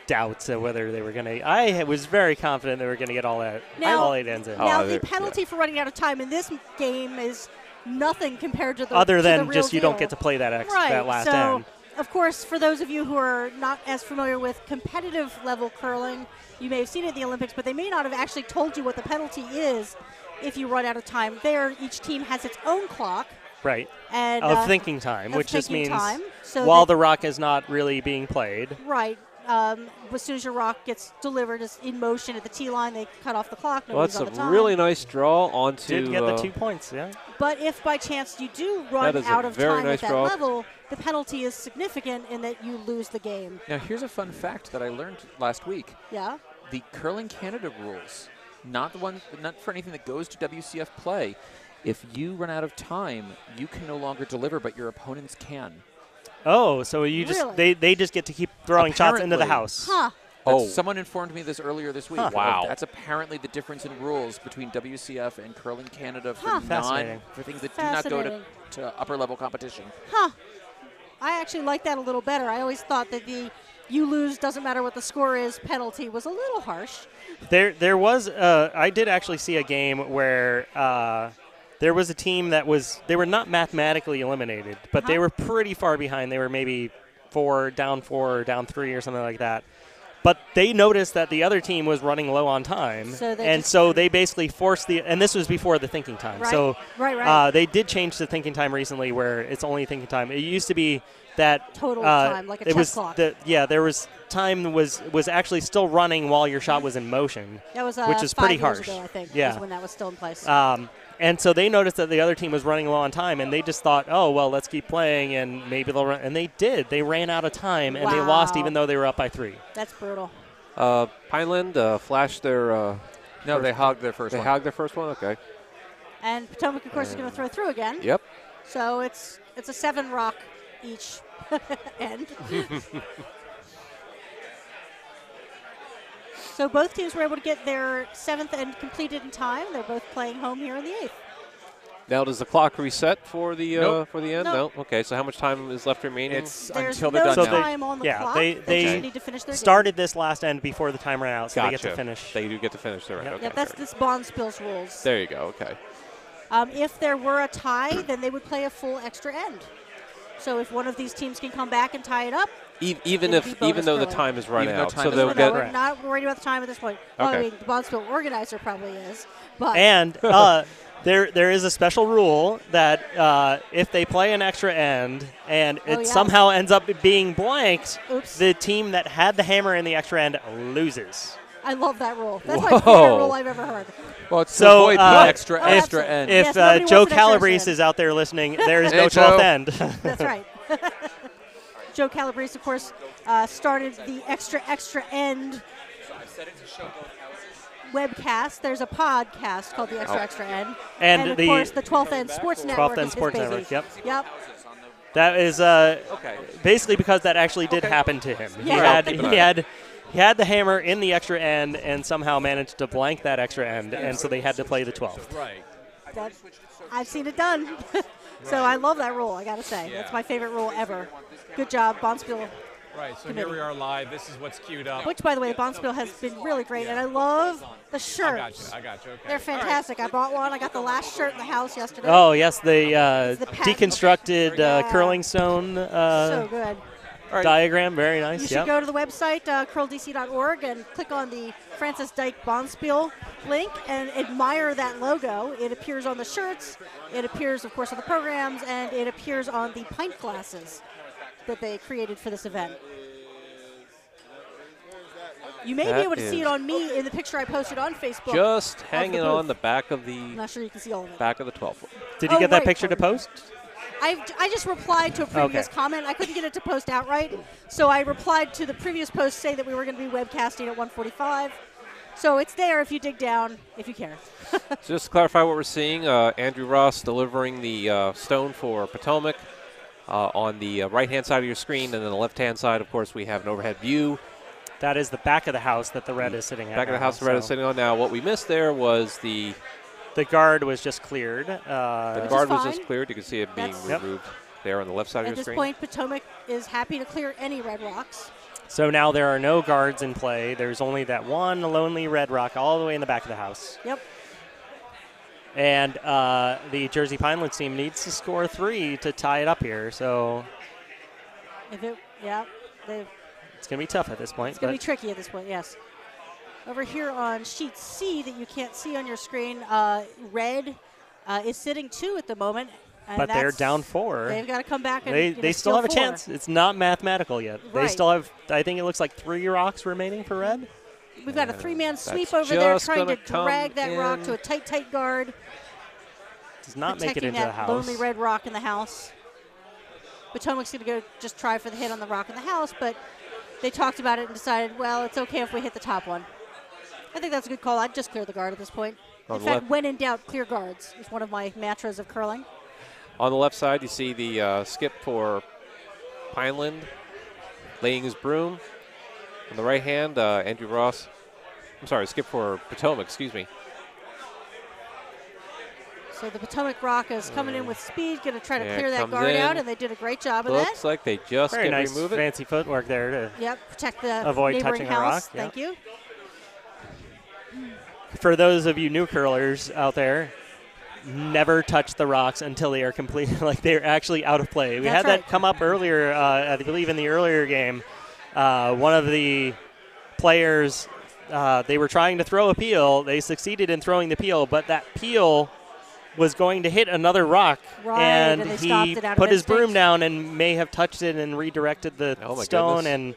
doubts of whether they were going to. I was very confident they were going to get all 8 ends in. Now, Oh, the penalty for running out of time in this game is nothing compared to the Other to than the real just you don't deal. get to play that Right. that last so, end. of course, for those of you who are not as familiar with competitive level curling, you may have seen it at the Olympics, but they may not have actually told you what the penalty is if you run out of time. There, each team has its own clock. Right. And Of thinking time, of which just thinking means time, so while that- the rock is not really being played. Right. As soon as your rock gets delivered, it's in motion at the tee line, they cut off the clock. well, Nobody's that's on a the time. really nice draw onto. Did get the 2 points, yeah. But if by chance you do run That is a out of very time nice at that draw. level, the penalty is significant in that you lose the game. Now, here's a fun fact that I learned last week. Yeah. The Curling Canada rules, not for anything that goes to WCF play. If you run out of time, you can no longer deliver, but your opponents can. Oh, so you just Really? they just get to keep throwing shots into the Apparently. house. Huh. Someone informed me this earlier this week. Huh. Wow. That's apparently the difference in rules between WCF and Curling Canada for Huh. Fascinating. for things that do not go Fascinating. to upper level competition. Huh. I actually like that a little better. I always thought that the you lose, doesn't matter what the score is, penalty was a little harsh. There was I did actually see a game where there was a team that they were not mathematically eliminated, but they were pretty far behind. They were maybe 4, down 3 or something like that. but they noticed that the other team was running low on time, so they basically forced and this was before the thinking time. Right. So Right. they did change the thinking time recently, where it's only thinking time. It used to be that total time, like a chess clock. There was time was actually still running while your shot was in motion. That was which is 5 pretty years harsh. ago, I think. Yeah. Was when that was still in place. And so they noticed that the other team was running low on time, and they just thought, oh, well, let's keep playing, and maybe they'll run. And they did. They ran out of time, and they lost even though they were up by 3. That's brutal. Pineland flashed their. No, they hogged their first one. They hogged their first one? Okay. And Potomac, of course, is going to throw through again. Yep. So it's a 7 rock each end. So both teams were able to get their 7th end completed in time. They're both playing home here in the 8th. Now, does the clock reset for the Nope. for the end? Nope. No. Okay. So how much time is left remaining? It's There's until no they're done now. time on the clock. they just need to finish their started this last end before the time ran out, so they get Gotcha. to finish. They do get to finish their end. Yep. Okay. Yep, that's this Bonspiel's rules. There you go. Okay. If there were a tie, then they would play a full extra end. So if one of these teams can come back and tie it up, Even It'd be if bonus even though the curling. time is run Even though out, time so is they'll run get. out. we're not worried about the time at this point. Well, Okay. I mean, the Bonspiel organizer probably is, but And there is a special rule that if they play an extra end and Oh, it yeah. somehow ends up being blanked, oops, the team that had the hammer in the extra end loses. I love that rule. That's my Whoa. favorite rule I've ever heard. Well, it's So, to avoid the extra oh, extra absolutely. end. Yes, If nobody Joe wants an extra Calabrese end. is out there listening, there is no Hey, 12th Joe. end. That's right. Joe Calabrese, of course, started the extra end webcast. There's a podcast called the Extra End. And of the course, the 12th End Sports Network 12th End is Sports his baby. Network, yep. Yep. That is basically because that actually did happen to him. Yeah. He had the hammer in the extra end and somehow managed to blank that extra end, and so they had to play the 12th. Right. I've seen it done. So I love that rule, I got to say. That's my favorite rule ever. Good job, Bonspiel. Right. So Committee. here we are live. This is what's queued up. Which, by the way, the Bonspiel has been really great, and I love the I shirts. got you. Okay. They're fantastic. I bought one. I got the last shirt in the house yesterday. Oh, yes, the the patent. deconstructed Yeah. curling stone So good. diagram. Very nice. You should go to the website, curldc.org, and click on the Francis Dyke Bonspiel link and admire that logo. It appears on the shirts. It appears, of course, on the programs, and it appears on the pint glasses that they created for this event. You may be That able to see is- it on me in the picture I posted on Facebook. Just hanging booth. on the back of I'm not sure you can see all of it. the 12th. Did you Oh, get that right, picture to pardon. post? I just replied to a previous Okay. comment. I couldn't get it to post outright, so I replied to the previous post saying that we were going to be webcasting at 1:45. So it's there if you dig down, if you care. So just to clarify what we're seeing, Andrew Ross delivering the stone for Potomac on the right-hand side of your screen, and then the left-hand side, of course, we have an overhead view. That is the back of the house that the red is sitting at. Back of the now, house the red is so sitting on now. What we missed there was the guard was just cleared. guard was just fine. cleared. You can see it being That's- Yep. removed there on the left side of At your this screen. point, Potomac is happy to clear any red rocks. So now there are no guards in play. There's only that one lonely red rock all the way in the back of the house. Yep. And the Jersey Pinelands team needs to score 3 to tie it up here. So If it, yeah, they've it's going to be tough at this point. It's going to but be tricky at this point, yes. Over here on sheet C that you can't see on your screen, red is sitting 2 at the moment. And but they're that's- down 4. They've got to come back and They still steal have a 4. chance. It's not mathematical yet. They Right. still have, I think it looks like 3 rocks remaining for red. We've got a 3-man sweep that's over there just trying to gonna come drag that rock in. to a tight guard. Does not make it protecting into the that house. lonely red rock in the house. Potomac's going to go just try for the hit on the rock in the house, but they talked about it and decided, well, it's okay if we hit the top one. I think that's a good call. I'd just clear the guard at this point. On In the fact, left- when in doubt, clear guards is one of my mantras of curling. On the left side, you see the skip for Pineland laying his broom. On the right hand, Andrew Ross. I'm sorry, skip for Potomac, excuse me. So the Potomac rock is coming in with speed, going to try to Yeah, clear that comes guard in. out, and they did a great job of Looks that. like they just Very get nice, remove it. fancy footwork there to Yep, protect the Avoid neighboring touching a rock, house. yeah. Thank you. For those of you new curlers out there, never touch the rocks until they are completely, like they're actually out of play. We That's had right. that come up earlier, I believe in the earlier game. One of the players, they were trying to throw a peel. They succeeded in throwing the peel, but that peel was going to hit another rock, Right, and and they he stopped it out of put his instinct. broom down and may have touched it and redirected the Oh, my stone, goodness. and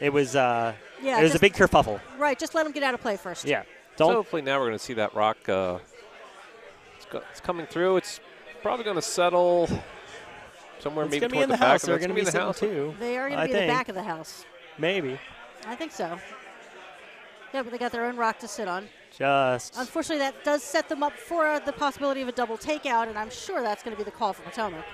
it was a just, big kerfuffle. Right, just let him get out of play first. Yeah, So don't. hopefully now we're going to see that rock. It's coming through. It's probably going to settle somewhere It's maybe going to be toward in the back. house. of They're it. It's going to be in the sitting house. too. They are going to be in the back of the house. Maybe. I think so. Yeah, but they got their own rock to sit on. Just. Unfortunately, that does set them up for the possibility of a double takeout, and I'm sure that's going to be the call for Potomac.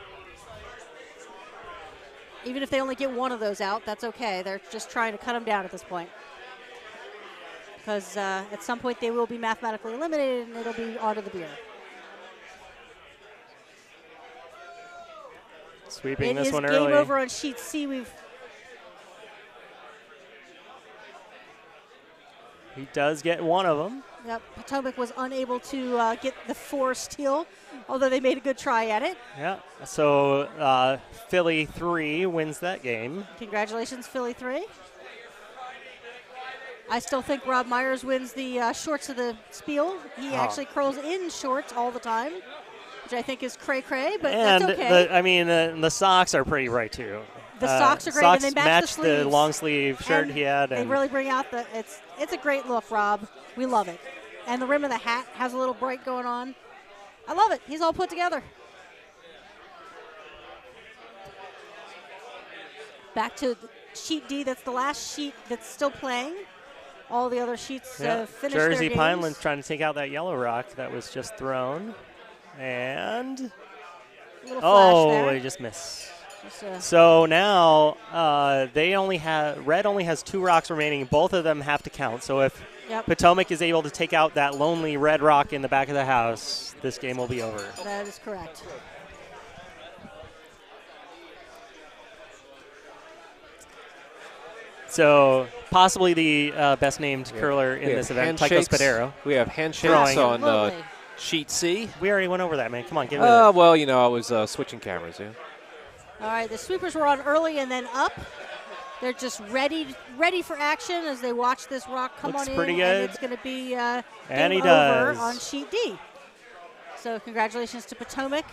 Even if they only get one of those out, that's okay. They're just trying to cut them down at this point. Because at some point they will be mathematically eliminated, and it'll be on to the beer. Sweeping It this is one game early. over on sheet C. He does get one of them. Yep, Potomac was unable to get the 4 steal, although they made a good try at it. Yeah. So Philly 3 wins that game. Congratulations, Philly 3. I still think Rob Myers wins the shorts of the spiel. He actually curls in shorts all the time, which I think is cray-cray, but And that's okay. the socks are pretty right too. The socks are great, Socks and they match the sleeves. long sleeve shirt And he had. They And really bring out it's a great look, Rob. We love it. And the rim of the hat has a little break going on. I love it. He's all put together. Back to sheet D. That's the last sheet that's still playing. All the other sheets finished their Jersey games. Pineland's trying to take out that yellow rock that was just thrown. And Little flash there. he just missed. Just, So now Red only has 2 rocks remaining. Both of them have to count. So if Yep. Potomac is able to take out that lonely red rock in the back of the house, this game will be over. That is correct. So possibly the best named curler in this event, Tycho Spadero. We have handshakes on Absolutely. sheet C. We already went over that, man. Come on, get with it. Well, I was switching cameras, yeah. All right, the sweepers were on early and then up. They're just ready for action as they watch this rock come Looks on pretty in, good. and it's going to be And game he over does. on sheet D. So congratulations to Potomac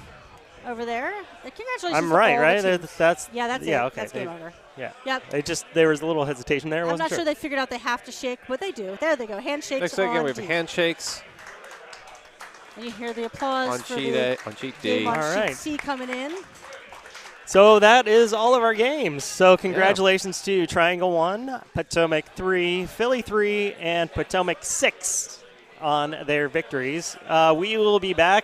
over there. Congratulations I'm to right, all right? the teams. That's Yeah, that's it. Okay. That's game over. Yeah. Yep. There was a little hesitation there. I I'm wasn't not sure they figured out they have to shake, but they do. There they go. Handshakes Next again, on we have D. handshakes And you hear the applause on for sheet the A, on sheet game D. on All sheet right. C coming in. So that is all of our games. So congratulations to Triangle 1, Potomac 3, Philly 3, and Potomac 6 on their victories. We will be back.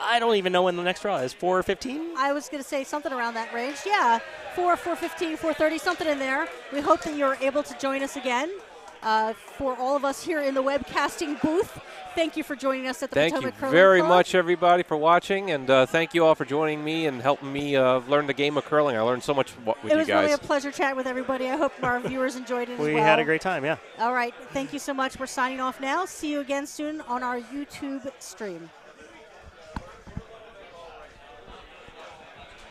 I don't even know when the next draw is. 4:15? I was going to say something around that range. Yeah, 4:15, 4:30, something in there. We hope that you're able to join us again. For all of us here in the webcasting booth, thank you for joining us at the Thank you Potomac Curling very Club. much, everybody, for watching, and thank you all for joining me and helping me learn the game of curling. I learned so much with It you was guys. really a pleasure chatting with everybody. I hope our viewers enjoyed it as well. We had a great time, yeah. All right, thank you so much. We're signing off now. See you again soon on our YouTube stream.